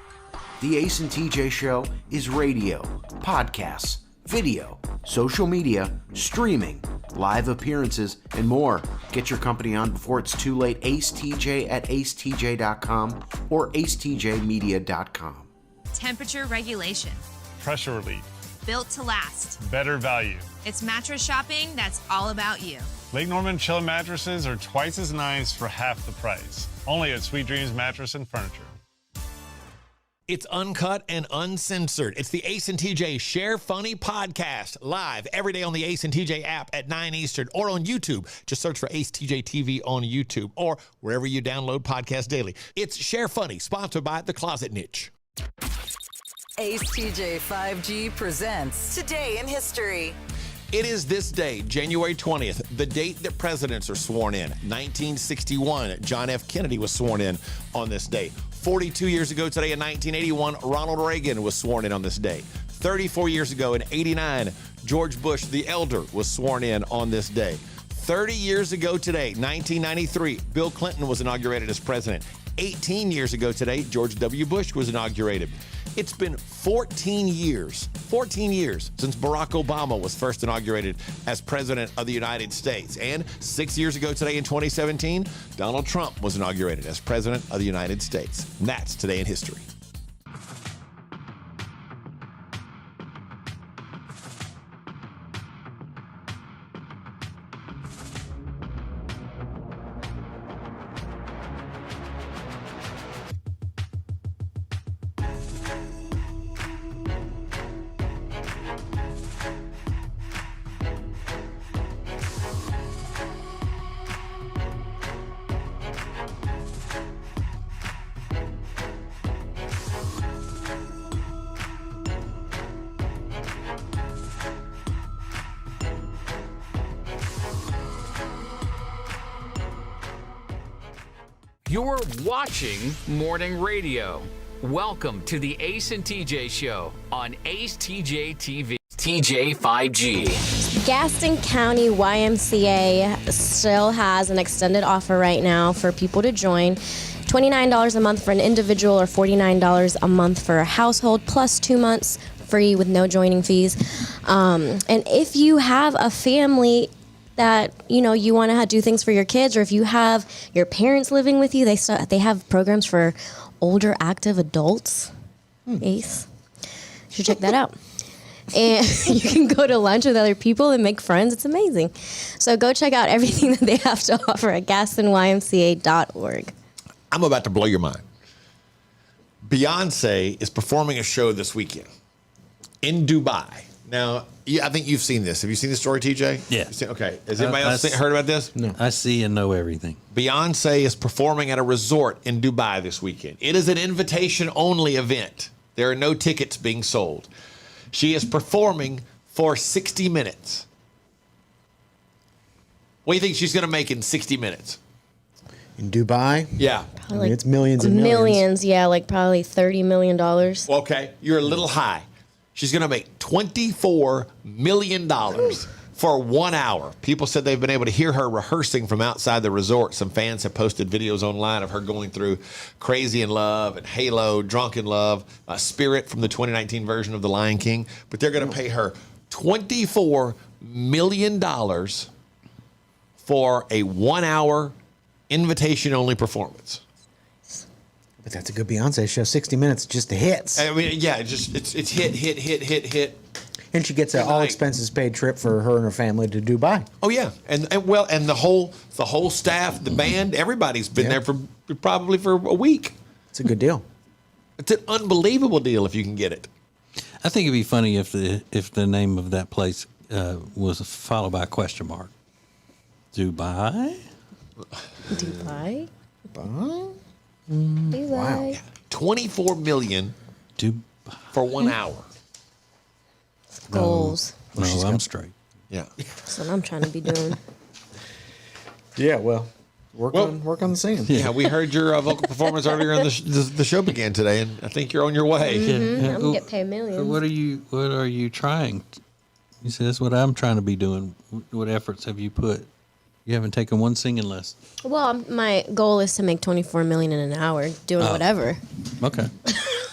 The Ace and TJ Show is radio, podcasts, video, social media, streaming, live appearances, and more. Get your company on before it's too late. Ace TJ at acetj.com or acetjmedia.com. Temperature regulation. Pressure relief. Built to last. Better value. It's mattress shopping that's all about you. Lake Norman Chill mattresses are twice as nice for half the price. Only at Sweet Dreams Mattress and Furniture. It's uncut and uncensored. It's the Ace and TJ Share Funny podcast, live every day on the Ace and TJ app at 9 Eastern or on YouTube. Just search for Ace TJ TV on YouTube or wherever you download podcasts daily. It's Share Funny, sponsored by The Closet Niche. Ace TJ 5G presents Today in History. It is this day, January 20th, the date that presidents are sworn in. 1961, John F. Kennedy was sworn in on this day. 42 years ago today in 1981, Ronald Reagan was sworn in on this day. 34 years ago in 89, George Bush the Elder was sworn in on this day. 30 years ago today, 1993, Bill Clinton was inaugurated as president. 18 years ago today, George W. Bush was inaugurated. It's been 14 years since Barack Obama was first inaugurated as president of the United States. And 6 years ago today in 2017, Donald Trump was inaugurated as president of the United States. And that's Today in History. You're watching Morning Radio. Welcome to the Ace and TJ Show on Ace TJ TV. TJ 5G. Gaston County YMCA still has an extended offer right now for people to join. $29 a month for an individual or $49 a month for a household, plus 2 months free with no joining fees. And if you have a family that you want to do things for your kids, or if you have your parents living with you, they have programs for older active adults. Ace, you should check that out. And you can go to lunch with other people and make friends. It's amazing. So go check out everything that they have to offer at GastonYMCA.org. I'm about to blow your mind. Beyonce is performing a show this weekend in Dubai. Now, I think you've seen this. Have you seen this story, TJ? Yeah. Okay. Has anybody else heard about this? No. I see and know everything. Beyonce is performing at a resort in Dubai this weekend. It is an invitation-only event. There are no tickets being sold. She is performing for 60 minutes. What do you think she's going to make in 60 minutes? In Dubai? Yeah. I mean, it's millions and millions. Millions, yeah, like probably $30 million. Okay, you're a little high. She's going to make $24 million for 1 hour. People said they've been able to hear her rehearsing from outside the resort. Some fans have posted videos online of her going through Crazy in Love and Halo, Drunk in Love, Spirit from the 2019 version of The Lion King. But they're going to pay her $24 million for a 1 hour invitation-only performance. But that's a good Beyonce show. 60 minutes, just the hits. I mean, yeah, it's hit. And she gets an all expenses paid trip for her and her family to Dubai. Oh yeah, and the whole staff, the band, everybody's been there for probably for a week. It's a good deal. It's an unbelievable deal if you can get it. I think it'd be funny if the name of that place was followed by a question mark. Dubai. Dubai. Dubai. Wow. 24 million for 1 hour. Goals. No, I'm straight. Yeah. That's what I'm trying to be doing. Yeah, well, work on the singing. Yeah, we heard your vocal performance earlier in the show began today, and I think you're on your way. I'm gonna get paid millions. What are you trying? You see, that's what I'm trying to be doing. What efforts have you put? You haven't taken one singing lesson. Well, my goal is to make $24 million in an hour doing whatever. Okay.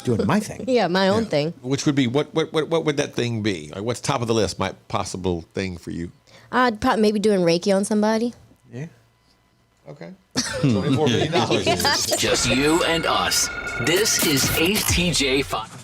Doing my thing. Yeah, my own thing. Which would be what would that thing be? Like, what's top of the list? My possible thing for you. I'd probably maybe doing Reiki on somebody. Yeah. Okay. $24 million. Just you and us. This is ACTJ 5.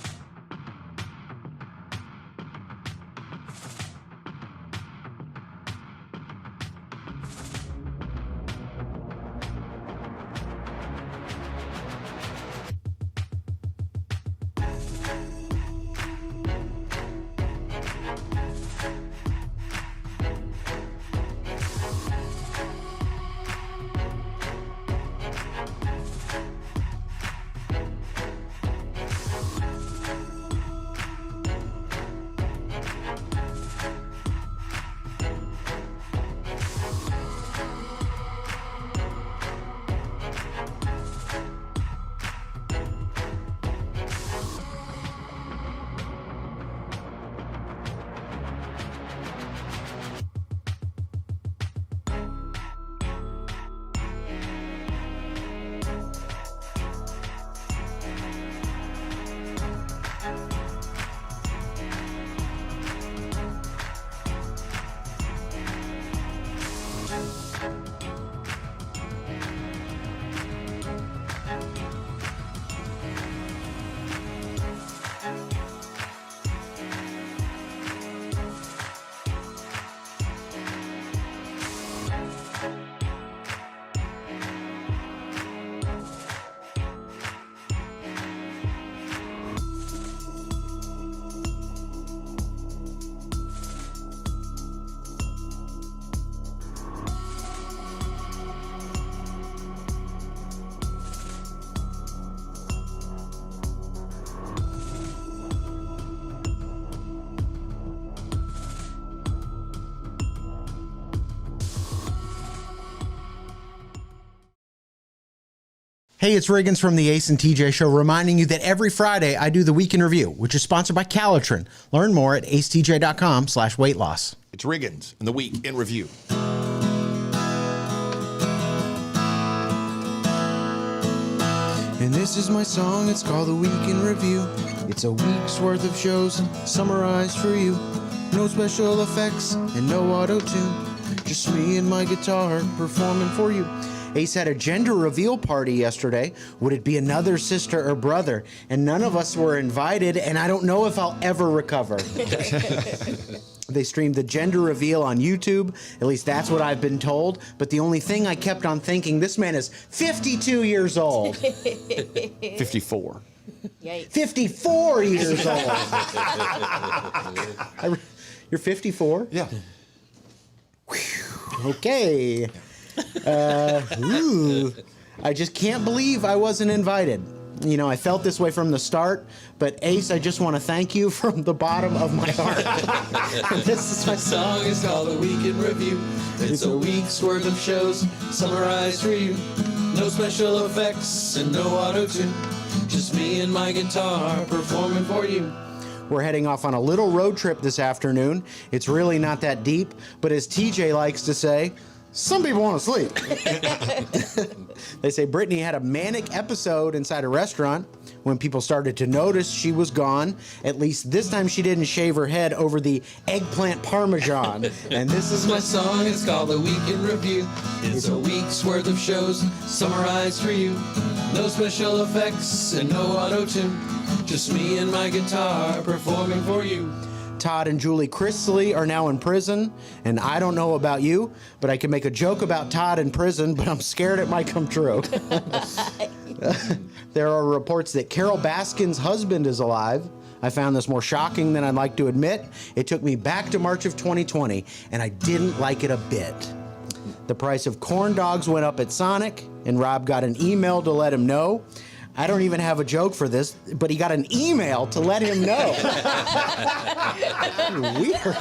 Hey, it's Riggins from the Ace and TJ Show, reminding you that every Friday I do the Week in Review, which is sponsored by Calitrin. Learn more at acetj.com/weight loss. It's Riggins in the Week in Review. And this is my song, it's called The Week in Review. It's a week's worth of shows summarized for you. No special effects and no auto-tune. Just me and my guitar performing for you. Ace had a gender reveal party yesterday. Would it be another sister or brother? And none of us were invited, and I don't know if I'll ever recover. They streamed the gender reveal on YouTube. At least that's what I've been told. But the only thing I kept on thinking, this man is 52 years old. 54. Yikes. 54 years old. You're 54? Yeah. Okay. I just can't believe I wasn't invited. You know, I felt this way from the start, but Ace, I just want to thank you from the bottom of my heart. This is my song, it's called The Week in Review. It's a week's worth of shows summarized for you. No special effects and no auto-tune. Just me and my guitar performing for you. We're heading off on a little road trip this afternoon. It's really not that deep, but as TJ likes to say, some people want to sleep. They say Brittany had a manic episode inside a restaurant. When people started to notice she was gone, at least this time she didn't shave her head over the eggplant parmesan. And this is my song, it's called The Week in Review. It's a week's worth of shows summarized for you. No special effects and no auto-tune. Just me and my guitar performing for you. Todd and Julie Chrisley are now in prison, and I don't know about you, but I can make a joke about Todd in prison, but I'm scared it might come true. There are reports that Carol Baskin's husband is alive. I found this more shocking than I'd like to admit. It took me back to March of 2020, and I didn't like it a bit. The price of corn dogs went up at Sonic, and Rob got an email to let him know. I don't even have a joke for this, but he got an email to let him know. Weird.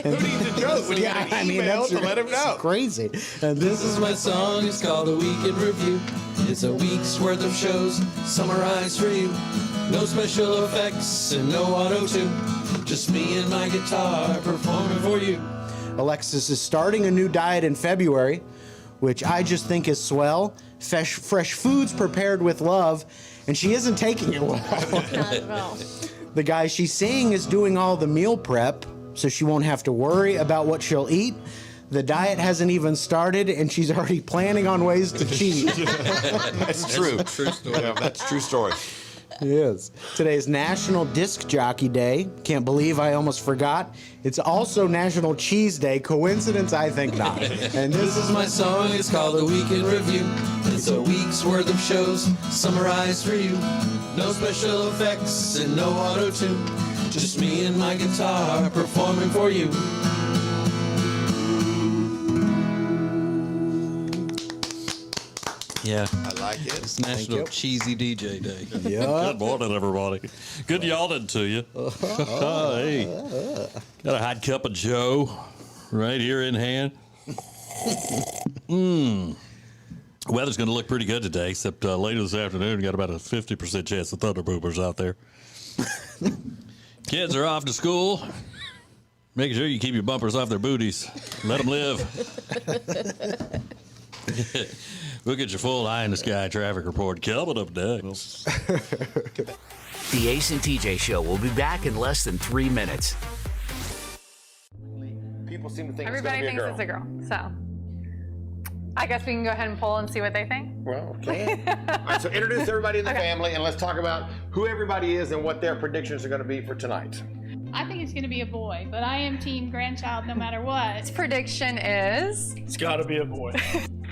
Who needs a joke when you get an email to let him know? Crazy. And this is my song. It's called A Week in Review. It's a week's worth of shows summarized for you. No special effects and no auto-tune. Just me and my guitar performing for you. Alexis is starting a new diet in February, which I just think is swell. Fresh foods prepared with love, and she isn't taking it well. Not at all. The guy she's seeing is doing all the meal prep, so she won't have to worry about what she'll eat. The diet hasn't even started, and she's already planning on ways to cheat. That's true. That's a true story. Yeah, that's a true story. Yes. Today is National Disc Jockey Day. Can't believe I almost forgot. It's also National Cheese Day. Coincidence? I think not. And this is my song, it's called The Week in Review. It's a week's worth of shows summarized for you. No special effects and no auto-tune. Just me and my guitar performing for you. Yeah. I like it. It's National Cheesy DJ Day. Yeah. Good morning, everybody. Good yawning to you. Hey, got a hot cup of Joe right here in hand. Weather's going to look pretty good today, except later this afternoon, got about a 50% chance of thunder boomers out there. Kids are off to school. Making sure you keep your bumpers off their booties. Let them live. We'll get your full eye in the sky traffic report coming up next. The Ace and TJ Show will be back in less than 3 minutes. People seem to think everybody thinks it's a girl. So I guess we can go ahead and poll and see what they think. Well, okay. All right, so introduce everybody in the family, and let's talk about who everybody is and what their predictions are going to be for tonight. I think it's going to be a boy, but I am team grandchild no matter what. His prediction is... It's got to be a boy.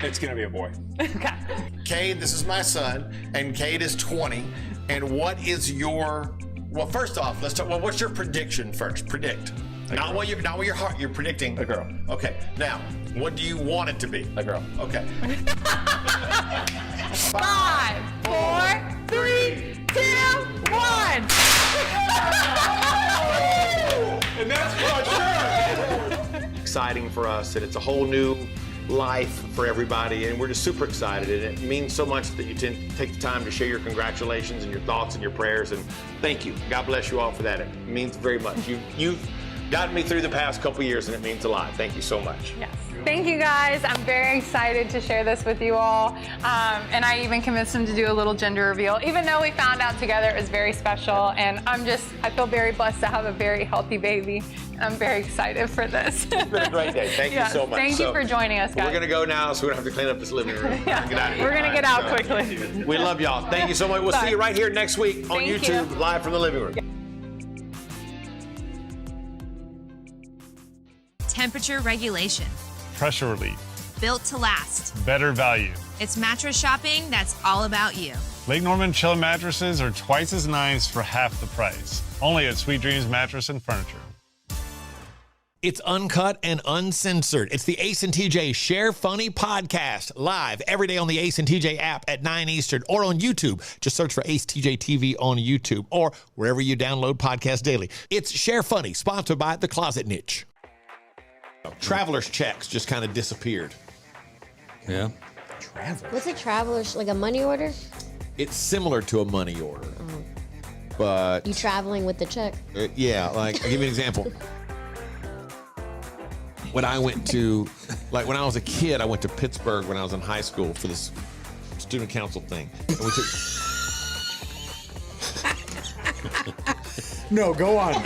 It's going to be a boy. Okay. Cade, this is my son, and Cade is 20. And what is your... Well, first off, let's talk... Well, what's your prediction first? Predict. Not what your heart... You're predicting... A girl. Okay. Now, what do you want it to be? A girl. Okay. 5, 4, 3, 2, 1. And that's for sure. Exciting for us, and it's a whole new life for everybody, and we're just super excited, and it means so much that you take the time to share your congratulations and your thoughts and your prayers, and thank you. God bless you all for that. It means very much. You've gotten me through the past couple years, and it means a lot. Thank you so much. Yes. Thank you guys. I'm very excited to share this with you all. And I even convinced him to do a little gender reveal, even though we found out together it was very special. And I feel very blessed to have a very healthy baby. I'm very excited for this. It's been a great day. Thank you so much. Thank you for joining us, guys. We're going to go now, so we don't have to clean up this living room. Yeah. Get out of here. We're going to get out quickly. We love y'all. Thank you so much. We'll see you right here next week on Thank YouTube, you. live from the living room. Temperature regulation. Pressure relief. Built to last. Better value. It's mattress shopping that's all about you. Lake Norman Chill mattresses are twice as nice for half the price. Only at Sweet Dreams Mattress and Furniture. It's uncut and uncensored. It's the Ace and TJ Share Funny podcast, live every day on the Ace and TJ app at 9 Eastern or on YouTube. Just search for Ace TJ TV on YouTube or wherever you download podcasts daily. It's Share Funny, sponsored by The Closet Niche. Traveler's checks just kind of disappeared. Yeah. What's a traveler's, like a money order? It's similar to a money order, but... You traveling with the check? Yeah, like, I'll give you an example. When I went to, like when I was a kid, I went to Pittsburgh when I was in high school for this student council thing. And we took... No, go on.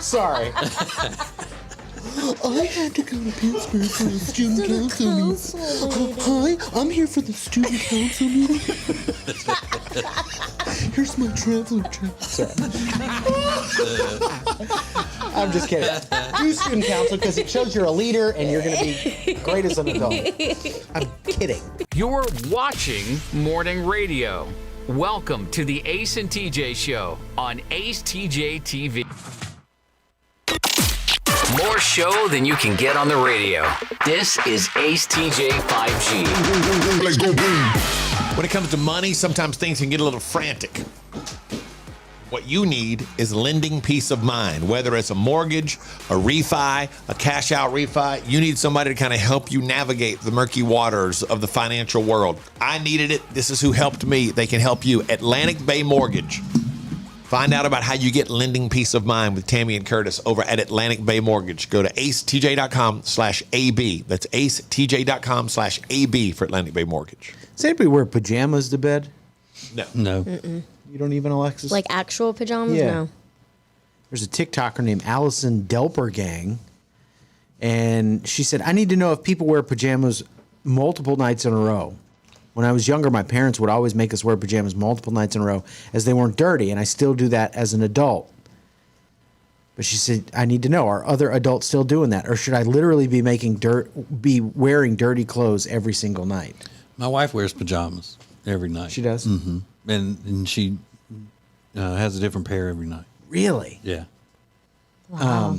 Sorry. I had to go to Pittsburgh for a student council meeting. Hi, I'm here for the student council meeting. Here's my traveler check. Sorry. I'm just kidding. Do student council because it shows you're a leader and you're going to be great as an adult. I'm kidding. You're watching morning radio. Welcome to the Ace and TJ Show on AceTJTV. More show than you can get on the radio. This is AceTJ 5G. Let's go boom. When it comes to money, sometimes things can get a little frantic. What you need is lending peace of mind. Whether it's a mortgage, a refi, a cash out refi, you need somebody to kind of help you navigate the murky waters of the financial world. I needed it. This is who helped me. They can help you. Atlantic Bay Mortgage. Find out about how you get lending peace of mind with Tammy and Curtis over at Atlantic Bay Mortgage. Go to acetj.com/AB. That's acetj.com/AB for Atlantic Bay Mortgage. Does anybody wear pajamas to bed? No. Mm-mm. You don't even, Alexis? Like actual pajamas? Yeah. No. There's a TikToker named Allison Delpergang, and she said, I need to know if people wear pajamas multiple nights in a row. When I was younger, my parents would always make us wear pajamas multiple nights in a row as they weren't dirty, and I still do that as an adult. But she said, I need to know, are other adults still doing that? Or should I literally be be wearing dirty clothes every single night? My wife wears pajamas every night. She does? Mm-hmm. And she has a different pair every night. Really? Yeah. Wow.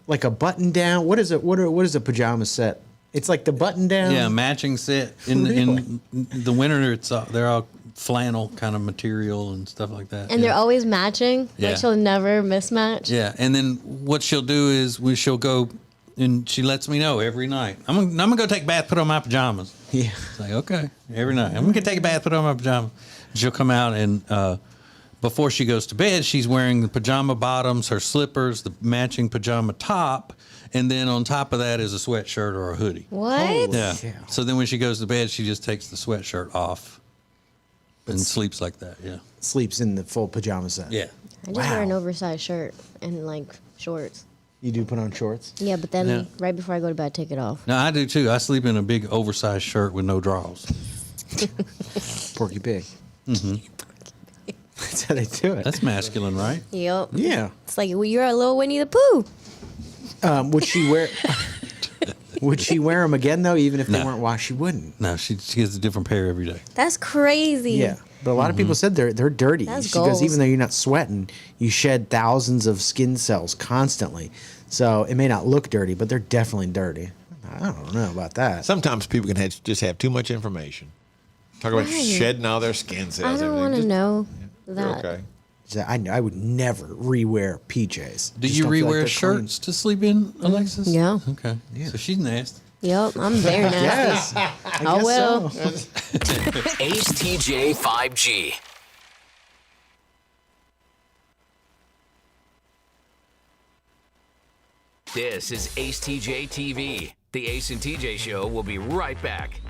Like a button down. What is it? What is a pajama set? It's like the button down. Yeah, matching set. In the winter, they're all flannel kind of material and stuff like that. And they're always matching. Yeah. Like she'll never mismatch. Yeah, and then what she'll do is she'll go and she lets me know every night. I'm gonna go take a bath, put on my pajamas. Yeah. It's like, okay, every night. I'm gonna take a bath, put on my pajamas. She'll come out and before she goes to bed, she's wearing the pajama bottoms, her slippers, the matching pajama top, and then on top of that is a sweatshirt or a hoodie. What? Yeah. So then when she goes to bed, she just takes the sweatshirt off and sleeps like that. Yeah. Sleeps in the full pajama set. Yeah. I just wear an oversized shirt and like shorts. You do put on shorts? Yeah, but then Yeah. right before I go to bed, I take it off. No, I do too. I sleep in a big oversized shirt with no drawers. Porky Pig. Mm-hmm. That's how they do it. That's masculine, right? Yep. Yeah. It's like, well, you're a little Winnie the Pooh. Would she wear? Would she wear them again though? Even if they No. weren't washed, she wouldn't. No, she gets a different pair every day. That's crazy. Yeah, but a lot of people said they're dirty. That's She goes, goals. even though you're not sweating, you shed thousands of skin cells constantly. So it may not look dirty, but they're definitely dirty. I don't know about that. Sometimes people can just have too much information. Talk about Right. shedding all their skin cells. I don't want to know that. Okay. So I would never rewear PJs. Do Just you don't feel like rewear they're shirts to sleep in, Alexis? Yeah. Okay. So she's nasty. Yep, I'm very nasty. Yes. I will. Ace TJ 5G. This is Ace TJ TV. The Ace and TJ Show will be right back.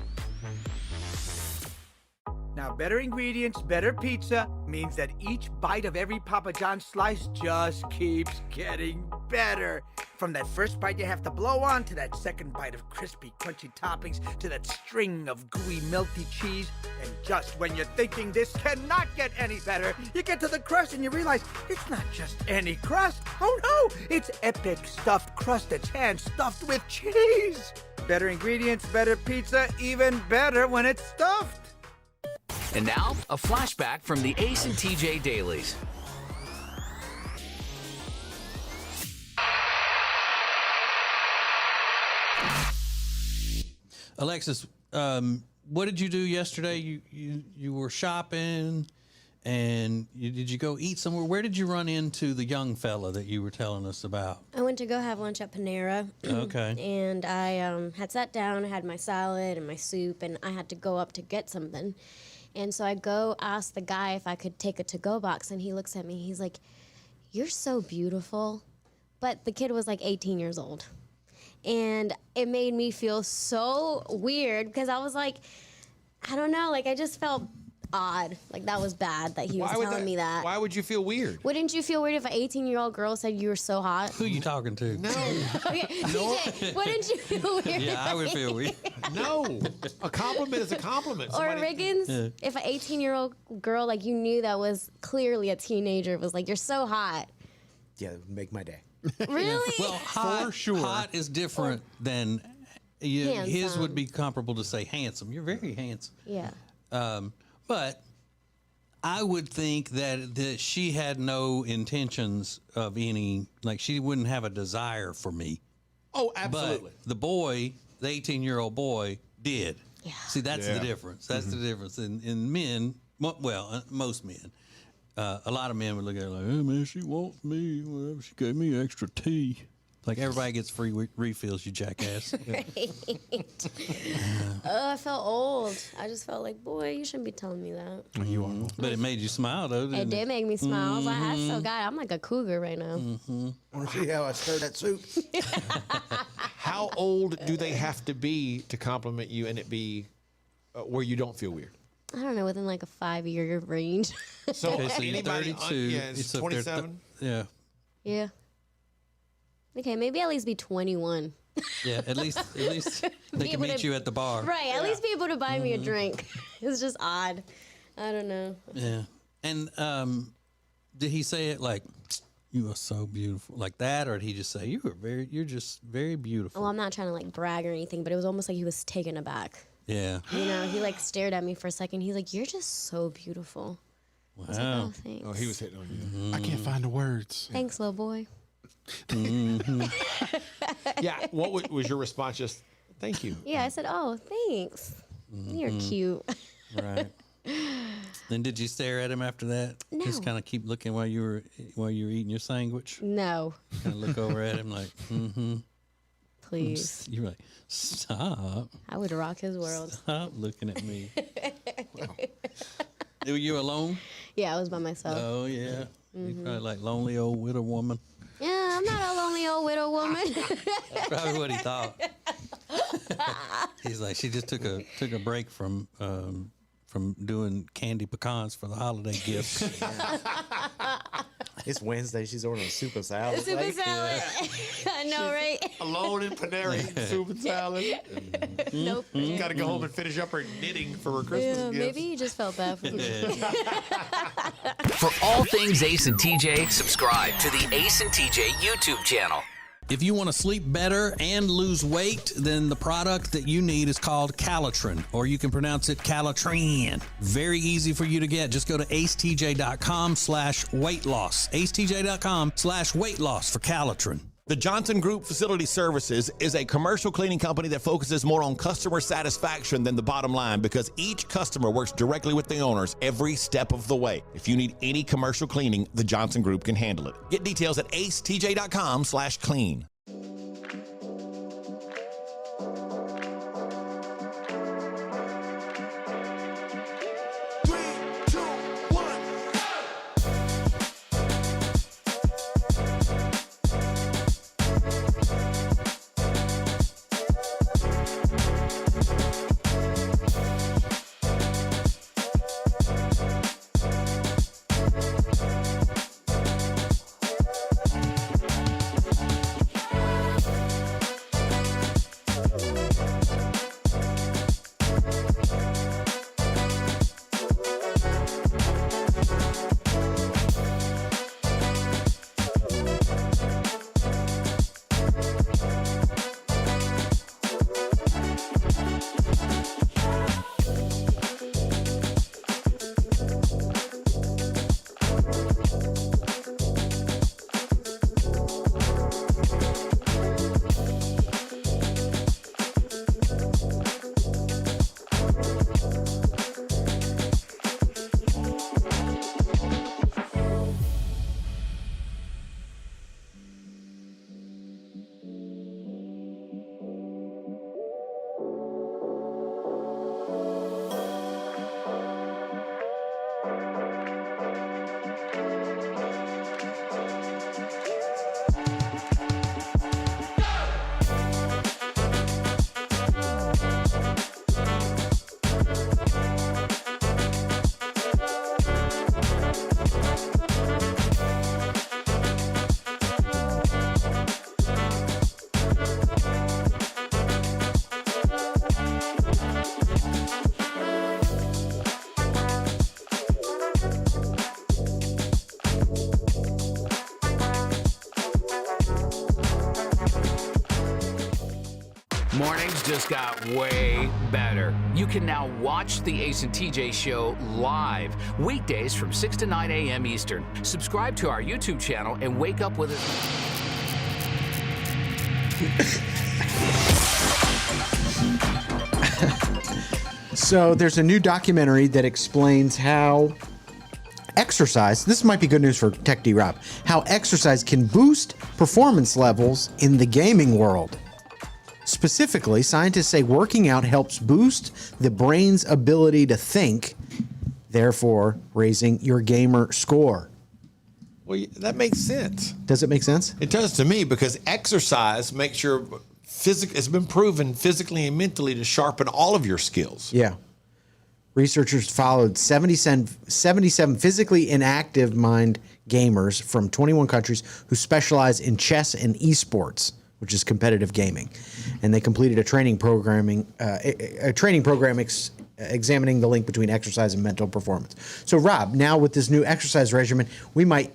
Now, better ingredients, better pizza means that each bite of every Papa John's slice just keeps getting better. From that first bite you have to blow on, to that second bite of crispy, crunchy toppings, to that string of gooey, melty cheese. And just when you're thinking this cannot get any better, you get to the crust and you realize it's not just any crust. Oh no, it's epic stuffed crust that's hand-stuffed with cheese. Better ingredients, better pizza, even better when it's stuffed. And now, a flashback from the Ace and TJ Dailies. Alexis, what did you do yesterday? You were shopping, and did you go eat somewhere? Where did you run into the young fella that you were telling us about? I went to go have lunch at Panera. Okay. And I had sat down, I had my salad and my soup, and I had to go up to get something. And so I go ask the guy if I could take a to-go box, and he looks at me. He's like, "You're so beautiful." But the kid was like 18 years old. And it made me feel so weird because I was like, I don't know, like I just felt odd. Like that was bad that he was telling me that. Why would you feel weird? Wouldn't you feel weird if an 18-year-old girl said you were so hot? Who are you talking to? No. Okay, TJ, wouldn't you feel weird? Yeah, I would feel weird. No. A compliment is a compliment. Or Riggins, if an 18-year-old girl like you knew that was clearly a teenager was like, "You're so hot." Yeah, it would make my day. Really? Well, hot, For sure. hot is different than his Handsome. would be comparable to say handsome. You're very handsome. Yeah. But I would think that she had no intentions of any, like she wouldn't have a desire for me. Oh, absolutely. But the boy, the 18-year-old boy, did. Yeah. See, that's the difference. That's the difference. In men, well, most men, a lot of men would look at her like, "Hey, man, she wants me. Whatever. She gave me extra tea." Like everybody gets free refills, you jackass. I felt old. I just felt like, boy, you shouldn't be telling me that. You are. But it made you smile, though, didn't It did make me smile. I was like, I feel God, I'm like a cougar right now. Want to see how I stir that soup? How old do they have to be to compliment you and it be where you don't feel weird? I don't know, within like a 5-year range. So, Okay, so you're anybody 32. yeah, it's It's up there 27. Yeah. Yeah. Okay, maybe at least be 21. Yeah, at least they can able meet to- you at the bar. Right, at least be able to buy me a drink. It's just odd. I don't know. Yeah. And did he say it like, you are so beautiful, like that, or did he just say you're just very beautiful? Well, I'm not trying to like brag or anything, but it was almost like he was taken aback. Yeah. You know, he like stared at me for a second. He's like, "You're just so beautiful." I was like, Wow. oh, thanks. Oh, he was hitting on you. I can't find the words. Thanks, little boy. Yeah. What was your response? Just thank you. Yeah, I said, "Oh, thanks. You're cute." Right. Then did you stare at him after that? No. Just kind of keep looking while you were eating your sandwich. No, Kind of look over at him like, please. You're like, stop. I would rock his world. Stop looking at me. Were you alone? Yeah, I was by myself. Oh yeah. You probably like lonely old widow woman. Yeah, I'm not a lonely old widow woman. That's probably what he thought. He's like, she just took a break from doing candy pecans for the holiday gifts. It's Wednesday. She's ordering soup and salad. Super salad. I know, right? Alone in Panera, soup and salad. Nope. She's got to go home and finish up her knitting for her Christmas Yeah, gifts. maybe he just felt bad for me. For all things Ace and TJ, subscribe to the Ace and TJ YouTube channel. If you want to sleep better and lose weight, then the product that you need is called Calitrin, or you can pronounce it Calitrin. Very easy for you to get. Just go to acetj.com/weight loss. acetj.com/weight loss for Calitrin. The Johnson Group Facility Services is a commercial cleaning company that focuses more on customer satisfaction than the bottom line because each customer works directly with the owners every step of the way. If you need any commercial cleaning, the Johnson Group can handle it. Get details at acetj.com/clean. Mornings just got way better. You can now watch the Ace and TJ show live, weekdays from 6 to 9 a.m. Eastern. Subscribe to our YouTube channel and wake up with us. So there's a new documentary that explains how exercise, this might be good news for Tech D Rob, how exercise can boost performance levels in the gaming world. Specifically, scientists say working out helps boost the brain's ability to think, therefore raising your gamer score. Well, that makes sense. Does it make sense? It does to me, because exercise makes your it's been proven physically and mentally to sharpen all of your skills. Yeah. Researchers followed 77 physically inactive mind gamers from 21 countries who specialize in chess and esports, which is competitive gaming. And they completed a training program examining the link between exercise and mental performance. So, Rob, now with this new exercise regimen, we might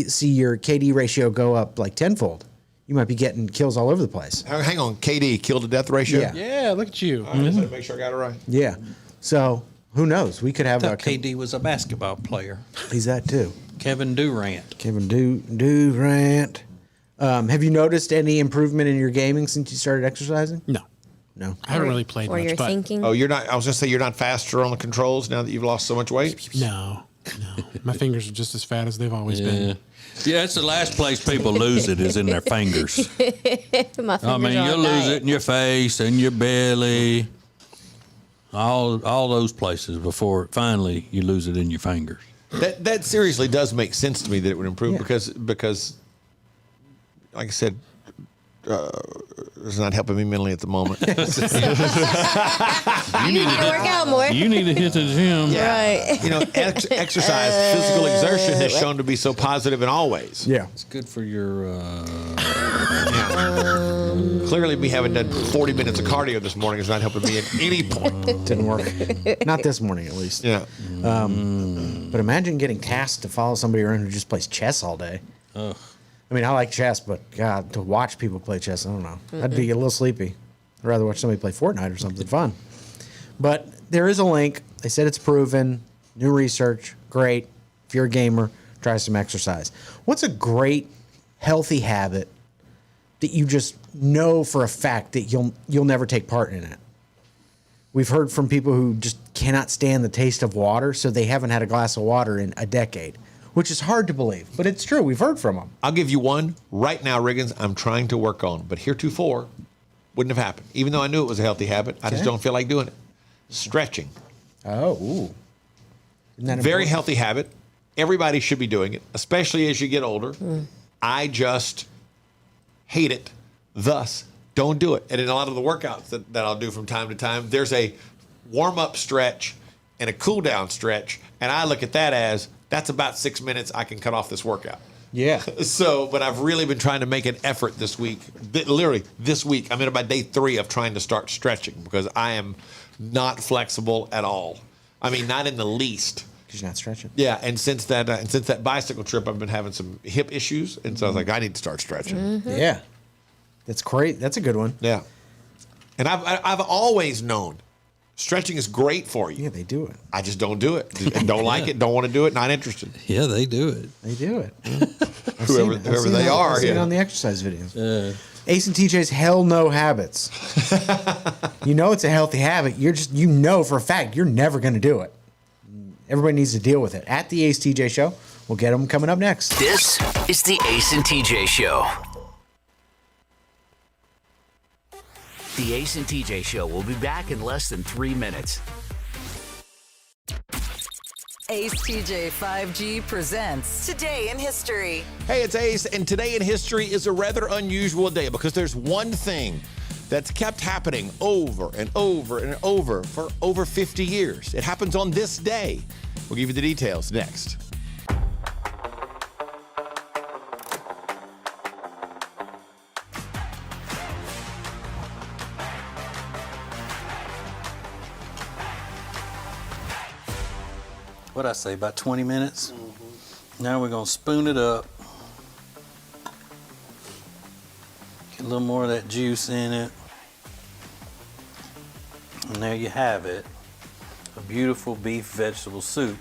see your KD ratio go up like tenfold. You might be getting kills all over the place. Hang on, KD, kill to death ratio? Yeah. Yeah, look at you. All right, just to make sure I got it right. Yeah. So, who knows? We could have I thought KD was a basketball player. He's that too. Kevin Durant. Kevin Durant. Have you noticed any improvement in your gaming since you started exercising? No. No. I haven't really played Or much. you're but thinking? Oh, you're not. I was going to say you're not faster on the controls now that you've lost so much weight? No. My fingers are just as fat as they've always been. Yeah, it's the last place people lose it is in their fingers. My I mean, fingers are you'll lose dying. it in your face and your belly, all those places before finally you lose it in your fingers. That seriously does make sense to me that it would improve because, like I said, it's not helping me mentally at the moment. You need to work out more. You need to hit the gym. Right. You know, exercise, physical exertion has shown to be so positive in all ways. Yeah. It's good for your... Clearly, me having done 40 minutes of cardio this morning is not helping me at any point. Didn't work. Not this morning, at least. Yeah. But imagine getting tasked to follow somebody around who just plays chess all day. Ugh. I mean, I like chess, but God, to watch people play chess, I don't know. I'd be a little sleepy. I'd rather watch somebody play Fortnite or something fun. But there is a link. They said it's proven. New research. Great. If you're a gamer, try some exercise. What's a great, healthy habit that you just know for a fact that you'll never take part in it? We've heard from people who just cannot stand the taste of water, so they haven't had a glass of water in a decade. Which is hard to believe, but it's true. We've heard from them. I'll give you one right now, Riggins. I'm trying to work on, but heretofore wouldn't have happened. Even though I knew it was a healthy habit, I just don't feel like doing it. Stretching. Oh, ooh. Isn't that Very important? healthy habit. Everybody should be doing it, especially as you get older. I just hate it. Thus, don't do it. And in a lot of the workouts that I'll do from time to time, there's a warm-up stretch and a cool-down stretch, and I look at that as that's about 6 minutes I can cut off this workout. Yeah. So, but I've really been trying to make an effort this week. Literally, this week, I'm in about day 3 of trying to start stretching because I am not flexible at all. I mean, not in the least. Because you're not stretching. Yeah, and since that bicycle trip, I've been having some hip issues, and so I was like, I need to start stretching. Yeah. That's great. That's a good one. Yeah. And I've always known stretching is great for you. Yeah, they do it. I just don't do it. And don't like it, don't want to do it, not interested. Yeah, they do it. They do it. Whoever they are. I've seen it on the exercise videos. Ace and TJ's hell no habits. You know it's a healthy habit. You know for a fact you're never going to do it. Everybody needs to deal with it. At the Ace TJ Show, we'll get them coming up next. This is the Ace and TJ Show. The Ace and TJ Show will be back in less than 3 minutes. Ace TJ 5G presents Today in History. Hey, it's Ace, and today in history is a rather unusual day because there's one thing that's kept happening over and over and over for over 50 years. It happens on this day. We'll give you the details next. What'd I say, about 20 minutes? Now we're gonna spoon it up. Get a little more of that juice in it. And there you have it. A beautiful beef vegetable soup.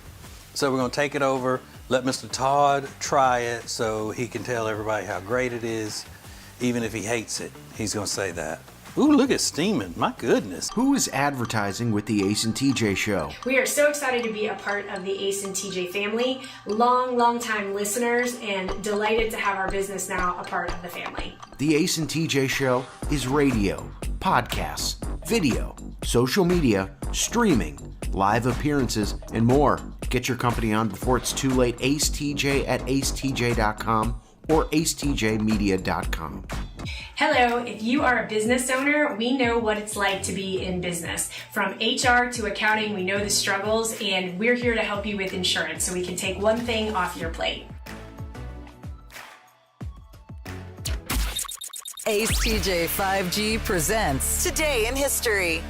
So we're gonna take it over, let Mr. Todd try it so he can tell everybody how great it is. Even if he hates it, he's gonna say that. Ooh, look at steaming. My goodness. Who is advertising with the Ace and TJ Show? We are so excited to be a part of the Ace and TJ family, long time listeners, and delighted to have our business now a part of the family. The Ace and TJ Show is radio, podcasts, video, social media, streaming, live appearances, and more. Get your company on before it's too late. Ace TJ at acetj.com or acetjmedia.com. Hello, if you are a business owner, we know what it's like to be in business. From HR to accounting, we know the struggles, and we're here to help you with insurance so we can take one thing off your plate. Ace TJ 5G presents Today in History.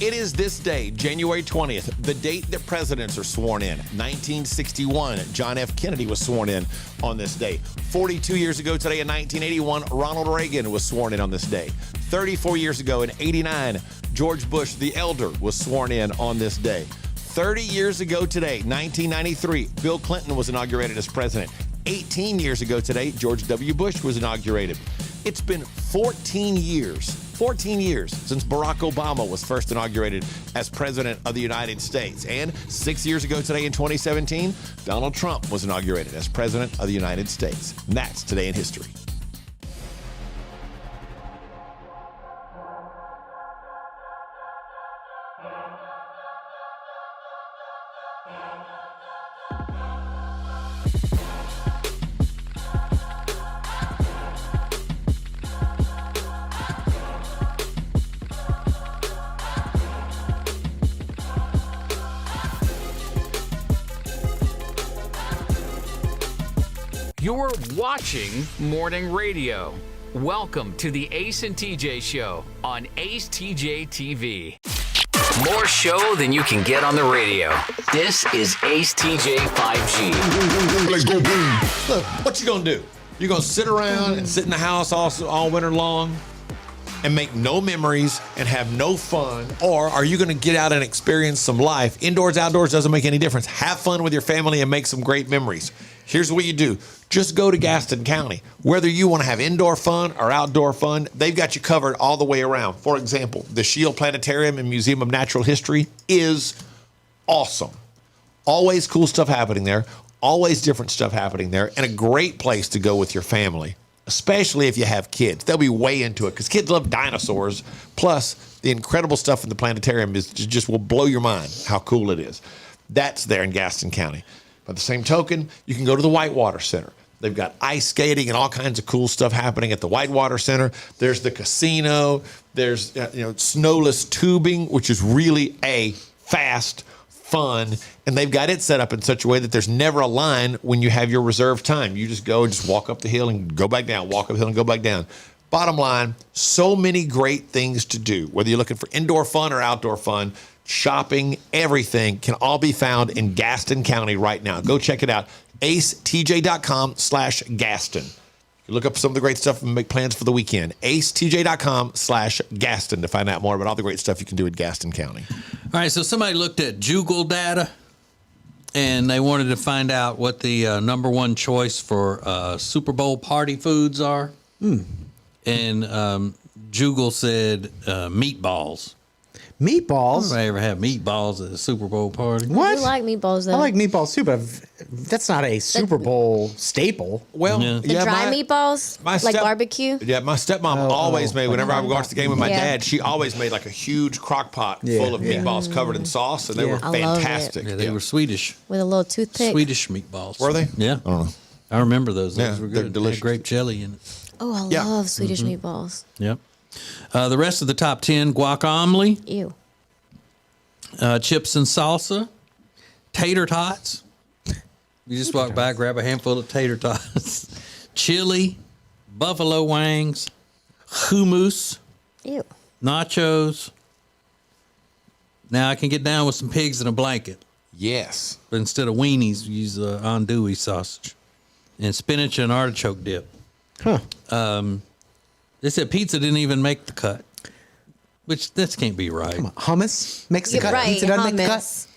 It is this day, January 20th, the date that presidents are sworn in. 1961, John F. Kennedy was sworn in on this day. 42 years ago today in 1981, Ronald Reagan was sworn in on this day. 34 years ago in 89, George Bush the Elder was sworn in on this day. 30 years ago today, 1993, Bill Clinton was inaugurated as president. 18 years ago today, George W. Bush was inaugurated. It's been 14 years since Barack Obama was first inaugurated as president of the United States. And 6 years ago today in 2017, Donald Trump was inaugurated as president of the United States. And that's Today in History. You're watching Morning Radio. Welcome to the Ace and TJ Show on acetjtv. More show than you can get on the radio. This is Ace TJ 5G. Let's go boom. Look, what you gonna do? You gonna sit around and sit in the house all winter long and make no memories and have no fun? Or are you gonna get out and experience some life? Indoors, outdoors, doesn't make any difference. Have fun with your family and make some great memories. Here's what you do. Just go to Gaston County. Whether you want to have indoor fun or outdoor fun, they've got you covered all the way around. For example, the Shield Planetarium and Museum of Natural History is awesome. Always cool stuff happening there. Always different stuff happening there. And a great place to go with your family, especially if you have kids. They'll be way into it because kids love dinosaurs. Plus, the incredible stuff in the planetarium is just will blow your mind how cool it is. That's there in Gaston County. By the same token, you can go to the Whitewater Center. They've got ice skating and all kinds of cool stuff happening at the Whitewater Center. There's the casino. There's snowless tubing, which is really fast, fun, and they've got it set up in such a way that there's never a line when you have your reserved time. You just go and just walk up the hill and go back down, walk up the hill and go back down. Bottom line, so many great things to do. Whether you're looking for indoor fun or outdoor fun, shopping, everything can all be found in Gaston County right now. Go check it out. acetj.com/Gaston. You look up some of the great stuff and make plans for the weekend. acetj.com/Gaston to find out more about all the great stuff you can do in Gaston County. All right, so somebody looked at Joogle data, and they wanted to find out what the number one choice for Super Bowl party foods are. And Joogle said meatballs. Meatballs? Anybody ever have meatballs at a Super Bowl party? What? I like meatballs, though. I like meatballs too, but that's not a Super Bowl staple. Well, The dry meatballs? Like barbecue? Yeah, my stepmom always made, whenever I would watch the game with my dad, she always made like a huge crock pot full of meatballs covered in sauce, and they were I love it. fantastic. Yeah, they were Swedish. With a little toothpick? Swedish meatballs. Were they? Yeah. I don't know. I remember those. Yeah, Those were they're good. delicious. They had grape jelly in it. Oh, I love Swedish meatballs. Yep. The rest of the top 10, guacamole. Ew. Chips and salsa, tater tots. You just walk by, grab a handful of tater tots. Chili, buffalo wings, hummus, Ew. nachos. Now I can get down with some pigs in a blanket. Yes. But instead of weenies, use andouille sausage and spinach and artichoke dip. Huh. They said pizza didn't even make the cut. Which, this can't be right. Come on, hummus makes the You're cut. right, Pizza doesn't make the hummus. cut.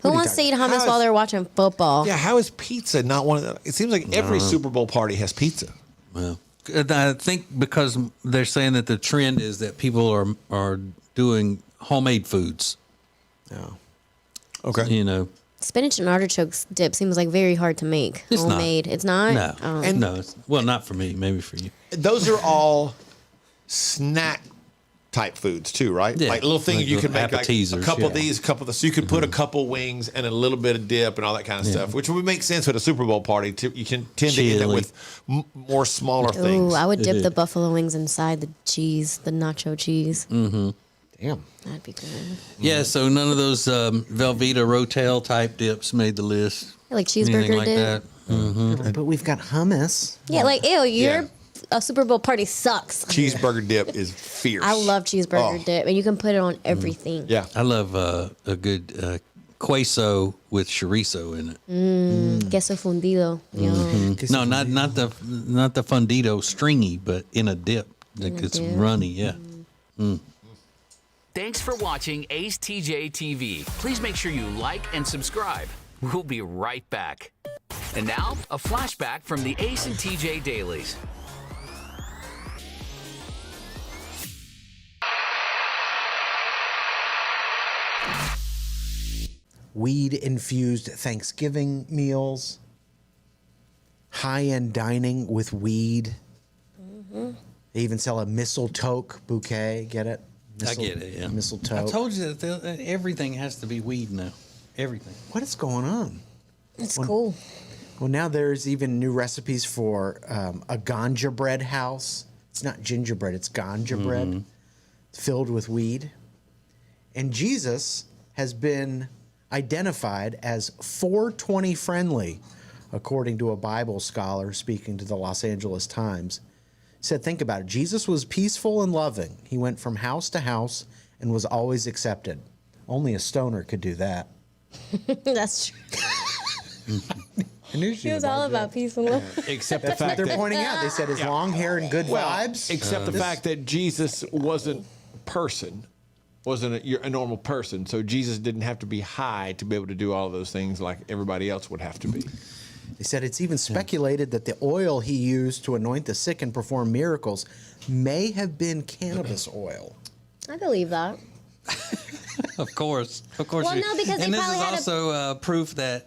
Who wants to eat hummus while they're watching football? Yeah, how is pizza not one of the... It seems like every Super Bowl party has pizza. Well, I think because they're saying that the trend is that people are doing homemade foods. Yeah. Okay. You know. Spinach and artichokes dip seems like very hard to make. It's homemade. not. It's not? No. Oh. And- No. Well, not for me. Maybe for you. Those are all snack type foods too, right? Yeah, Like little things like you little can make, like a appetizers, couple of yeah. these, a couple of this. So you could put a couple wings and a little bit of dip and all that kind of stuff, which would make sense at a Super Bowl party. You can tend to get that with more smaller things. Ooh, I would dip the buffalo wings inside the cheese, the nacho cheese. Mm-hmm. Damn. That'd be good. Yeah, so none of those Velveeta Rotel type dips made the list. Like Anything cheeseburger like dip? that. Mm-hmm. But we've got hummus. Yeah, like, ew, your a Super Bowl party sucks. Cheeseburger dip is fierce. I love cheeseburger dip, and you can put it on everything. Yeah. I love a good queso with chorizo in it. Queso fundido. Yum. Mhm. No, not the fundido stringy, but in a dip. Like it's dip? runny, yeah. Mm. Thanks for watching Ace TJ TV. Please make sure you like and subscribe. We'll be right back. And now, a flashback from the Ace and TJ Dailies. Weed-infused Thanksgiving meals. High-end dining with weed. They even sell a mistletoe bouquet. Get it? I get it, yeah. Mistletoe. I told you that everything has to be weed now. Everything. What is going on? It's cool. Well, now there's even new recipes for a ganja bread house. It's not gingerbread, it's ganja bread filled with weed. And Jesus has been identified as 420 friendly, according to a Bible scholar speaking to the Los Angeles Times. Said, think about it. Jesus was peaceful and loving. He went from house to house and was always accepted. Only a stoner could do that. That's true. I knew He was all about peace and love. Except the That's what fact they're that pointing out. They said his long hair and good vibes. Except the fact that Jesus wasn't a person, wasn't a normal person. So Jesus didn't have to be high to be able to do all of those things like everybody else would have to be. They said it's even speculated that the oil he used to anoint the sick and perform miracles may have been cannabis oil. I believe that. Of course. Well, no, because they and this is probably had also proof that,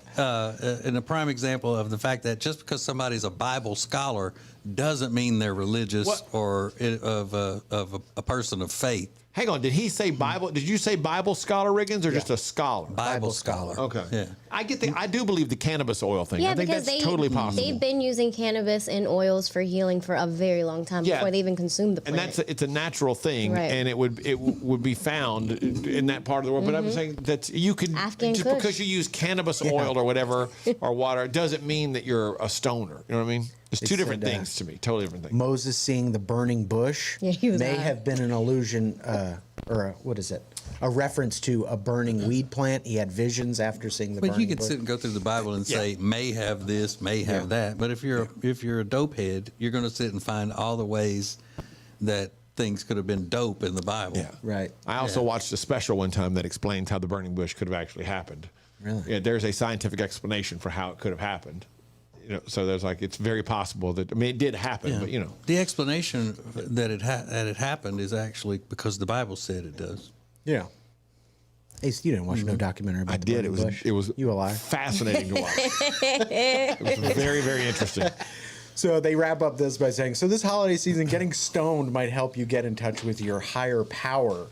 and a prime example of the fact that just because somebody's a Bible scholar doesn't mean they're religious or of a person of faith. Hang on, did he say Bible? Did you say Bible scholar, Riggins, or just a scholar? Bible scholar. Okay. Yeah. I do believe the cannabis oil thing. Yeah, I think because that's totally possible. they've been using cannabis and oils for healing for a very long time before they even consumed the and plant. it's a natural thing, Right. and it would be found in that part of the world. But I'm saying that you could Afghan just Kush. because you use cannabis oil or whatever or water, it doesn't mean that you're a stoner. You know what I mean? It's They two different said, things to me. Totally different things. Moses seeing the burning bush he was may high. have been an allusion, a reference to a burning weed plant. He had visions after seeing the But burning you could bush. sit and go through the Bible and say may have this, may have that. But if you're a dope head, you're going to sit and find all the ways that things could have been dope in the Bible. Yeah. Right. I also watched a special one time that explains how the burning bush could have actually happened. Really? Yeah, there's a scientific explanation for how it could have happened. So there's it's very possible that it did happen, but The explanation that it happened is actually because the Bible said it does. Yeah. Ace, you didn't watch no documentary about the burning bush. It was you alive? Fascinating to watch. It was very, very interesting. So they wrap up this by saying, so this holiday season, getting stoned might help you get in touch with your higher power.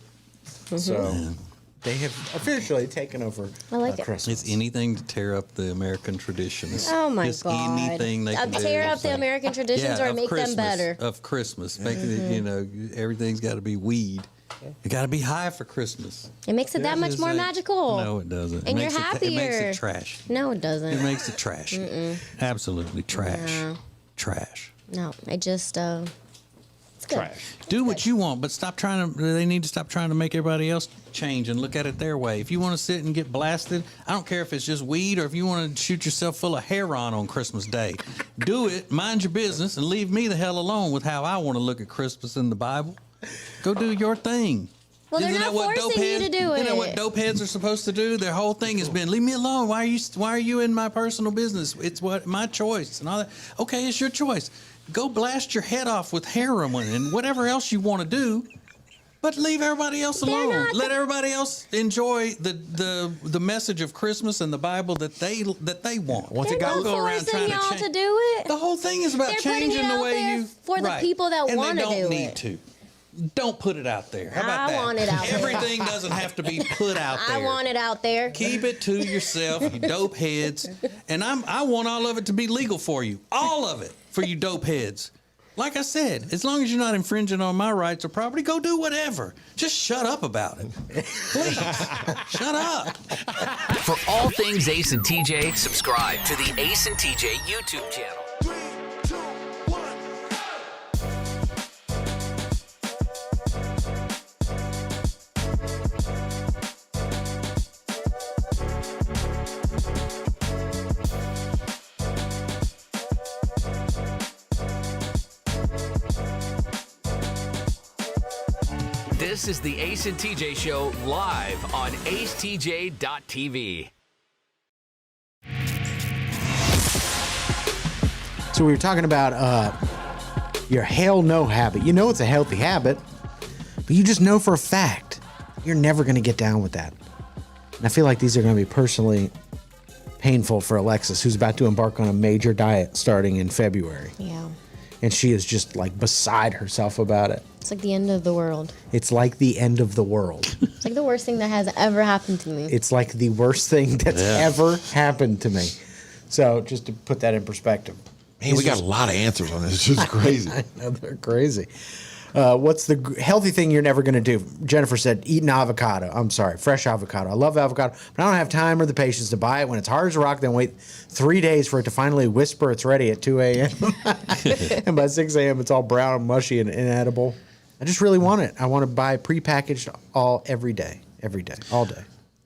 So they have officially taken over I like it. Christmas. It's anything to tear up the American traditions. Oh my Just God! anything they can do. Tear up the American traditions or of make Christmas, them better. Of Christmas, making it, everything's got to be weed. It got to be high for Christmas. It makes it that much more magical. No, it doesn't. And it you're makes happier. It makes it trash. No, it doesn't. It makes it trash. Absolutely trash. No. Trash. No, I just it's good. Trash. Do what you want, but stop trying to. They need to stop trying to make everybody else change and look at it their way. If you want to sit and get blasted, I don't care if it's just weed or if you want to shoot yourself full of heroin on Christmas Day. Do it, mind your business, and leave me the hell alone with how I want to look at Christmas in the Bible. Go do your thing. Well, they're not forcing you to do it. You know what dope heads are supposed to do? Their whole thing has been, leave me alone. Why are you in my personal business? It's my choice and all that. Okay, it's your choice. Go blast your head off with heroin and whatever else you want to do, but leave everybody else alone. Let everybody else enjoy the message of Christmas and the Bible that they want. Once it got go around trying y'all to to do it. The whole thing is about They're changing putting it the out way there you for the people that and want they to don't do need it. to. Don't put it out there. How about I that? want it out there. Everything doesn't have to be put out there. I want it out there. Keep it to yourself, you dope heads. And I want all of it to be legal for you. All of it for you dope heads. Like I said, as long as you're not infringing on my rights or property, go do whatever. Just shut up about it. Please. Shut up. For all things Ace and TJ, subscribe to the Ace and TJ YouTube channel. This is the Ace and TJ Show live on acetj.tv. So we were talking about your hell no habit. You know it's a healthy habit, but you just know for a fact you're never going to get down with that. And I feel like these are going to be personally painful for Alexis, who's about to embark on a major diet starting in February. Yeah. And she is just like beside herself about it. It's like the end of the world. It's like the end of the world. It's like the worst thing that has ever happened to me. It's like the worst thing that's ever happened to me. So just to put that in perspective. Man, we got a lot of answers on this. It's just crazy. I know, they're crazy. What's the healthy thing you're never going to do? Jennifer said, eat an avocado. I'm sorry, fresh avocado. I love avocado, but I don't have time or the patience to buy it when it's hard as a rock, then wait 3 days for it to finally whisper it's ready at 2 a.m. And by 6 a.m., it's all brown and mushy and inedible. I just really want it. I want to buy prepackaged every day, all day.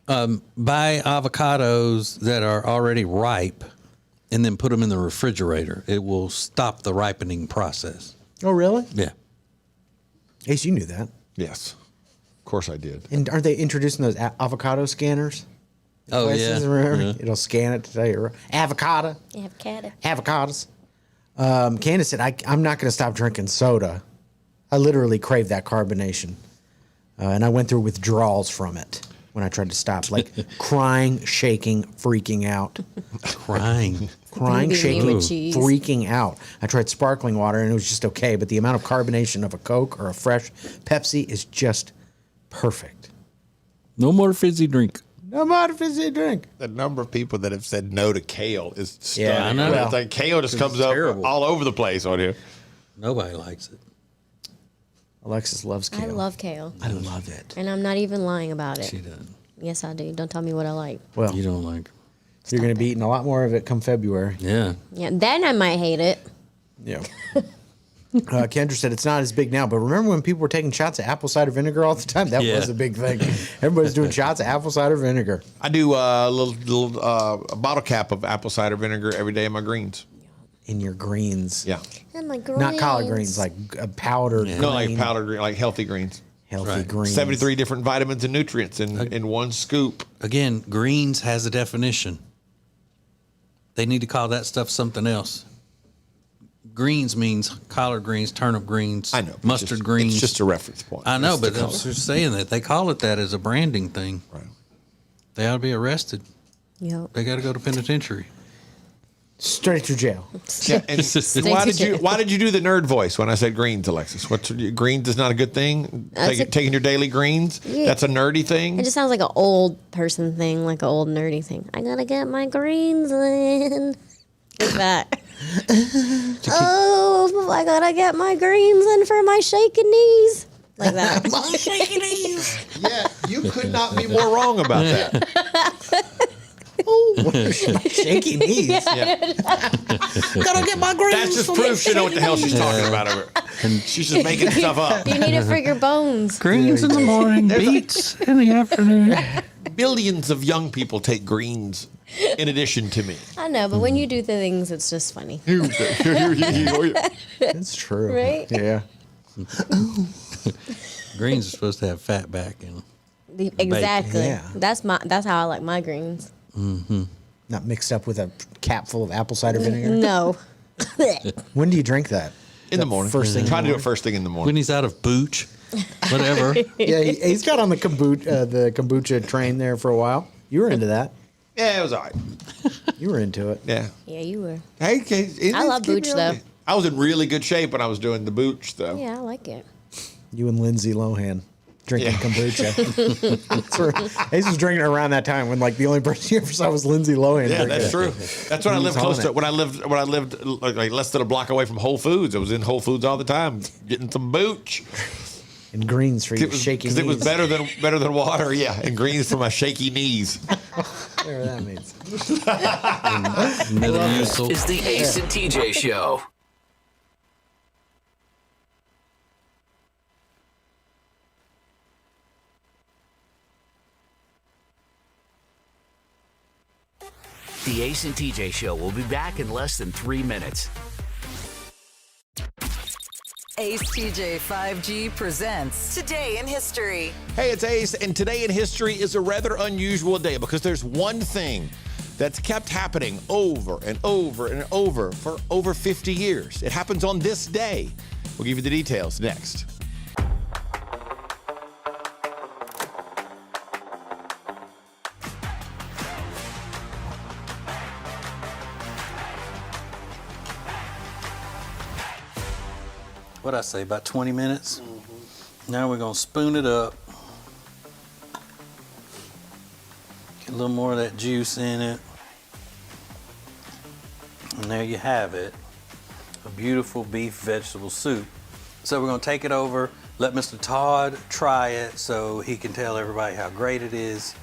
Buy avocados that are already ripe and then put them in the refrigerator. It will stop the ripening process. Oh, really? Yeah. Ace, you knew that. Yes. Of course I did. And aren't they introducing those avocado scanners? Oh, Places, yeah. remember? Yeah. It'll scan it to tell you. Avocado. Avocado. Avocados. Candace said, I'm not going to stop drinking soda. I literally crave that carbonation. And I went through withdrawals from it when I tried to stop. Like crying, shaking, freaking out. Crying, shaking, freaking out. I tried sparkling water and it was just okay. But the amount of carbonation of a Coke or a fresh Pepsi is just perfect. No more fizzy drink. No more fizzy drink. The number of people that have said no to kale is stunning. Yeah, I know. It's like kale just comes up all over the place on here. Nobody likes it. Alexis loves kale. I love kale. I love it. And I'm not even lying about it. She does. Yes, I do. Don't tell me what I like. Well, You don't like it. you're going to be eating a lot more of it come February. Yeah. Yeah, then I might hate it. Yeah. Kendra said it's not as big now, but remember when people were taking shots of apple cider vinegar all the time? That was a big thing. Everybody's doing shots of apple cider vinegar. I do a little bottle cap of apple cider vinegar every day in my greens. In your greens. Yeah. And my greens. Not collard greens, like powdered green. No, like powdered green, like healthy greens. Healthy greens. 73 different vitamins and nutrients in one scoop. Again, greens has a definition. They need to call that stuff something else. Greens means collard greens, turnip greens, I know, mustard greens. It's just a reference point. I know, It's the but I'm color. just saying that they call it that as a branding thing. Right. They ought to be arrested. Yep. They got to go to penitentiary. Straight to jail. Yeah, and why did you do the nerd voice when I said greens, Alexis? Greens is not a good thing? Taking your daily greens? Yeah. That's a nerdy thing? It just sounds like an old person thing, like an old nerdy thing. I gotta get my greens in. Like that. Oh, I gotta get my greens in for my shaking knees. Like that. My shaking knees. Yeah, you could not be more wrong about that. Oh, shaky knees. Yeah. Gotta get my greens. That's just proof she know what the hell she's talking about over. And she's just making stuff up. You need it for your bones. Greens in the morning, beets in the afternoon. Billions of young people take greens in addition to me. I know, but when you do the things, it's just funny. That's true. Right? Yeah. Greens are supposed to have fat back in them. Exactly. Yeah. That's how I like my greens. Mm-hmm. Not mixed up with a cap full of apple cider vinegar. No. When do you drink that? In the morning. First thing. Trying to do it first thing in the morning. When he's out of booch, whatever. Yeah, he's got on the kombucha train there for a while. You were into that. Yeah, it was all right. You were into it. Yeah. Yeah, you were. Hey, I love booch, though. I was in really good shape when I was doing the booch, though. Yeah, I like it. You and Lindsay Lohan drinking kombucha. Ace was drinking it around that time when like the only person you ever saw was Lindsay Lohan. Yeah, drinking that's it. true. That's when I lived close to. When I lived like less than a block away from Whole Foods. I was in Whole Foods all the time, getting some booch. And greens for your shaky knees. Because it was better than water. Yeah, and greens for my shaky knees. Whatever that means. Metamucil is the Ace and TJ Show. The Ace and TJ Show will be back in less than 3 minutes. Ace TJ 5G presents Today in History. Hey, it's Ace, and today in history is a rather unusual day because there's one thing that's kept happening over and over and over for over 50 years. It happens on this day. We'll give you the details next. What'd I say, about 20 minutes? Now we're gonna spoon it up. Get a little more of that juice in it. And there you have it, a beautiful beef vegetable soup. So we're gonna take it over, let Mr. Todd try it so he can tell everybody how great it is.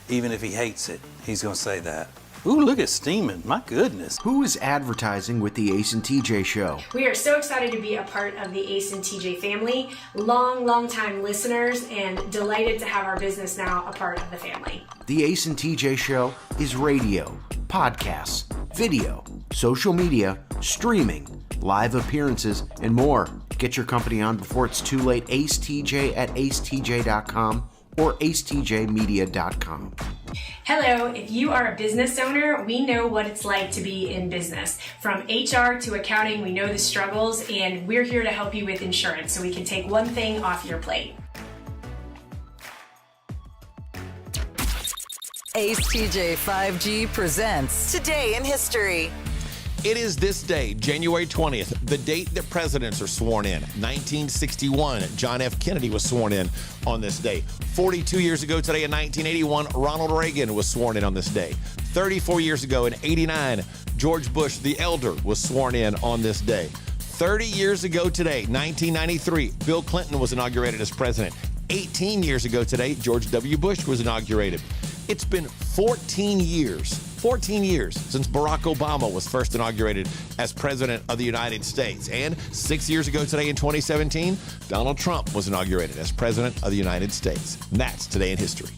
Even if he hates it, he's gonna say that. Ooh, look at steaming, my goodness. Who is advertising with the Ace and TJ Show? We are so excited to be a part of the Ace and TJ family, long time listeners, and delighted to have our business now a part of the family. The Ace and TJ Show is radio, podcasts, video, social media, streaming, live appearances, and more. Get your company on before it's too late. AceTJ at acetj.com or acetjmedia.com. Hello, if you are a business owner, we know what it's like to be in business. From HR to accounting, we know the struggles, and we're here to help you with insurance so we can take one thing off your plate. Ace TJ 5G presents Today in History. It is this day, January 20th, the date that presidents are sworn in. 1961, John F. Kennedy was sworn in on this day. 42 years ago today in 1981, Ronald Reagan was sworn in on this day. 34 years ago in 89, George Bush the Elder was sworn in on this day. 30 years ago today, 1993, Bill Clinton was inaugurated as president. 18 years ago today, George W. Bush was inaugurated. It's been 14 years since Barack Obama was first inaugurated as president of the United States. And 6 years ago today in 2017, Donald Trump was inaugurated as president of the United States. And that's Today in History.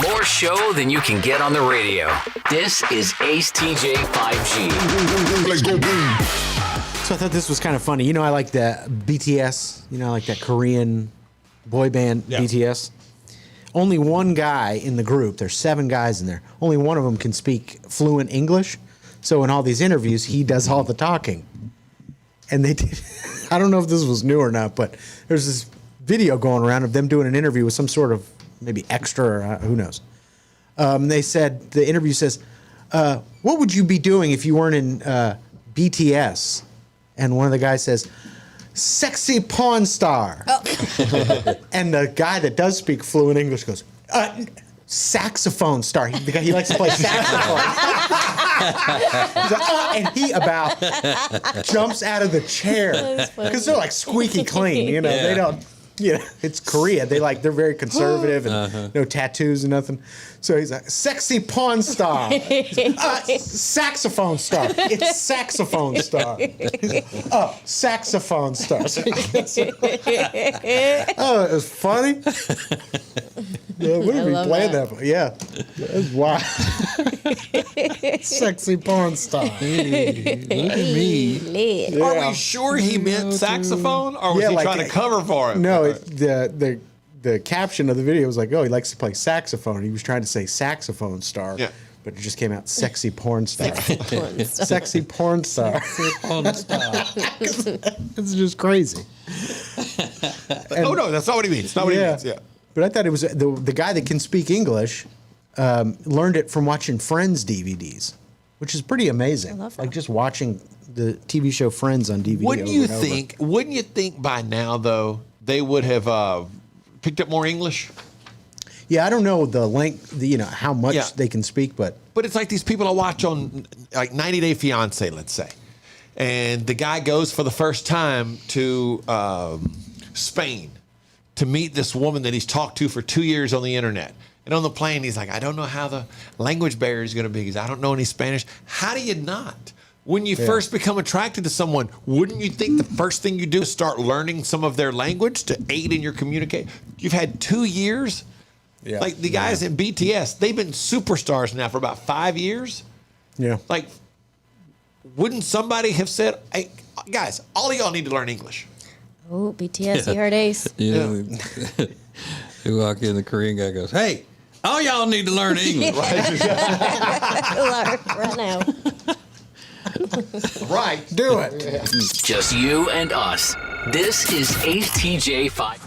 More show than you can get on the radio. This is Ace TJ 5G. Let's go boom. So I thought this was kind of funny. You know, I like the BTS. You know, I like that Korean boy band BTS. Only one guy in the group. There's 7 guys in there. Only one of them can speak fluent English. So in all these interviews, he does all the talking. And they did. I don't know if this was new or not, but there's this video going around of them doing an interview with some sort of maybe extra or who knows. They said, the interview says, what would you be doing if you weren't in BTS? And one of the guys says, sexy porn star. Oh. And the guy that does speak fluent English goes, saxophone star. He likes to play saxophone. He's like, and he about jumps out of the chair because they're like squeaky clean, you know. Yeah. It's Korea. They're very conservative and no tattoos and nothing. So he's like, sexy porn star, saxophone star. It's saxophone star. Saxophone star. Oh, it was funny. Yeah, what did we plan that for? Yeah, that's wild. Sexy porn star. Hey, look at me. Yeah. Are we sure he meant saxophone, or was he trying to cover for him? No, the caption of the video was like, "Oh, he likes to play saxophone." He was trying to say saxophone star, but it just came out sexy porn star. Sexy porn star. It's just crazy. Oh no, that's not what he means. Not what he means. Yeah. But I thought it was the guy that can speak English learned it from watching Friends DVDs, which is pretty amazing. I love that. Like just watching the TV show Friends on DVD. Wouldn't you think by now though they would have picked up more English? Yeah, I don't know the length, how much they can speak, but it's like these people I watch on like 90 Day Fiance, let's say, and the guy goes for the first time to Spain to meet this woman that he's talked to for 2 years on the internet. And on the plane, he's like, I don't know how the language barrier is going to be because I don't know any Spanish. How do you not? When you first become attracted to someone, wouldn't you think the first thing you do is start learning some of their language to aid in your communication? You've had 2 years. Yeah. Like the guys in BTS, they've been superstars now for about 5 years. Yeah. Like, wouldn't somebody have said, hey, guys, all of y'all need to learn English? Oh, BTS, you heard Ace. You walk in, the Korean guy goes, hey, all y'all need to learn English. Right now. Right, do it. Just you and us. This is ACE 5.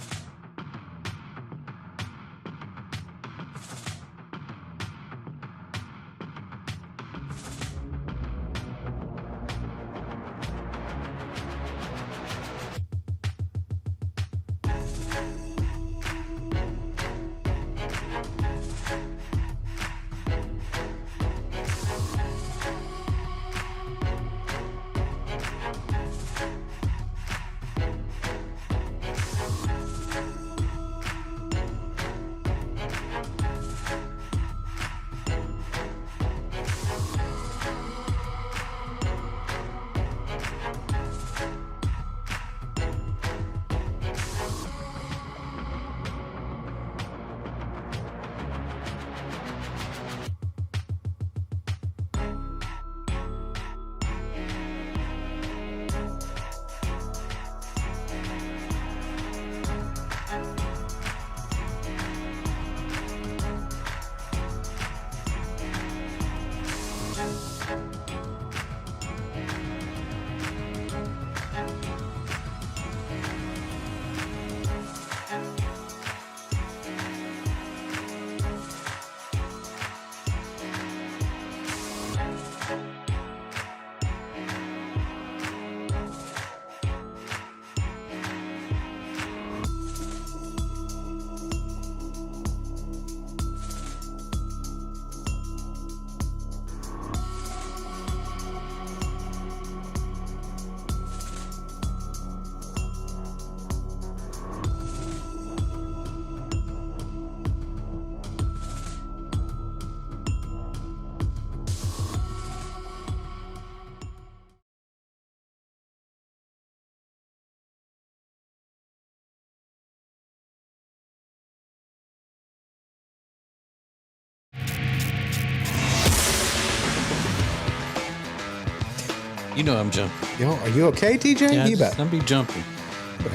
You know I'm jumping. Yo, are you okay, TJ? Yeah, You bet. I'll be jumping.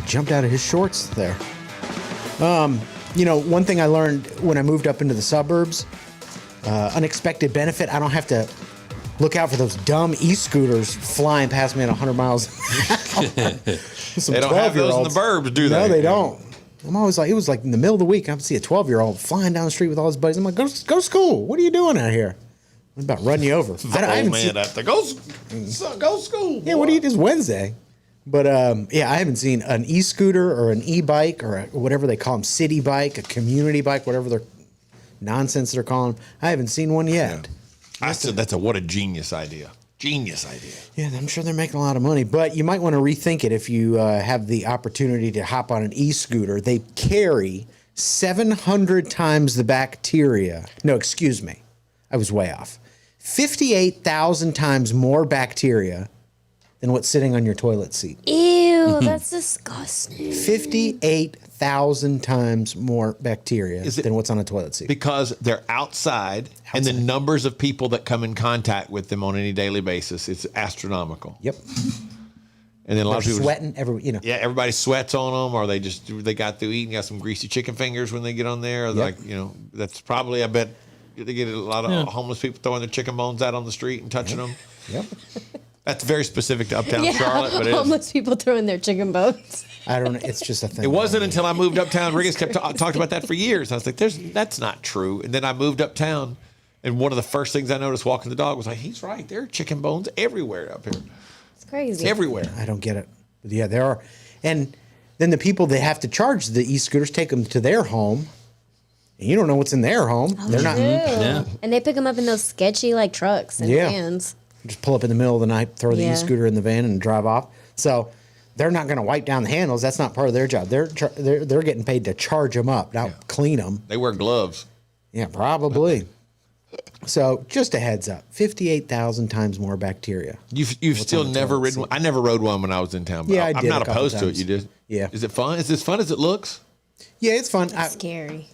Jumped out of his shorts there. One thing I learned when I moved up into the suburbs, unexpected benefit, I don't have to look out for those dumb e-scooters flying past me at 100 miles an hour. They don't have those in the burbs, do they? No, they don't. I'm always like, it was like in the middle of the week, I would see a 12-year-old flying down the street with all his buddies. I'm like, go to school. What are you doing out here? I'm about to run you over. I haven't seen go school. Yeah, what do you do? It's Wednesday. But I haven't seen an e-scooter or an e-bike or whatever they call them, city bike, a community bike, whatever they're nonsense they're calling them. I haven't seen one yet. I said that's what a genius idea. Genius idea. Yeah, I'm sure they're making a lot of money, but you might want to rethink it if you have the opportunity to hop on an e-scooter. They carry 700 times the bacteria. No, excuse me. I was way off. 58,000 times more bacteria than what's sitting on your toilet seat. Ew, that's disgusting. 58,000 times more bacteria than what's on a toilet seat. Because they're outside, and the numbers of people that come in contact with them on any daily basis, it's astronomical. Yep. And then a lot of people sweating. Yeah, everybody sweats on them, or they got through eating, got some greasy chicken fingers when they get on there. Like, that's probably, I bet, they get a lot of homeless people throwing their chicken bones out on the street and touching them. Yep. That's very specific to Uptown Charlotte, but it homeless people throwing their chicken bones. I don't know. It's just a thing. It wasn't until I moved uptown. Riggins kept talked about that for years. I was like, that's not true. And then I moved uptown, and one of the first things I noticed walking the dog was like, he's right. There are chicken bones everywhere up here. It's crazy. It's everywhere. I don't get it. But yeah, there are. And then the people that have to charge the e-scooters take them to their home. And you don't know what's in their home. Oh, They're not. Yeah. And they pick them up in those sketchy like trucks and vans. Just pull up in the middle of the night, throw the e-scooter in the van, and drive off. So they're not going to wipe down the handles. That's not part of their job. They're getting paid to charge them up, not clean them. They wear gloves. Yeah, probably. So just a heads up: 58,000 times more bacteria. You've still never ridden one? I never rode one when I was in town. But Yeah, I I'm did not a couple opposed to it. times. You did? Yeah. Is it fun? Is it as fun as it looks? Yeah, it's fun. Scary.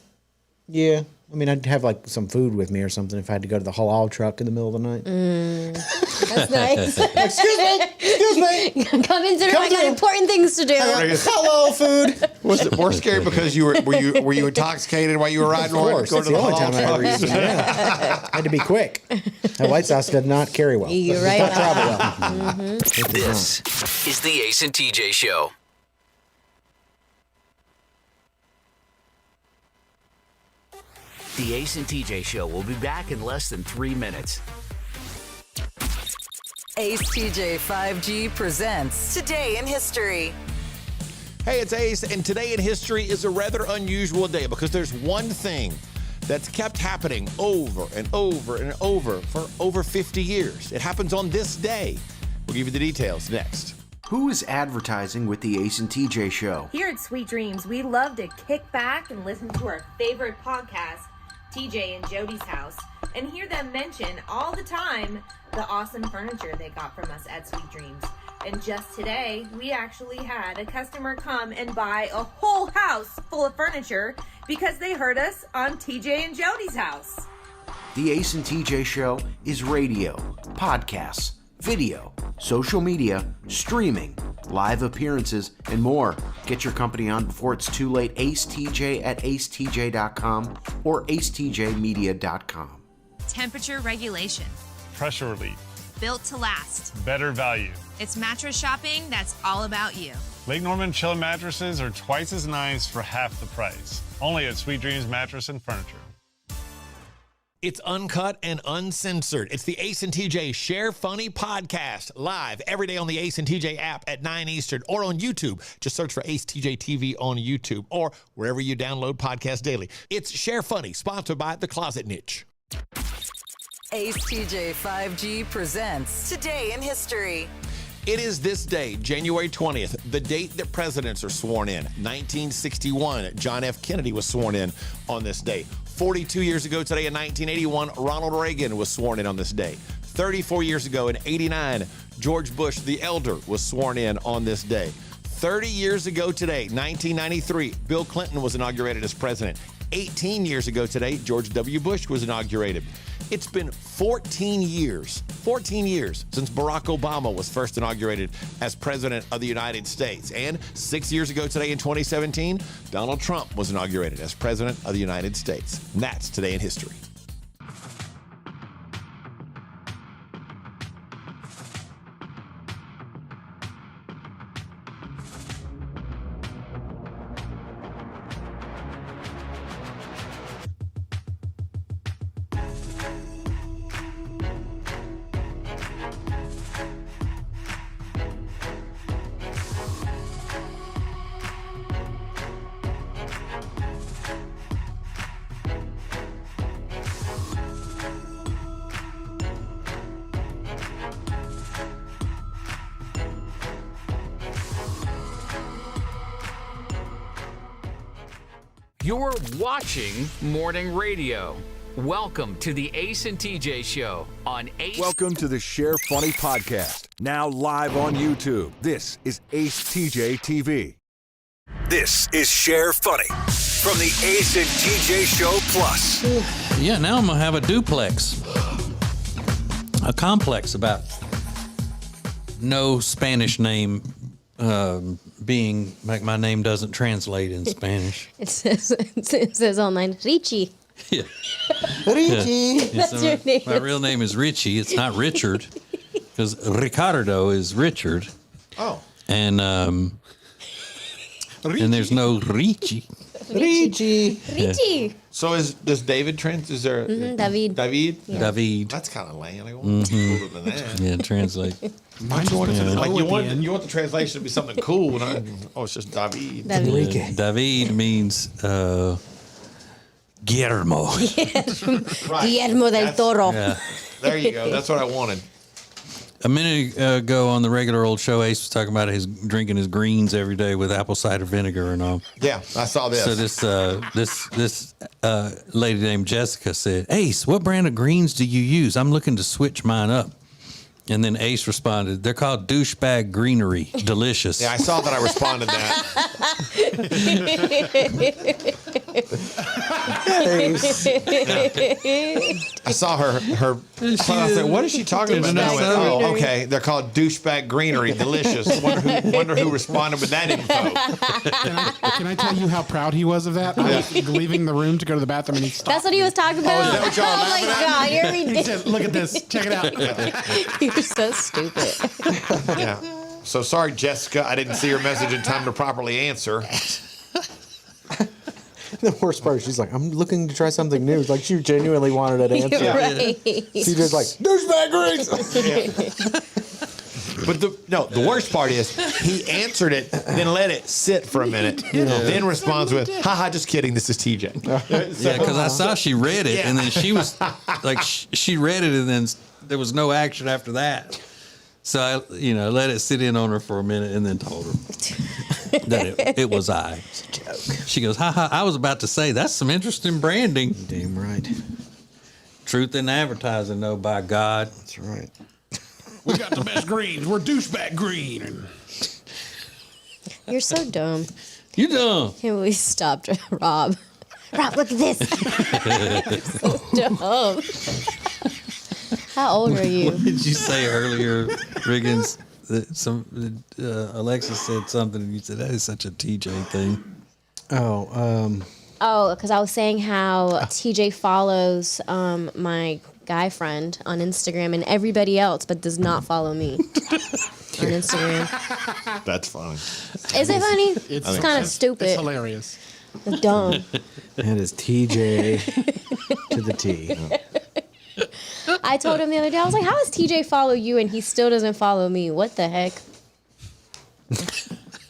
Yeah. I mean, I'd have like some food with me or something if I had to go to the halal truck in the middle of the night. That's nice. Excuse me. Come into the I got important things to do. Halal food. Was it more scary because were you intoxicated while you were riding Of one? course. Going That's to the only time I ever halal used it. Yeah. Had to be quick. That White Sauce did not carry well. You're Does right. not travel well. This is the Ace and TJ Show. The Ace and TJ Show will be back in less than 3 minutes. Ace TJ 5G presents Today in History. Hey, it's Ace, and today in history is a rather unusual day because there's one thing that's kept happening over and over and over for over 50 years. It happens on this day. We'll give you the details next. Who is advertising with the Ace and TJ Show? Here at Sweet Dreams, we love to kick back and listen to our favorite podcast, TJ and Jody's House, and hear them mention all the time the awesome furniture they got from us at Sweet Dreams. And just today, we actually had a customer come and buy a whole house full of furniture because they heard us on TJ and Jody's House. The Ace and TJ Show is radio, podcasts, video, social media, streaming, live appearances, and more. Get your company on before it's too late. Ace TJ at acetj.com or acetjmedia.com. Temperature regulation. Pressure relief. Built to last. Better value. It's mattress shopping that's all about you. Lake Norman Chill mattresses are twice as nice for half the price. Only at Sweet Dreams Mattress and Furniture. It's uncut and uncensored. It's the Ace and TJ Share Funny podcast, live every day on the Ace and TJ app at 9 Eastern or on YouTube. Just search for Ace TJ TV on YouTube or wherever you download podcasts daily. It's Share Funny, sponsored by The Closet Niche. Ace TJ 5G presents Today in History. It is this day, January 20th, the date that presidents are sworn in. 1961, John F. Kennedy was sworn in on this day. 42 years ago today in 1981, Ronald Reagan was sworn in on this day. 34 years ago in 89, George Bush the Elder was sworn in on this day. 30 years ago today, 1993, Bill Clinton was inaugurated as president. 18 years ago today, George W. Bush was inaugurated. It's been 14 years since Barack Obama was first inaugurated as president of the United States. And 6 years ago today in 2017, Donald Trump was inaugurated as president of the United States. And that's Today in History. You're watching morning radio. Welcome to the Ace and TJ Show on Ace. Welcome to the Share Funny podcast. Now live on YouTube. This is Ace TJ TV. This is Share Funny from the Ace and TJ Show Plus. Yeah, now I'm going to have a duplex. A complex about no Spanish name being like my name doesn't translate in Spanish. It says online, Richie. Yeah. Richie. Yeah, That's so your name. My real name is Richie. It's not Richard because Ricardo is Richard. Oh. And there's no Richie. Richie. Richie. So does David is there David. David? Yeah. David. That's kind of lame. Like, Mhm. cooler than that. Yeah, translate. Don't you want it to, Yeah. like you want the translation to be something cool, it's just David. David means Guillermo. Guillermo del Toro. Yeah. There you go. That's what I wanted. A minute ago on the regular old show, Ace was talking about his drinking his greens every day with apple cider vinegar and all. Yeah, I saw this. So this lady named Jessica said, "Ace, what brand of greens do you use? I'm looking to switch mine up." And then Ace responded, "They're called douchebag greenery. Delicious." Yeah, I saw that. I responded that. I saw her. I said, "What is she talking about?" And I went, "Oh, okay. They're called douchebag greenery. Delicious." Wonder who responded with that info. Can I tell you how proud he was of that? I was leaving the room to go to the bathroom and he stopped. That's what he was talking about. is that what y'all oh my laughing at? God, you're He ridiculous. said, "Look at this. Check it out." You're so stupid. Yeah. So sorry, Jessica. I didn't see your message in time to properly answer. The worst part, she's like, "I'm looking to try something new." Like she genuinely wanted an answer. Right. CJ's like, douchebag greens. But the worst part is he answered it, then let it sit for a minute, then responds with, "Haha, just kidding. This is TJ." Yeah, because I saw she read it, and then she was like, she read it, and then there was no action after that. So I, let it sit in on her for a minute, and then told her that it was I. It's a joke. She goes, "Haha, I was about to say that's some interesting branding." Damn right. Truth in advertising, though, by God. That's right. We got the best greens. We're douchebag green. You're so dumb. You dumb. Can we stop, Rob? Rob, look at this. So dumb. How old are you? What did you say earlier, Riggins? That Alexa said something, and you said that is such a TJ thing. Oh, because I was saying how TJ follows my guy friend on Instagram and everybody else, but does not follow me on Instagram. That's funny. Is it funny? It's kind of stupid. It's hilarious. It's dumb. That is TJ to the T. I told him the other day, I was like, how does TJ follow you and he still doesn't follow me? What the heck?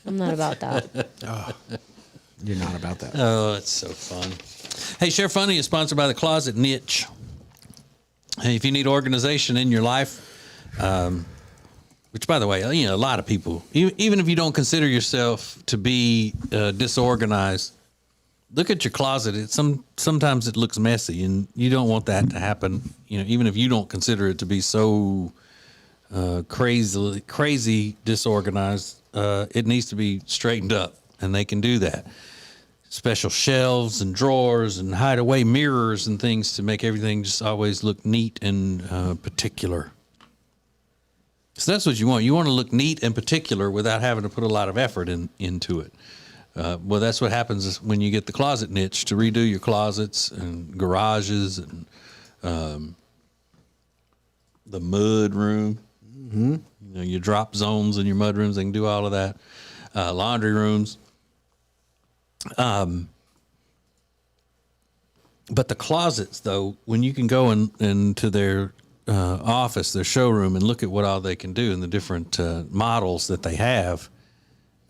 I'm not about that. Oh, you're not about that. Oh, it's so fun. Hey, Share Funny is sponsored by The Closet Niche. Hey, if you need organization in your life, which, by the way, a lot of people, even if you don't consider yourself to be disorganized, look at your closet. Sometimes it looks messy, and you don't want that to happen. Even if you don't consider it to be so crazy disorganized, it needs to be straightened up, and they can do that. Special shelves and drawers and hideaway mirrors and things to make everything just always look neat and particular. So that's what you want. You want to look neat and particular without having to put a lot of effort into it. Well, that's what happens when you get the Closet Niche to redo your closets and garages and the mud room. Mm-hmm. Your drop zones and your mud rooms. They can do all of that. Laundry rooms. But the closets, though, when you can go into their office, their showroom, and look at what all they can do and the different models that they have,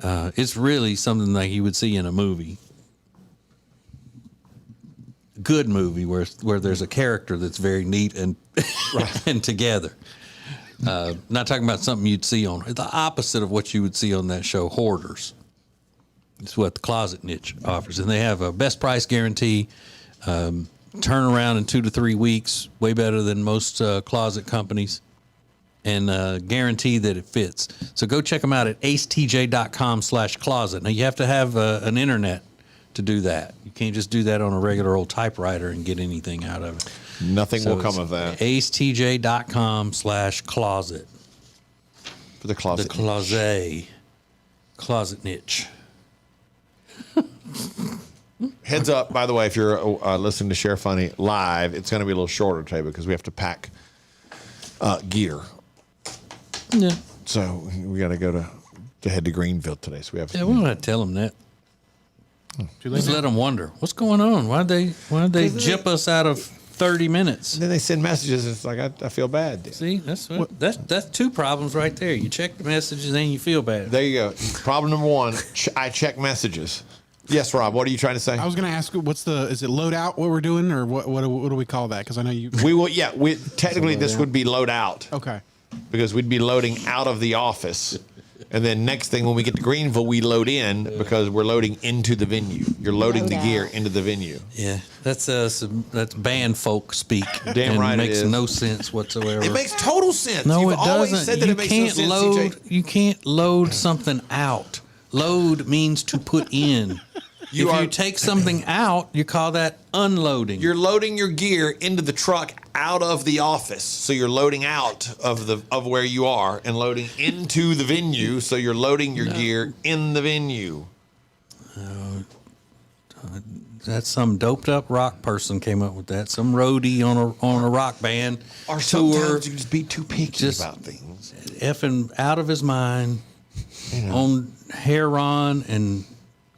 it's really something like you would see in a movie. Good movie where there's a character that's very neat and and together. Not talking about something you'd see on the opposite of what you would see on that show, Hoarders. It's what the Closet Niche offers. And they have a best price guarantee, turnaround in 2 to 3 weeks, way better than most closet companies, and guarantee that it fits. So go check them out at acetj.com/closet. Now, you have to have an internet to do that. You can't just do that on a regular old typewriter and get anything out of it. Nothing will come of that. acetj.com/closet. For the closet. The closet. Closet niche. Heads up, by the way, if you're listening to Share Funny live, it's going to be a little shorter today because we have to pack gear. Yeah. So we got to go to head to Greenville today. So we have. Yeah, we don't have to tell them that. Too late Just now? let them wonder what's going on. Why'd they jip us out of 30 minutes? And then they send messages. It's like I feel bad. Then. See, that's two problems right there. You check the messages and you feel bad. There you go. Problem number one: I check messages. Yes, Rob. What are you trying to say? I was going to ask, is it load out what we're doing, or what do we call that? Because I know you. We will. Yeah. Technically this would be load out. Okay. Because we'd be loading out of the office. And then next thing, when we get to Greenville, we load in because we're loading into the venue. You're loading the gear into the venue. Yeah, that's band folk speak. Damn right, it makes it is. no sense whatsoever. It makes total sense. No, You've it always doesn't. said that You it makes can't no sense, load. CJ. You can't load something out. Load means to put in. If you take something out, you call that unloading. You're loading your gear into the truck out of the office. So you're loading out of where you are and loading into the venue. So you're loading your gear in the venue. That's some doped up rock person came up with that. Some roadie on a rock band Or tour, sometimes you just be too picky about things. effing out of his mind on Heron and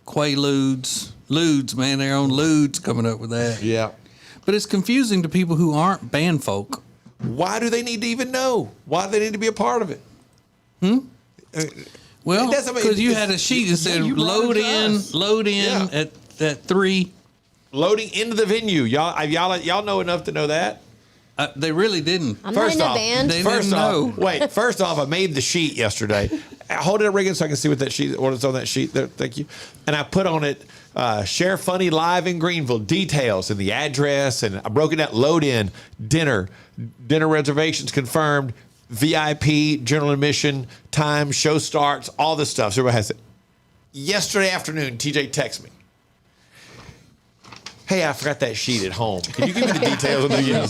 Quaaludes. Ludes, man, they're on Ludes coming up with that. Yeah. But it's confusing to people who aren't band folk. Why do they need to even know? Why do they need to be a part of it? Well, It doesn't make- because you had a sheet that said you brought load it to in, us. load in Yeah. at 3. Loading into the venue. Y'all know enough to know that? They really didn't. I'm not in a band. They First didn't off, know. wait. First off, I made the sheet yesterday. Hold it up, Reagan, so I can see what is on that sheet. There, thank you. And I put on it, Share Funny live in Greenville, details and the address, and I broke it down. Load in, dinner reservations confirmed, VIP, general admission, time, show starts, all this stuff. So everybody has it. Yesterday afternoon, TJ texted me. Hey, I forgot that sheet at home. Can you give me the details of the beginning?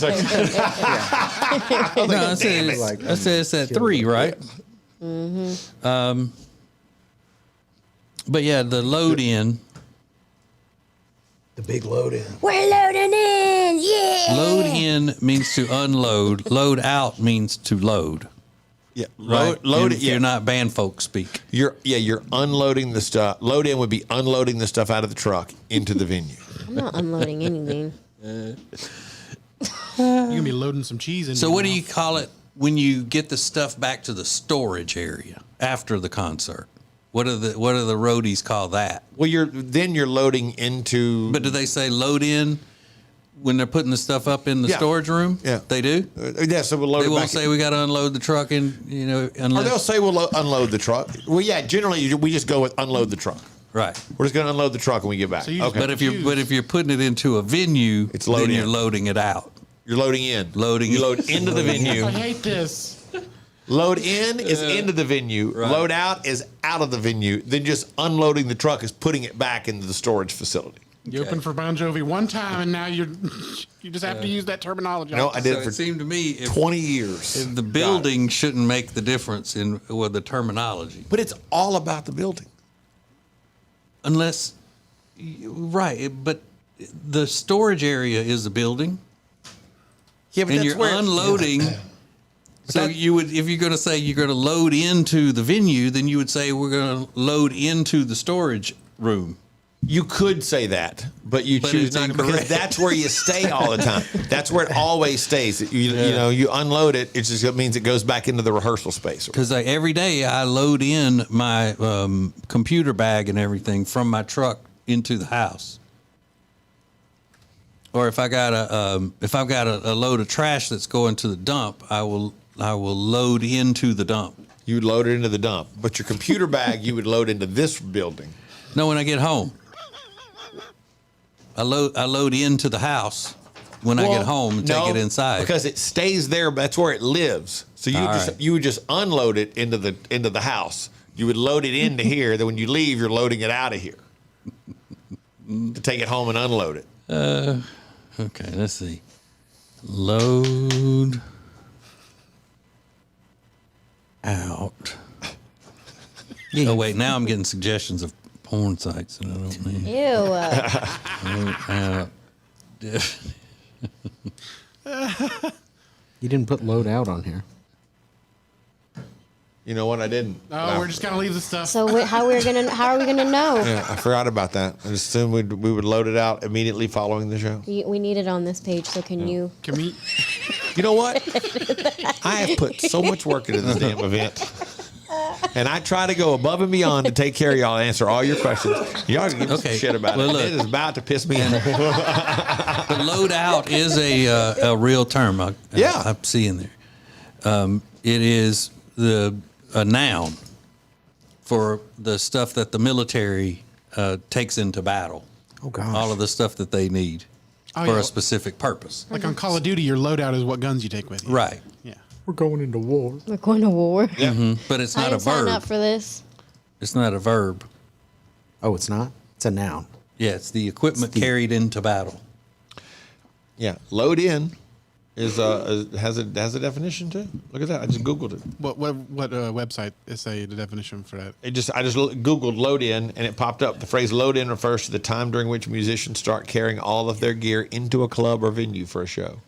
No, I said it's at 3, right? Mm-hmm. But yeah, the load in. The big load in. We're loading in, yeah. Load in means to unload. Load out means to load. Yeah, Right? load. You're not band folk speak. You're unloading the stuff. Load in would be unloading the stuff out of the truck into the venue. I'm not unloading anything. You're gonna be loading some cheese in. So what do you call it when you get the stuff back to the storage area after the concert? What do the roadies call that? Well, you're loading into. But do they say load in when they're putting the stuff up in the Yeah. storage room? Yeah. They do? Yeah, so we'll load They it won't back say in. we got to unload the truck and, Or unless. they'll say we'll unload the truck. Well, yeah, generally we just go with unload the truck. Right. We're just going to unload the truck when we get back. Okay. But if you're putting it into a venue, It's load then in. you're loading it out. You're loading in. You load into the venue. I hate this. Load in is into the venue. Right. Load out is out of the venue. Then just unloading the truck is putting it back into the storage facility. You opened for Bon Jovi one time, and now you just have to use that terminology. No, I did So it for it seemed to me if 20 years. if the building shouldn't make the difference in the terminology. But it's all about the building. Unless, right, but the storage area is the building. Yeah, but and that's you're where unloading. So you would, if you're going to say you're going to load into the venue, then you would say we're going to load into the storage room. You could say that, but you But choose it's not to, incorrect. because that's where you stay all the time. That's where it always stays. You unload it. It just means it goes back into the rehearsal space. Because every day I load in my computer bag and everything from my truck into the house. Or if I got a load of trash that's going to the dump, I will load into the dump. You would load it into the dump, but your computer bag you would load into this building. No, when I get home. I load into the house when I get home and take it inside. Because it stays there, but that's where it lives. So you would just unload it into the house. You would load it into here. Then when you leave, you're loading it out of here to take it home and unload it. Okay, let's see. Load out. Oh wait, now I'm getting suggestions of porn sites that I don't need. Ew. You didn't put load out on here. You know what? I didn't. Oh, we're just gonna leave the stuff. So how are we gonna know? Yeah, I forgot about that. I just assumed we would load it out immediately following the show. We need it on this page. So can you? Can we? You know what? I have put so much work into this damn event. And I try to go above and beyond to take care of y'all and answer all your questions. Y'all can give me some shit about it. Look, it is about to piss me off. The load out is a real term. I'm seeing there. It is a noun for the stuff that the military takes into battle. Oh, gosh. All of the stuff that they need for a specific purpose. Like on Call of Duty, your loadout is what guns you take with you. Right. Yeah. We're going into war. We're going to war. Yeah. Mm-hmm. But it's I not a didn't sign verb. up for this. It's not a verb. Oh, it's not? It's a noun. Yeah, it's the equipment carried into battle. Yeah, load in is has a definition too. Look at that. I just googled it. What website is the definition for that? I just googled load in and it popped up. The phrase load in refers to the time during which musicians start carrying all of their gear into a club or venue for a show.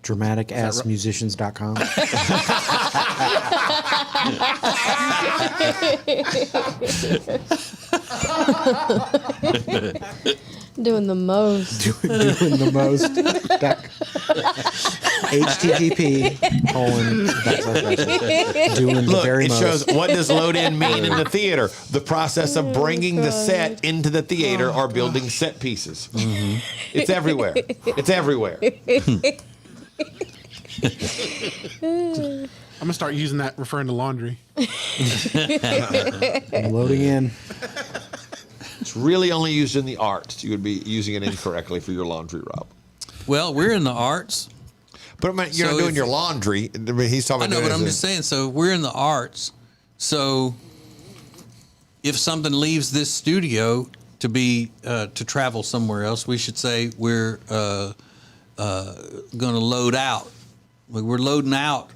Dramatic-musicians.com. Doing the most. Doing the most. HTTP : doing the Look, very it most. shows what does load in mean in the theater. The process of bringing the set into the theater or building set pieces. Mm-hmm. It's everywhere. It's everywhere. I'm gonna start using that referring to laundry. I'm loading in. It's really only used in the arts. You would be using it incorrectly for your laundry, Rob. Well, we're in the arts. But you're not doing your laundry. I mean, he's talking I know, about but I'm just saying, so we're in the arts. So if something leaves this studio to be to travel somewhere else, we should say we're going to load out. We're loading out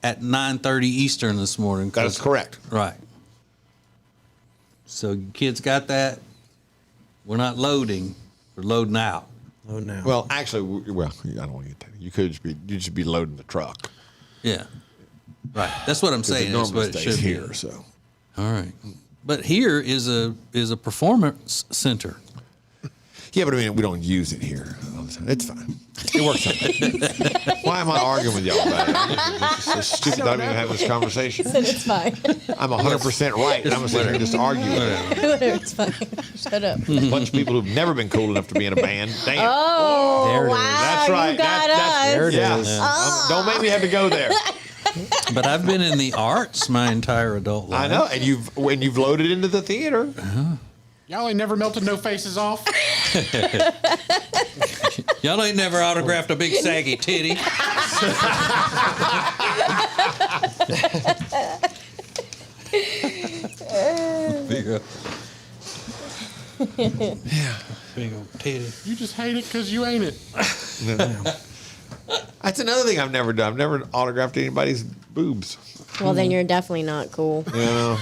at 9:30 Eastern this morning. That is correct. Right. So kids got that? We're not loading. We're loading out. Loading out. Well, actually, I don't want to get that. You could just be loading the truck. Yeah. Right. That's what I'm saying. It That's what it stays should here. be. So. All right. But here is a performance center. Yeah, but I mean, we don't use it here all the time. It's fine. It works out. Why am I arguing with y'all about it? It's so stupid that I'm even having this conversation. Said it's fine. I'm 100% right, and I'm sitting here just arguing. Whatever, it's fine. Shut up. A bunch of people who've never been cool enough to be in a band. Damn. Oh, There it is. wow. That's right. You got us. There it Yeah. is. Don't make me have to go there. But I've been in the arts my entire adult life. I know, and you've loaded into the theater. Y'all ain't never melted no faces off. Y'all ain't never autographed a big saggy titty. Big old titty. You just hate it because you ain't it. That's another thing I've never done. I've never autographed anybody's boobs. Well, then you're definitely not cool. You know,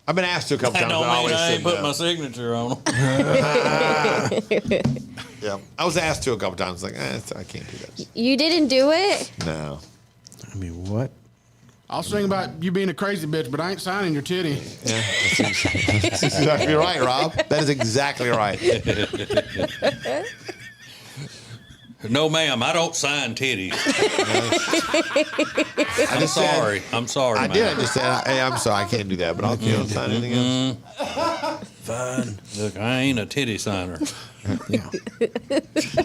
I've been asked to a couple That times. don't but I mean always I ain't said put no. my signature on them. Yeah, I was asked to a couple times. Like, I can't do that. You didn't do it? No. I mean, what? I'll sing about you being a crazy bitch, but I ain't signing your titty. Yeah, that's exactly right, Rob. That is exactly right. No, ma'am, I don't sign titties. I'm sorry. I'm sorry. I did. I just said, hey, I'm sorry, I can't do that, but I'll sign anything else. Fine. Look, I ain't a titty signer. Yeah.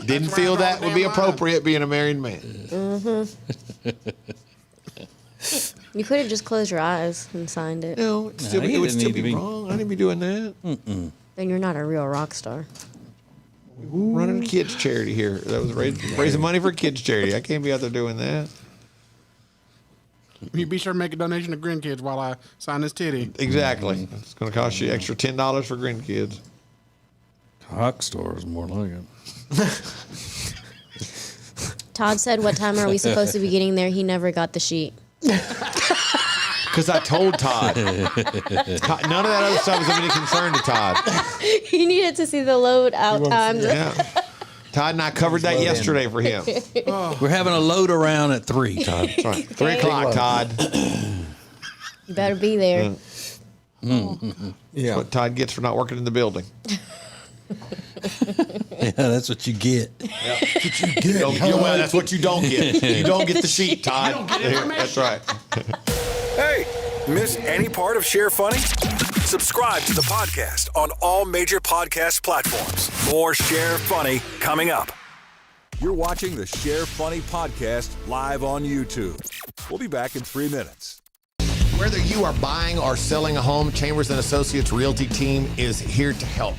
Didn't feel that would be appropriate being a married man. Mm-hmm. You could have just closed your eyes and signed it. No, it would still be wrong. I didn't be doing that. Then you're not a real rock star. Running a kids charity here. That was raising money for kids charity. I can't be out there doing that. You be sure to make a donation to grandkids while I sign this titty. Exactly. It's going to cost you extra $10 for grandkids. Cock store is more like it. Todd said, "What time are we supposed to be getting there?" He never got the sheet. Because I told Todd. None of that other stuff is of any concern to Todd. He needed to see the load out times. Yeah. Todd and I covered that yesterday for him. We're having a load around at 3, Todd. That's right. 3 o'clock, Todd. You better be there. That's what Todd gets for not working in the building. Yeah, that's what you get. That's what you don't get. You don't get the sheet, Todd. You don't get information. That's right. Hey, miss any part of Share Funny? Subscribe to the podcast on all major podcast platforms. More Share Funny coming up. You're watching the Share Funny podcast live on YouTube. We'll be back in 3 minutes. Whether you are buying or selling a home, Chambers & Associates Realty team is here to help.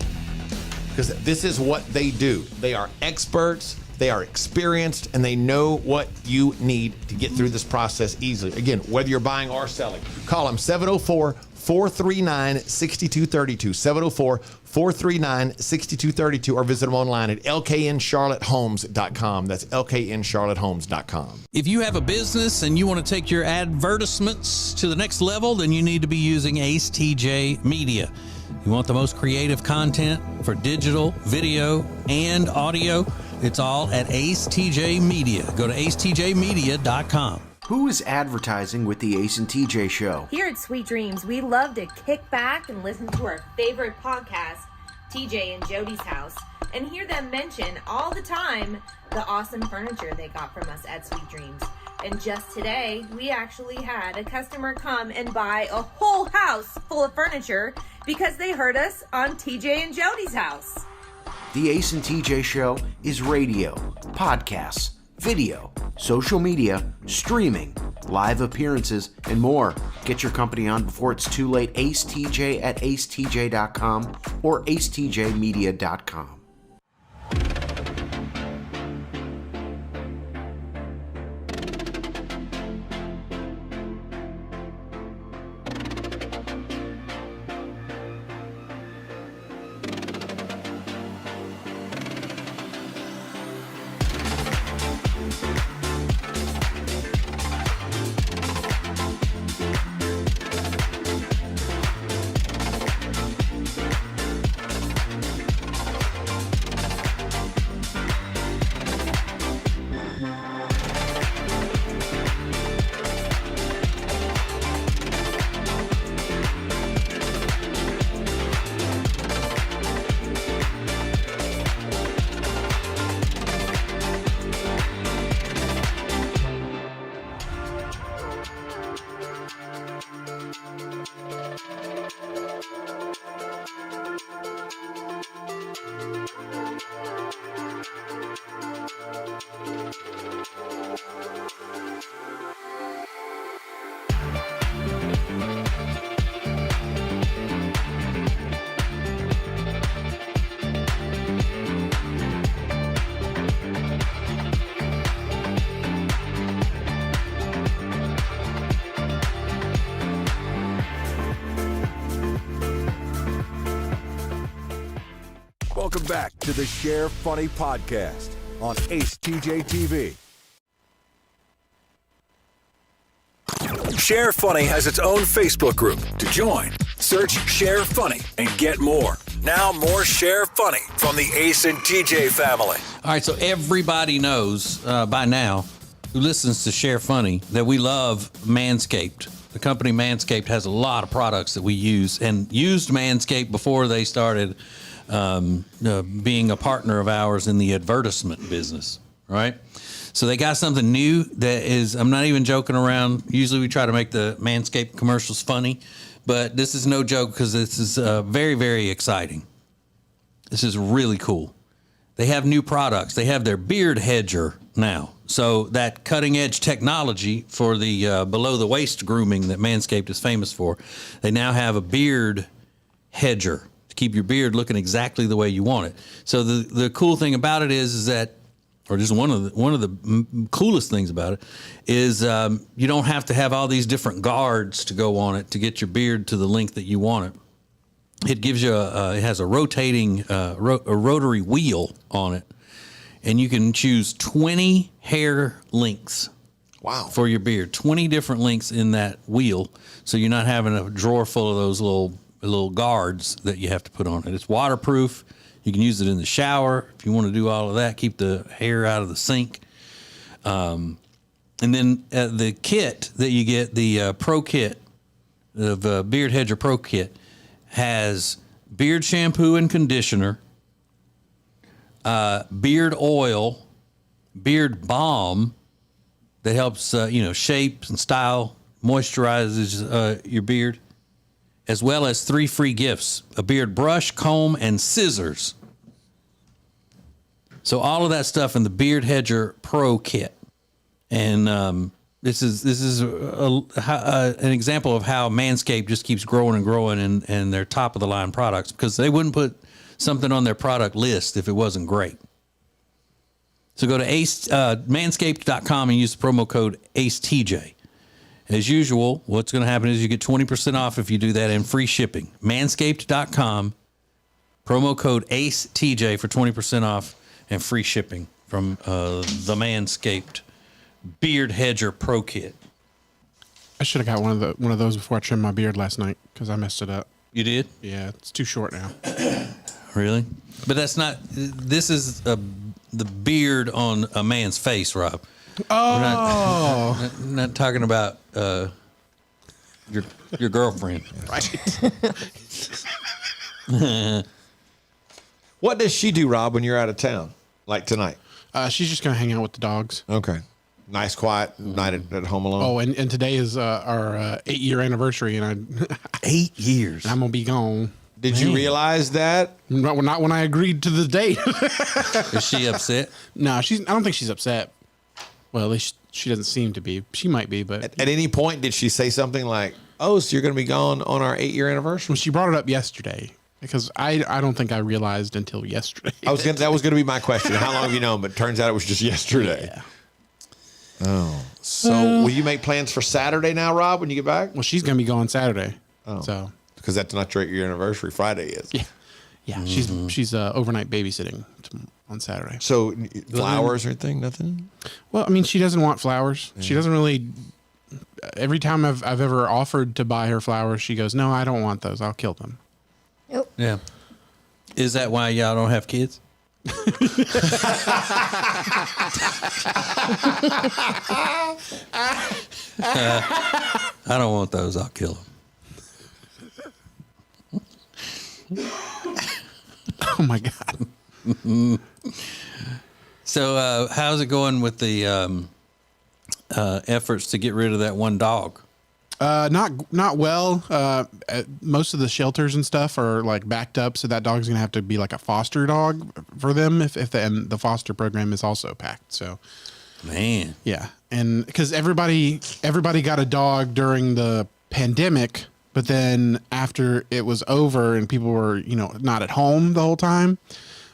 Because this is what they do. They are experts, they are experienced, and they know what you need to get through this process easily. Again, whether you're buying or selling, call them 704-439-6232, 704-439-6232, or visit them online at lkncharlottehomes.com. That's lkncharlottehomes.com. If you have a business and you want to take your advertisements to the next level, then you need to be using ACETJ Media. You want the most creative content for digital, video, and audio? It's all at ACETJ Media. Go to acetjmedia.com. Who is advertising with the Ace and TJ Show? Here at Sweet Dreams, we love to kick back and listen to our favorite podcast, TJ and Jody's House, and hear them mention all the time the awesome furniture they got from us at Sweet Dreams. And just today, we actually had a customer come and buy a whole house full of furniture because they heard us on TJ and Jody's House. The Ace and TJ Show is radio, podcasts, video, social media, streaming, live appearances, and more. Get your company on before it's too late. AceTJ at acetj.com or acetjmedia.com. Welcome back to the Share Funny podcast on acetjtv. Share Funny has its own Facebook group. To join, search Share Funny and get more. Now more Share Funny from the Ace and TJ family. All right, so everybody knows by now who listens to Share Funny that we love Manscaped. The company Manscaped has a lot of products that we use and used Manscaped before they started being a partner of ours in the advertisement business, right? So they got something new that is, I'm not even joking around. Usually we try to make the Manscaped commercials funny, but this is no joke because this is very, very exciting. This is really cool. They have new products. They have their beard hedger now. So that cutting edge technology for the below the waist grooming that Manscaped is famous for, they now have a beard hedger to keep your beard looking exactly the way you want it. So the cool thing about it is that, or just one of the coolest things about it is you don't have to have all these different guards to go on it to get your beard to the length that you want it. It gives you it has a rotating a rotary wheel on it, and you can choose 20 hair lengths. Wow. For your beard, 20 different lengths in that wheel, so you're not having a drawer full of those little guards that you have to put on it. It's waterproof. You can use it in the shower if you want to do all of that. Keep the hair out of the sink. And then the kit that you get, the Pro Kit, the Beard Hedger Pro Kit, has beard shampoo and conditioner, beard oil, beard balm that helps shape and style, moisturizes your beard, as well as 3 free gifts: a beard brush, comb, and scissors. So all of that stuff in the Beard Hedger Pro Kit. And this is an example of how Manscaped just keeps growing and growing, and they're top of the line products, because they wouldn't put something on their product list if it wasn't great. So go to manscaped.com and use the promo code ACETJ. As usual, what's going to happen is you get 20% off if you do that, and free shipping. Manscaped.com, promo code ACETJ for 20% off and free shipping from the Manscaped Beard Hedger Pro Kit. I should have got one of those before I trimmed my beard last night because I messed it up. You did? Yeah, it's too short now. Really? But that's not. This is the beard on a man's face, Rob. Oh, we're not talking about your girlfriend. Right. What does she do, Rob, when you're out of town, like tonight? She's just gonna hang out with the dogs. Okay. Nice, quiet night at home alone. Oh, and today is our 8-year anniversary, and 8 years. I'm gonna be gone. Did you realize that? Not when I agreed to the date. Is she upset? No, I don't think she's upset. Well, at least she doesn't seem to be. She might be, but at any point did she say something like, "Oh, so you're going to be gone on our 8-year anniversary"? Well, she brought it up yesterday because I don't think I realized until yesterday. That was going to be my question. How long have you known? But it turns out it was just yesterday. Yeah. Oh, so will you make plans for Saturday now, Rob, when you get back? Well, she's going to be gone Saturday. Oh, so because that's not your anniversary. Friday is. Yeah. Yeah, she's overnight babysitting on Saturday. So flowers or anything? Nothing? Well, I mean, she doesn't want flowers. Yeah. She doesn't really. Every time I've ever offered to buy her flowers, she goes, "No, I don't want those. I'll kill them." Nope. Yeah. Is that why y'all don't have kids? I don't want those. I'll kill them. Oh my God. So how's it going with the efforts to get rid of that one dog? Not well. Most of the shelters and stuff are like backed up, so that dog's gonna have to be like a foster dog for them if the foster program is also packed. So, man, yeah, and because everybody got a dog during the pandemic. But then after it was over and people were, not at home the whole time,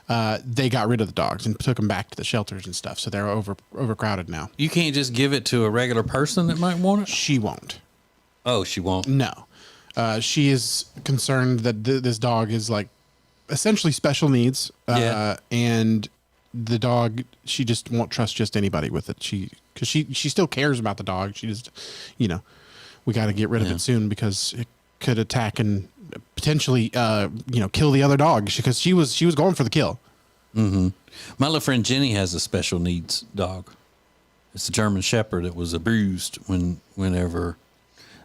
they got rid of the dogs and took them back to the shelters and stuff. So they're overcrowded now. You can't just give it to a regular person that might want it? She won't. Oh, she won't? No. She is concerned that this dog is like essentially special needs. And the dog, she just won't trust just anybody with it. Because she still cares about the dog. She just, we got to get rid of it soon because it could attack and potentially, kill the other dog because she was going for the kill. Mm-hmm. My little friend Jenny has a special needs dog. It's a German Shepherd that was abused whenever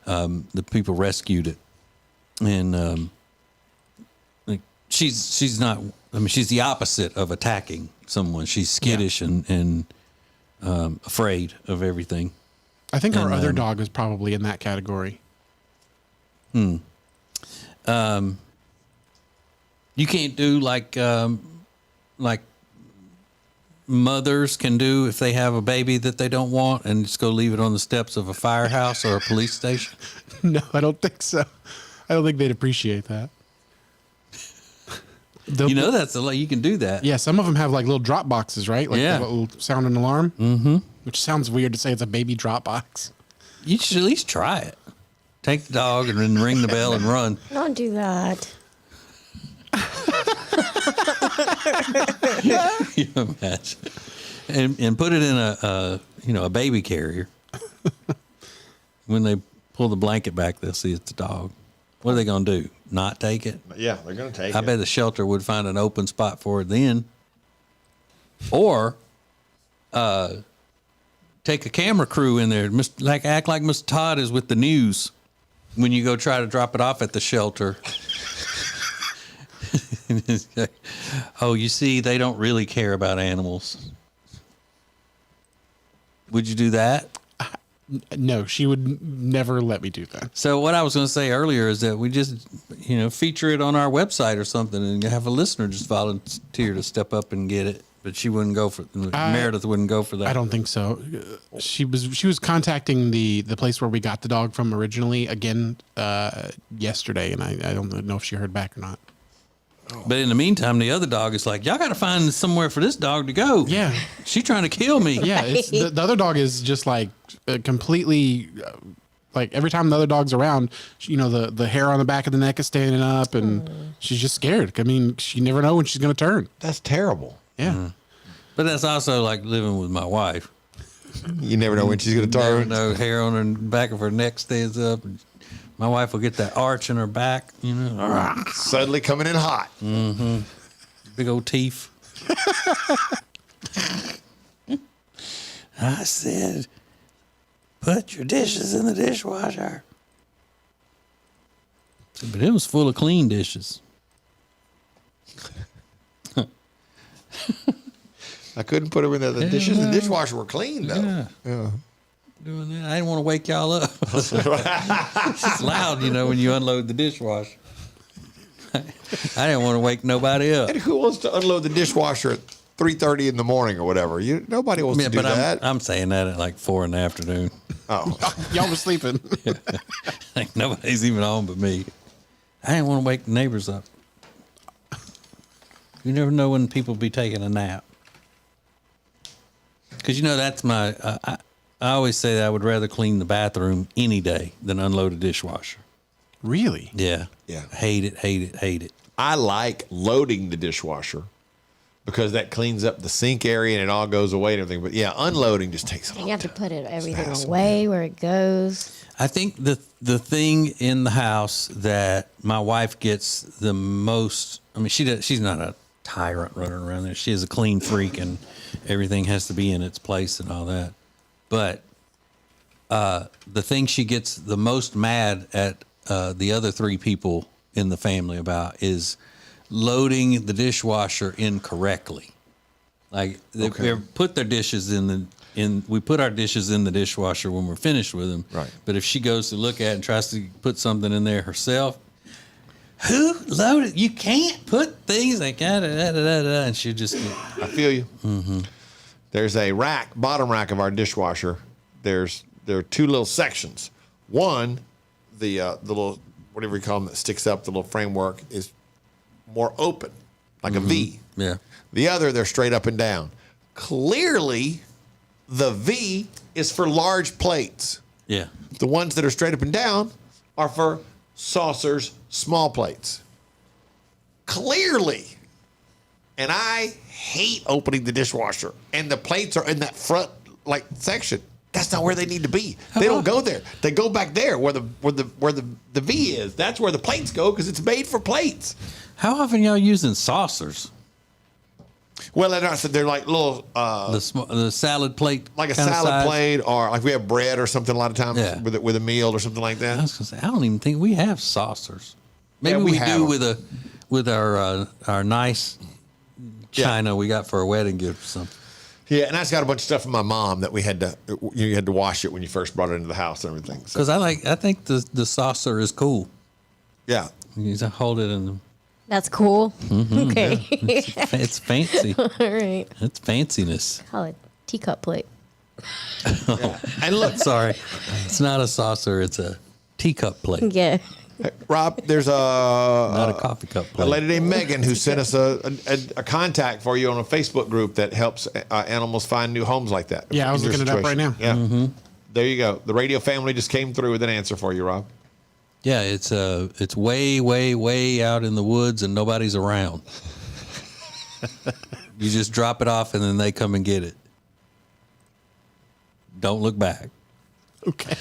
the people rescued it, and she's not. I mean, she's the opposite of attacking someone. She's skittish and afraid of everything. I think our other dog is probably in that category. You can't do like mothers can do if they have a baby that they don't want and just go leave it on the steps of a firehouse or a police station? No, I don't think so. I don't think they'd appreciate that. You know, that's a lot. You can do that. Yeah, some of them have like little drop boxes, right? Like Yeah. the little sound and alarm. Mm-hmm. Which sounds weird to say it's a baby drop box. You should at least try it. Take the dog and then ring the bell and run. Don't do that. You imagine. And put it in a baby carrier. When they pull the blanket back, they'll see it's the dog. What are they going to do? Not take it? Yeah, they're going to take it. I bet the shelter would find an open spot for it then. Or take a camera crew in there. Act like Mr. Todd is with the news when you go try to drop it off at the shelter. Oh, you see, they don't really care about animals. Would you do that? No, she would never let me do that. So what I was going to say earlier is that we just, feature it on our website or something and have a listener just volunteer to step up and get it. But she wouldn't go for Meredith wouldn't go for that. I don't think so. She was contacting the place where we got the dog from originally again yesterday, and I don't know if she heard back or not. But in the meantime, the other dog is like, y'all got to find somewhere for this dog to go. Yeah. She's trying to kill me. Yeah, it's, the other dog is just like completely, like every time the other dog's around, the hair on the back of the neck is standing up and she's just scared. I mean, she never know when she's going to turn. That's terrible. Yeah. Mm-hmm. But that's also like living with my wife. You never know when she's going to turn. Never know, hair on her back of her neck stands up. And my wife will get that arch in her back, Suddenly coming in hot. Mm-hmm. Big old teeth. I said, put your dishes in the dishwasher. But it was full of clean dishes. I couldn't put them in there. The dishes in the dishwasher were clean, though. Yeah. Doing that. I didn't want to wake y'all up. It's just loud, when you unload the dishwasher. I didn't want to wake nobody up. And who wants to unload the dishwasher at 3:30 in the morning or whatever? Nobody wants to do that. I'm saying that at like 4 in the afternoon. Oh. Y'all were sleeping. Like nobody's even home but me. I didn't want to wake the neighbors up. You never know when people be taking a nap. Because, that's my... I always say that I would rather clean the bathroom any day than unload a dishwasher. Really? Yeah. Yeah. Hate it. I like loading the dishwasher because that cleans up the sink area and it all goes away and everything. But yeah, unloading just takes a long You have to time. put everything away where it goes. I think the thing in the house that my wife gets the most... I mean, she's not a tyrant running around there. She is a clean freak and everything has to be in its place and all that. But the thing she gets the most mad at the other 3 people in the family about is loading the dishwasher incorrectly. Like they put their dishes we put our dishes in the dishwasher when we're finished with them. Right. But if she goes to look at it and tries to put something in there herself, who loaded? You can't put things like that, and she just. I feel you. Mm-hmm. There's a bottom rack of our dishwasher. There are 2 little sections. One, the little, whatever you call them that sticks up, the little framework is more open, like a V. Yeah. The other, they're straight up and down. Clearly, the V is for large plates. Yeah. The ones that are straight up and down are for saucers, small plates. Clearly. And I hate opening the dishwasher. And the plates are in that front section. That's not where they need to be. They don't go there. They go back there where the V is. That's where the plates go because it's made for plates. How often y'all using saucers? Well, they're like little the salad plate, like a salad plate, or like we have bread or something a lot of times with a meal or something like that. I was gonna say I don't even think we have saucers. Maybe we do with our nice china we got for a wedding gift or something. Yeah, and I just got a bunch of stuff from my mom that you had to wash it when you first brought it into the house and everything. Because I think the saucer is cool. Yeah, you just hold it in. That's cool. Mhm, Okay. yeah. It's fancy. All right. It's fanciness. Call it teacup plate. And look, sorry, it's not a saucer. It's a teacup plate. Yeah. Hey, Rob, there's Not a coffee cup a plate. lady named Megan who sent us a contact for you on a Facebook group that helps animals find new homes like that. Yeah, I was in your looking it up right situation. now. Yeah. Mm-hmm. There you go. The radio family just came through with an answer for you, Rob. Yeah, it's way, way, way out in the woods and nobody's around. You just drop it off and then they come and get it. Don't look back. Okay.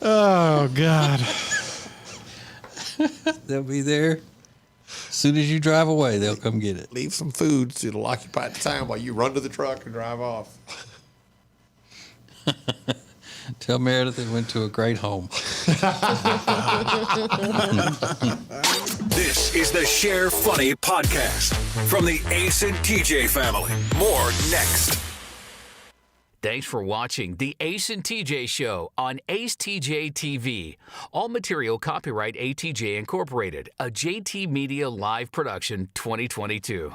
Oh God. They'll be there. As soon as you drive away, they'll come get it. Leave some food so it'll occupy the time while you run to the truck and drive off. Tell Meredith it went to a great home. This is the Share Funny podcast from the Ace and TJ family. More next. Thanks for watching the Ace and TJ Show on AceTJ.TV. All material copyright ATJ Incorporated, a JT Media live production 2022.